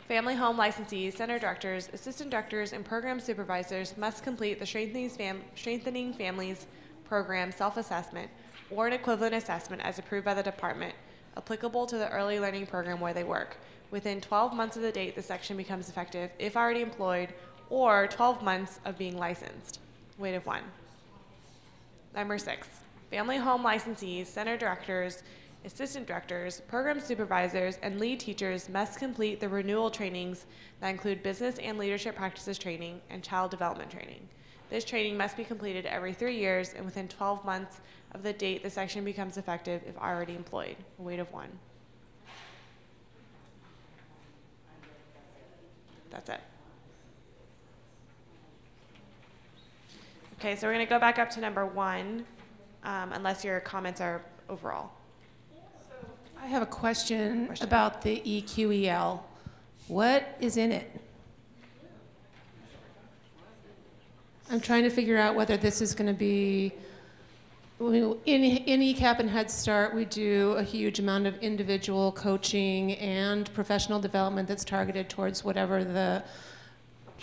family home licensees, center directors, assistant directors, and program supervisors must complete the Strengthening Families Program self-assessment or an equivalent assessment as approved by the department, applicable to the early learning program where they work, within 12 months of the date the section becomes effective, if already employed, or 12 months of being licensed. Weight of 1. Number 6, family home licensees, center directors, assistant directors, program supervisors, and lead teachers must complete the renewal trainings that include business and leadership practices training and child development training. This training must be completed every 3 years and within 12 months of the date the section becomes effective if already employed. Weight of 1. That's it. Okay, so we're going to go back up to number 1, unless your comments are overall. I have a question about the EQEL. What is in it? I'm trying to figure out whether this is going to be, in ECAP and Head Start, we do a huge amount of individual coaching and professional development that's targeted towards whatever the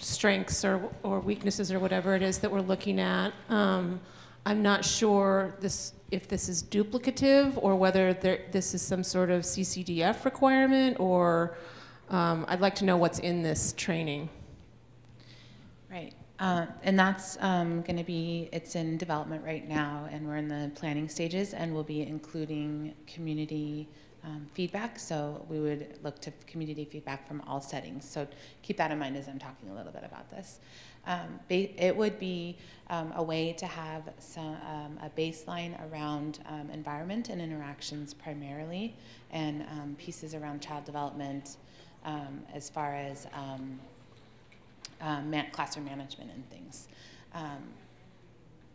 strengths or weaknesses or whatever it is that we're looking at. I'm not sure if this is duplicative or whether this is some sort of CCDF requirement, or I'd like to know what's in this training. Right. And that's going to be, it's in development right now, and we're in the planning stages, and we'll be including community feedback. So we would look to community feedback from all settings. So keep that in mind as I'm talking a little bit about this. It would be a way to have a baseline around environment and interactions primarily, and pieces around child development as far as classroom management and things.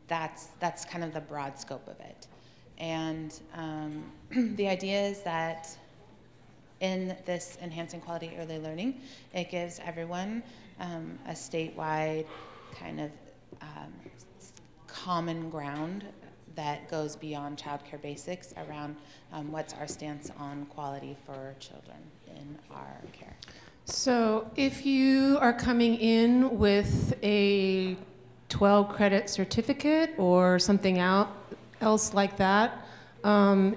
That's kind of the broad scope of it. And the idea is that in this Enhancing Quality Early Learning, it gives everyone a statewide kind of common ground that goes beyond child care basics around what's our stance on quality for children in our care. So if you are coming in with a 12 credit certificate or something else like that,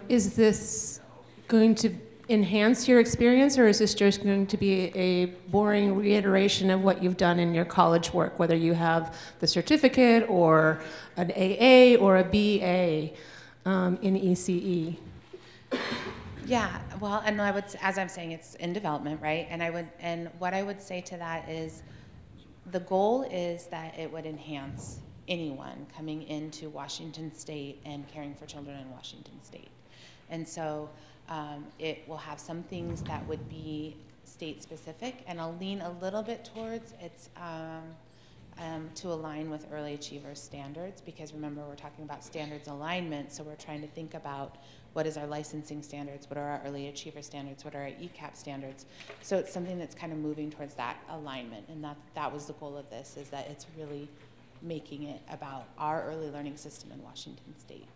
is this going to enhance your experience, or is this just going to be a boring reiteration of what you've done in your college work, whether you have the certificate or an AA or a BA in ECE? Yeah, well, and I would, as I'm saying, it's in development, right? And what I would say to that is, the goal is that it would enhance anyone coming into Washington State and caring for children in Washington State. And so it will have some things that would be state specific, and I'll lean a little bit towards it's to align with early achievers standards, because remember, we're talking about standards alignment, so we're trying to think about what is our licensing standards, what are our early achiever standards, what are our ECAP standards. So it's something that's kind of moving towards that alignment, and that was the goal of this, is that it's really making it about our early learning system in Washington State,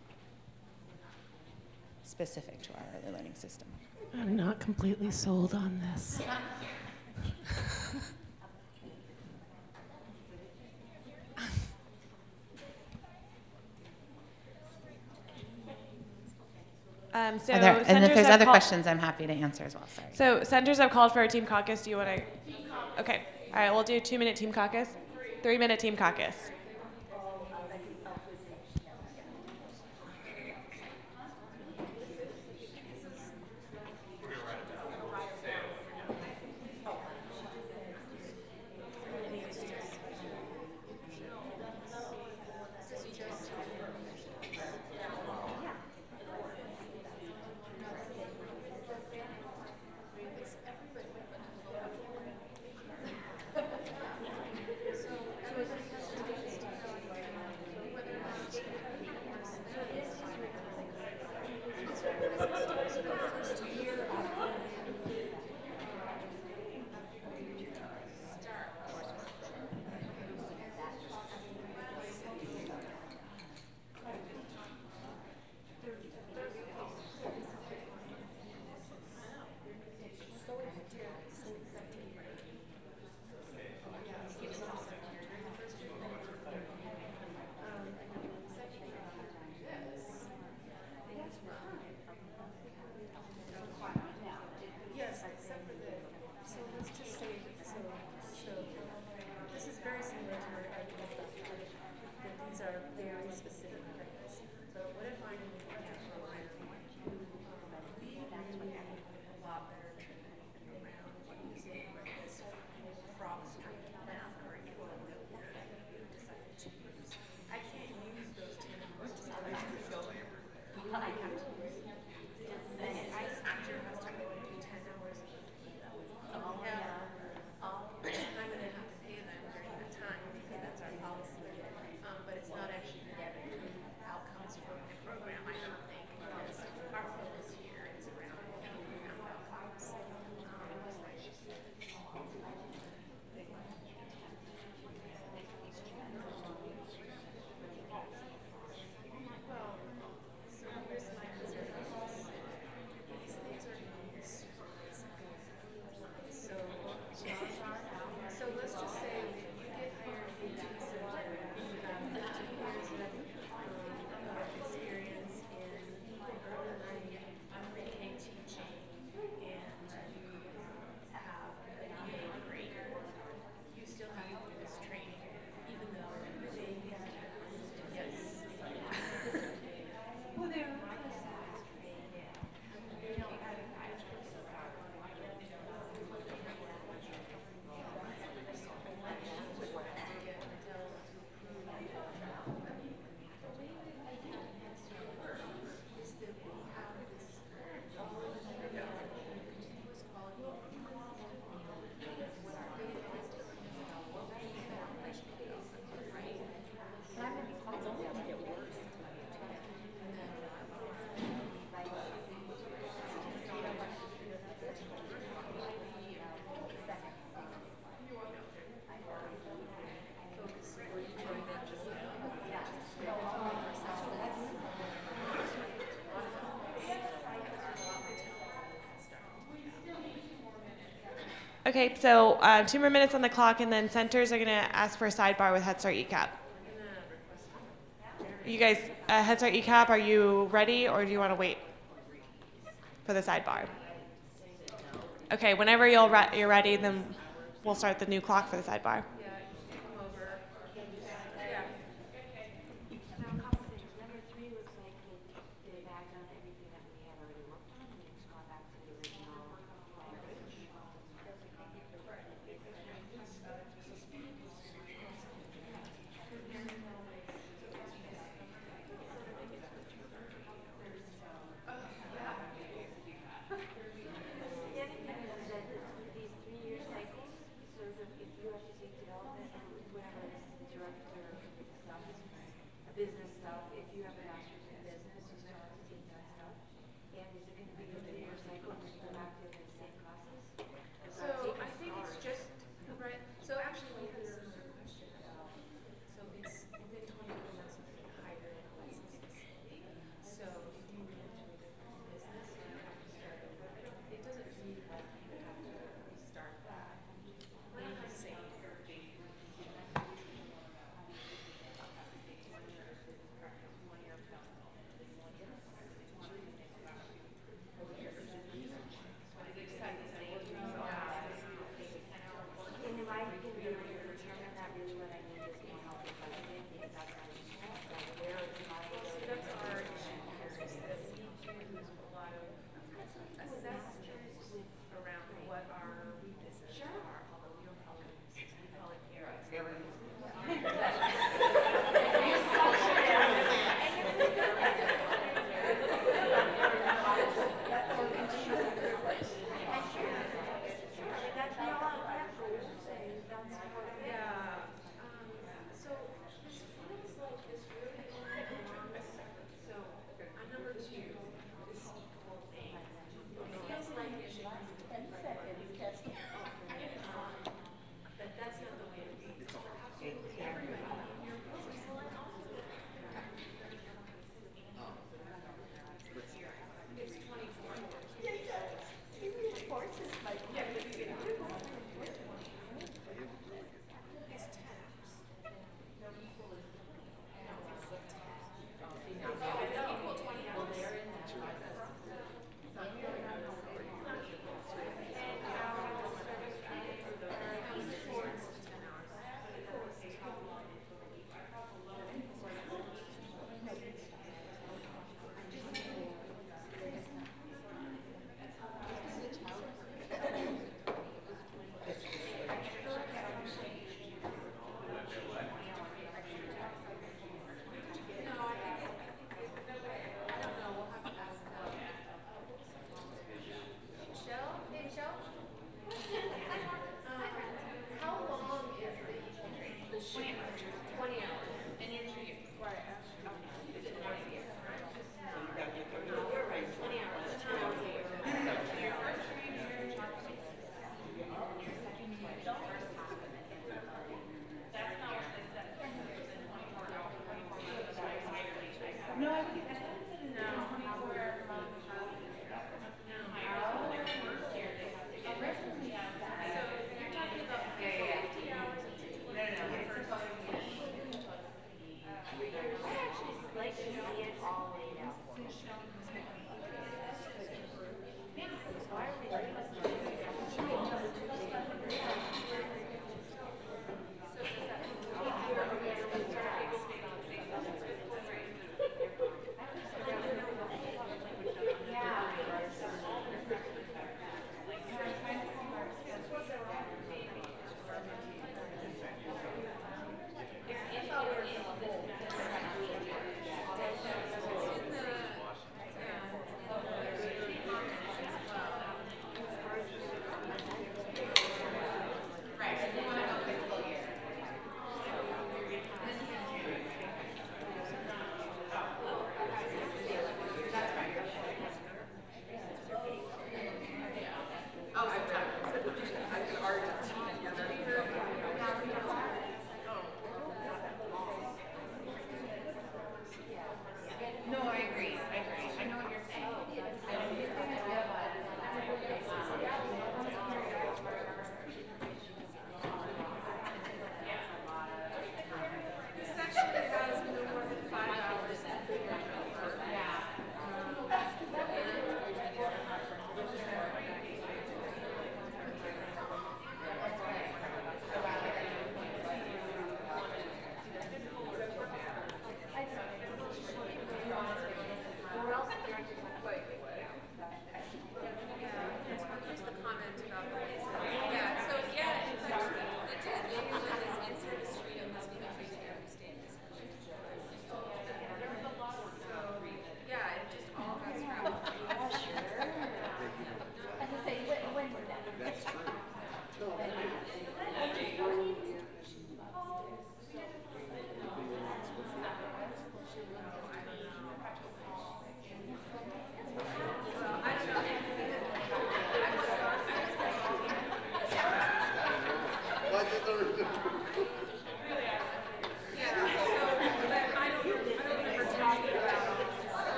specific to our early learning system. I'm not completely sold on this. And if there's other questions, I'm happy to answer as well. Sorry. So centers have called for a team caucus. Do you want to? Okay. All right. We'll do 2-minute team caucus, 3-minute team caucus. Okay, so 2 more minutes on the clock, and then centers are going to ask for a sidebar with Head Start ECAP. You guys, Head Start ECAP, are you ready, or do you want to wait for the sidebar? Okay, whenever you're ready, then we'll start the new clock for the sidebar.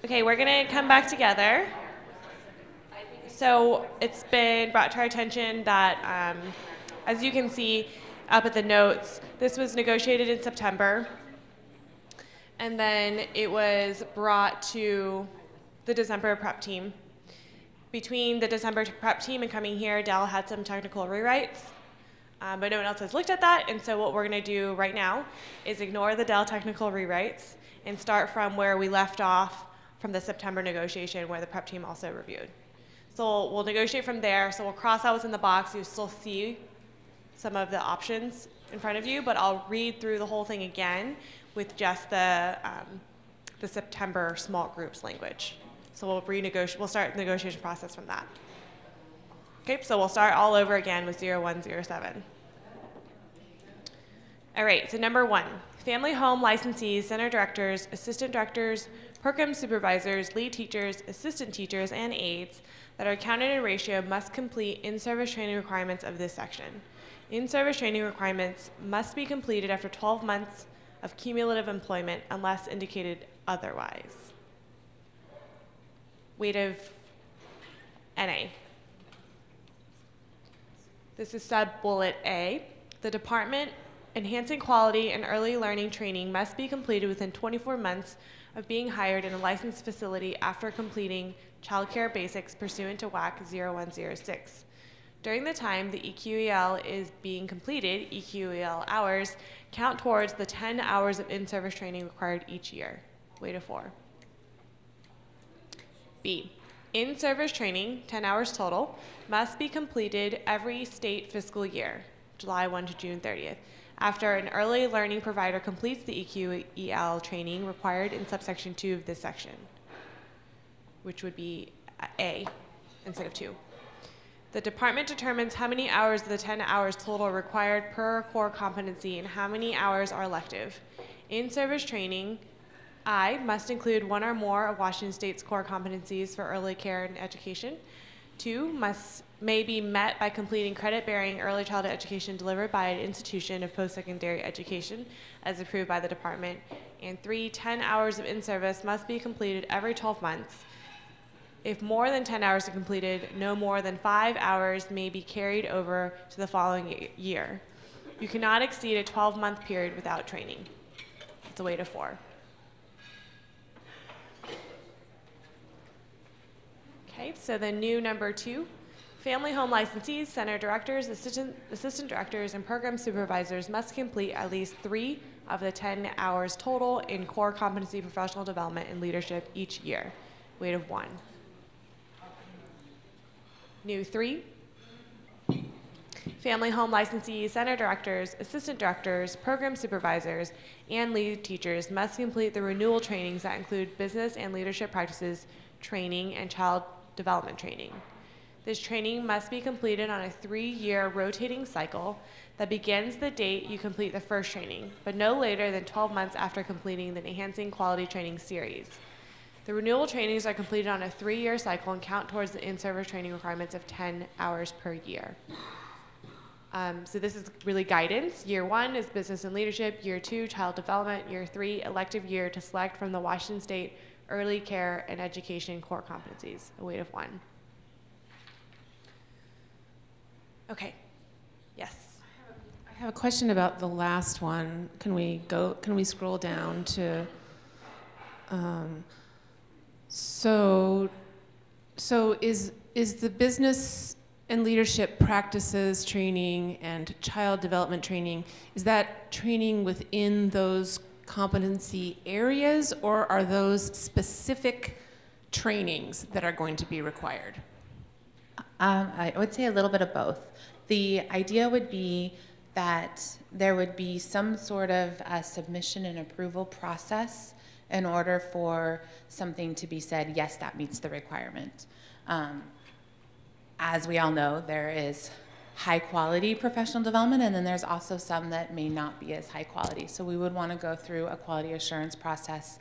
Okay, we're gonna come back together. So it's been brought to our attention that, as you can see up at the notes, this was negotiated in September. And then it was brought to the December prep team. Between the December prep team and coming here, Dell had some technical rewrites, but no one else has looked at that. And so what we're gonna do right now is ignore the Dell technical rewrites and start from where we left off from the September negotiation where the prep team also reviewed. So we'll negotiate from there. So we'll cross out what's in the box. You still see some of the options in front of you, but I'll read through the whole thing again with just the September small groups language. So we'll start the negotiation process from that. Okay, so we'll start all over again with 0107. All right, so number 1, family home licensees, center directors, assistant directors, program supervisors, lead teachers, assistant teachers, and aides that are counted in ratio must complete in-service training requirements of this section. In-service training requirements must be completed after 12 months of cumulative employment unless indicated otherwise. Weight of NA. This is sub-bullet A. The department enhancing quality and early learning training must be completed within 24 months of being hired in a licensed facility after completing child care basics pursuant to WAC 0106. During the time the EQEL is being completed, EQEL hours count towards the 10 hours of in-service training required each year. Weight of 4. B. In-service training, 10 hours total, must be completed every state fiscal year, July 1 to June 30th, after an early learning provider completes the EQ-EL training required in subsection 2 of this section, which would be A instead of 2. The department determines how many hours of the 10 hours total are required per core competency and how many hours are elective. In-service training, I, must include one or more of Washington State's core competencies for early care and education. 2, may be met by completing credit-bearing early childhood education delivered by an institution of post-secondary education as approved by the department. And 3, 10 hours of in-service must be completed every 12 months. If more than 10 hours are completed, no more than 5 hours may be carried over to the following year. You cannot exceed a 12-month period without training. It's a weight of 4. Okay, so the new number 2, family home licensees, center directors, assistant directors, and program supervisors must complete at least 3 of the 10 hours total in core competency professional development and leadership each year. Weight of 1. New 3, family home licensees, center directors, assistant directors, program supervisors, and lead teachers must complete the renewal trainings that include business and leadership practices training and child development training. This training must be completed on a 3-year rotating cycle that begins the date you complete the first training, but no later than 12 months after completing the Enhancing Quality Training series. The renewal trainings are completed on a 3-year cycle and count towards the in-service training requirements of 10 hours per year. So this is really guidance. Year 1 is business and leadership. Year 2, child development. Year 3, elective year to select from the Washington State Early Care and Education core competencies, a weight of 1. Okay, yes. I have a question about the last one. Can we scroll down to, so is the business and leadership practices training and child development training, is that training within those competency areas, or are those specific trainings that are going to be required? I would say a little bit of both. The idea would be that there would be some sort of submission and approval process in order for something to be said, yes, that meets the requirement. As we all know, there is high quality professional development, and then there's also some that may not be as high quality. So we would want to go through a quality assurance process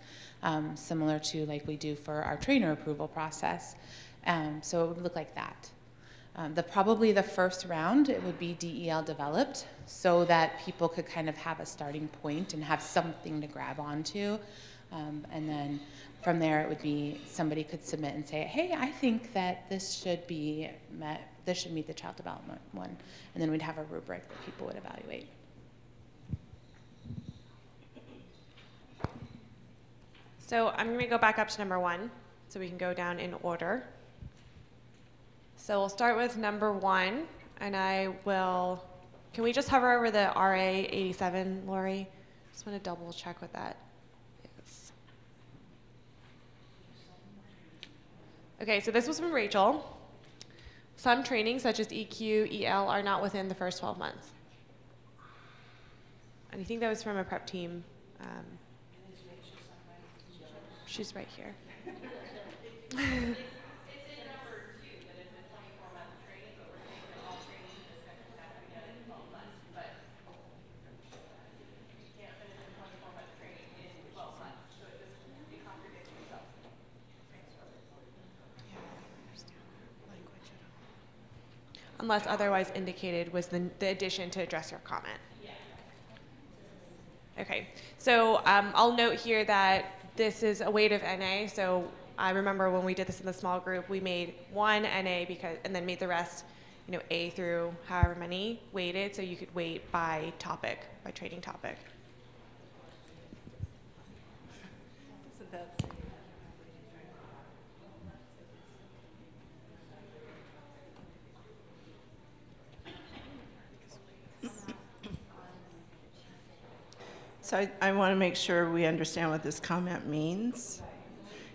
similar to like we do for our trainer approval process. So it would look like that. Probably the first round, it would be DEL developed so that people could kind of have a starting point and have something to grab onto. And then from there, it would be somebody could submit and say, hey, I think that this should be met, this should meet the child development one. And then we'd have a rubric that people would evaluate. So I'm going to go back up to number 1 so we can go down in order. So we'll start with number 1, and can we just hover over the RA 87, Lori? Just want to double check with that. Yes. Okay, so this was from Rachel. Some trainings, such as EQ, EL, are not within the first 12 months. And I think that was from a prep team. She's right here. Unless otherwise indicated was the addition to address your comment. Okay, so I'll note here that this is a weight of NA, so I remember when we did this in the small group, we made 1 NA and then made the rest, A through however many weighted, so you could weight by topic, by training topic. So I want to make sure we understand what this comment means,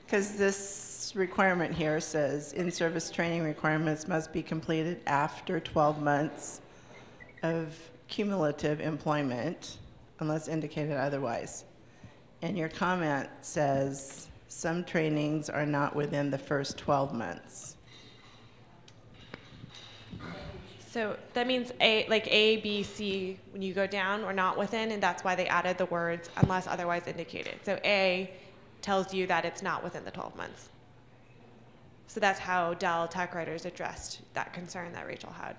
because this requirement here says in-service training requirements must be completed after 12 months of cumulative employment unless indicated otherwise. And your comment says some trainings are not within the first 12 months. So that means A, B, C, when you go down, or not within, and that's why they added the words unless otherwise indicated. So A tells you that it's not within the 12 months. So that's how Dell Tech Writers addressed that concern that Rachel had.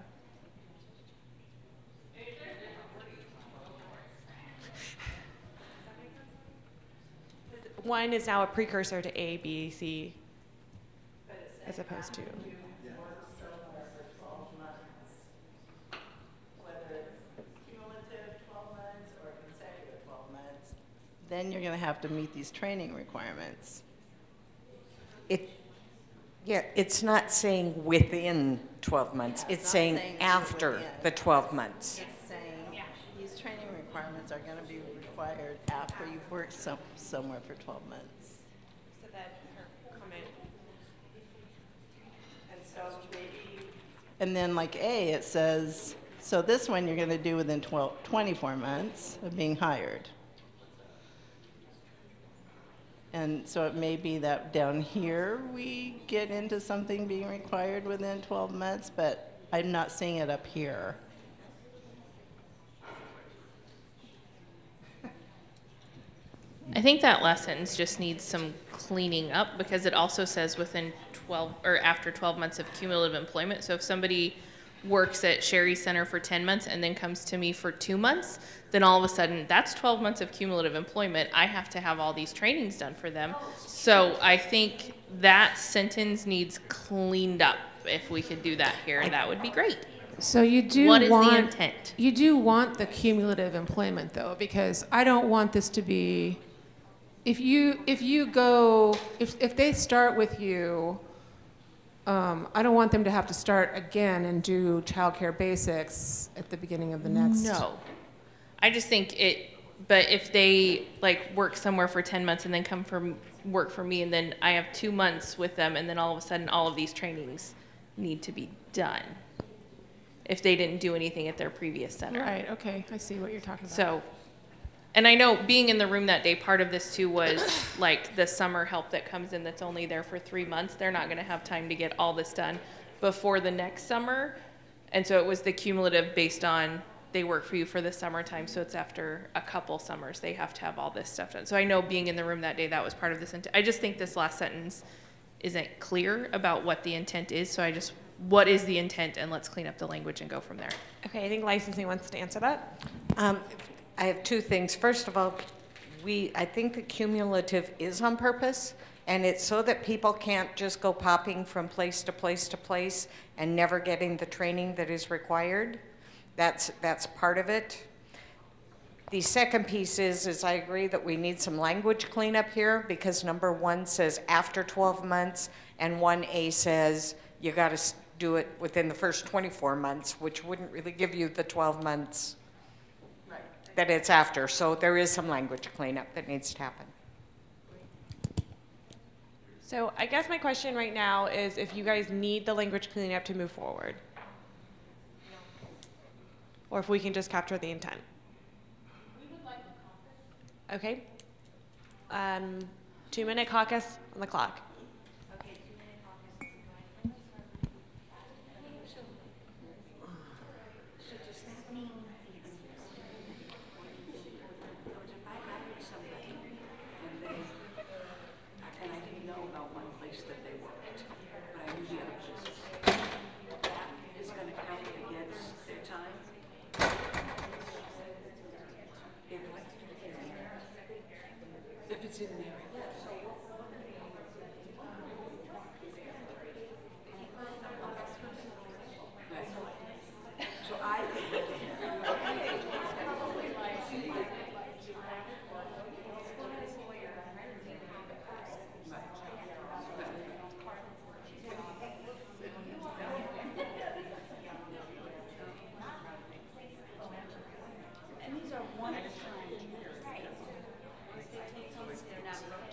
One is now a precursor to A, B, C, as opposed to. Then you're going to have to meet these training requirements. Yeah, it's not saying within 12 months. It's saying after the 12 months. It's saying these training requirements are going to be required after you've worked somewhere for 12 months. So that her comment. And so maybe. And then like A, it says, so this one you're going to do within 24 months of being hired. And so it may be that down here we get into something being required within 12 months, but I'm not seeing it up here. I think that last sentence just needs some cleaning up because it also says within 12 or after 12 months of cumulative employment. So if somebody works at Sherry Center for 10 months and then comes to me for 2 months, then all of a sudden that's 12 months of cumulative employment. I have to have all these trainings done for them. So I think that sentence needs cleaned up. If we could do that here, that would be great. So you do What is want the intent? You do want the cumulative employment though, because I don't want this to be if they start with you, I don't want them to have to start again and do childcare basics at the beginning of the next. No. I just think but if they like work somewhere for 10 months and then come for work for me and then I have 2 months with them and then all of a sudden all of these trainings need to be done if they didn't do anything at their previous center. Right, okay, I see what you're talking about. So, and I know being in the room that day, part of this too was like the summer help that comes in that's only there for 3 months. They're not going to have time to get all this done before the next summer. And so it was the cumulative based on they work for you for the summertime. So it's after a couple summers, they have to have all this stuff done. So I know being in the room that day, that was part of this. I just think this last sentence isn't clear about what the intent is. So what is the intent? And let's clean up the language and go from there. Okay, I think licensing wants to answer that. I have two things. First of all, I think the cumulative is on purpose, and it's so that people can't just go popping from place to place to place and never getting the training that is required. That's part of it. The second piece is I agree that we need some language cleanup here because number 1 says after 12 months and 1A says you got to do it within the first 24 months, which wouldn't really give you the 12 months that it's after. So there is some language cleanup that needs to happen. So I guess my question right now is if you guys need the language cleanup to move forward. Or if we can just capture the intent. Okay. 2-minute caucus on the clock. If it's in there. So I and these are one at a time. Right. They're not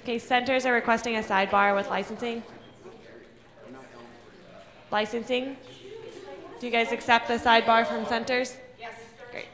Okay, centers are requesting a sidebar with licensing. Licensing? Do you guys accept the sidebar from centers? Yes. Great.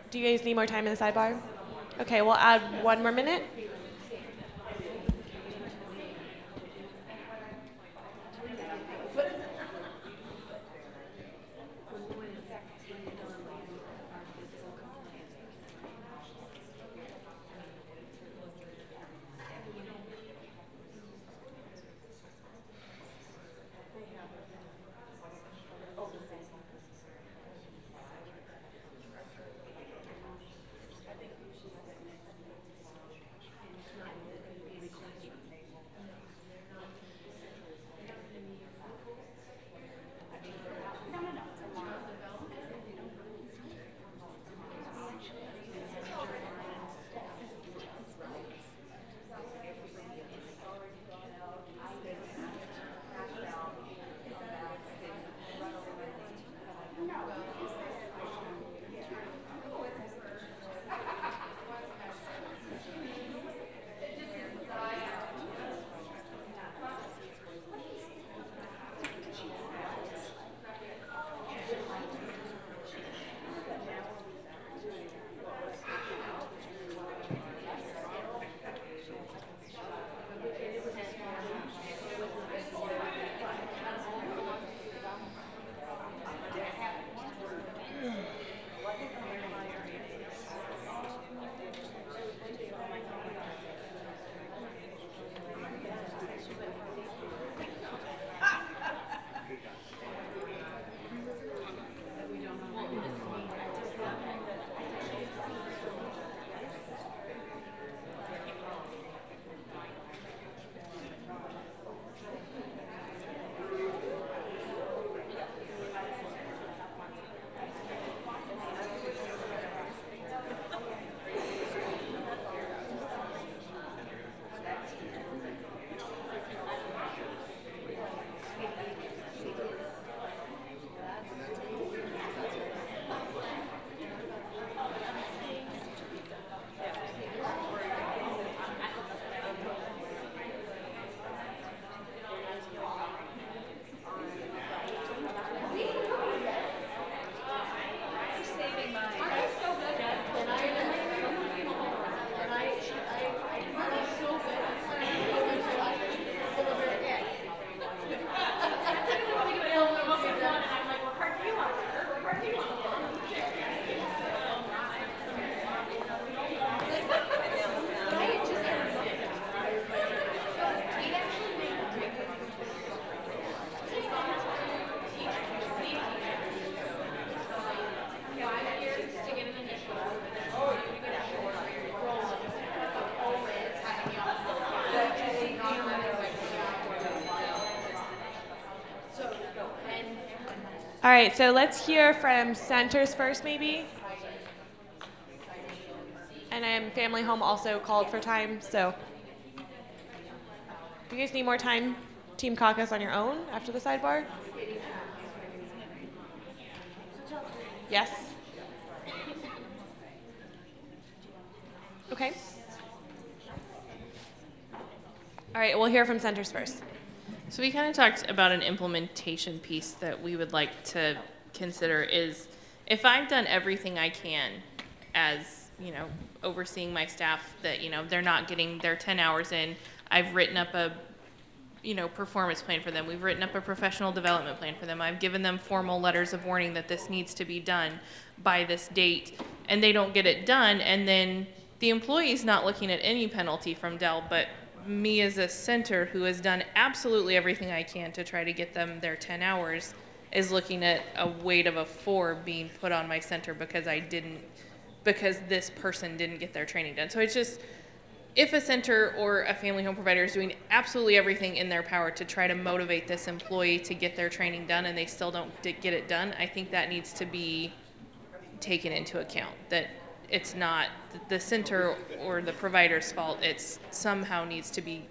Do you guys need more time in the sidebar? Okay, we'll add 1 more minute. All right, so let's hear from centers first, maybe. And Family Home also called for time, so. Do you guys need more time, Team Caucus, on your own after the sidebar? Yes? Okay. All right, we'll hear from centers first. So we kind of talked about an implementation piece that we would like to consider is if I've done everything I can as, you know, overseeing my staff that, you know, they're not getting their 10 hours in, I've written up a, you know, performance plan for them. We've written up a professional development plan for them. I've given them formal letters of warning that this needs to be done by this date, and they don't get it done, and then the employee's not looking at any penalty from Dell, but me as a center who has done absolutely everything I can to try to get them their 10 hours is looking at a weight of a 4 being put on my center because this person didn't get their training done. So it's just, if a center or a family home provider is doing absolutely everything in their power to try to motivate this employee to get their training done and they still don't get it done, I think that needs to be taken into account, that it's not the center or the provider's fault. It's somehow needs to be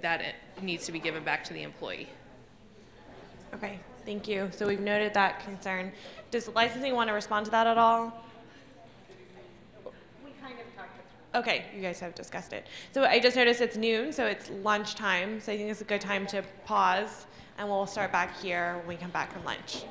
given back to the employee. Okay, thank you. So we've noted that concern. Does licensing want to respond to that at all? We kind of talked it through. Okay, you guys have discussed it. So I just noticed it's noon, so it's lunchtime. So I think it's a good time to pause, and we'll start back here when we come back from lunch.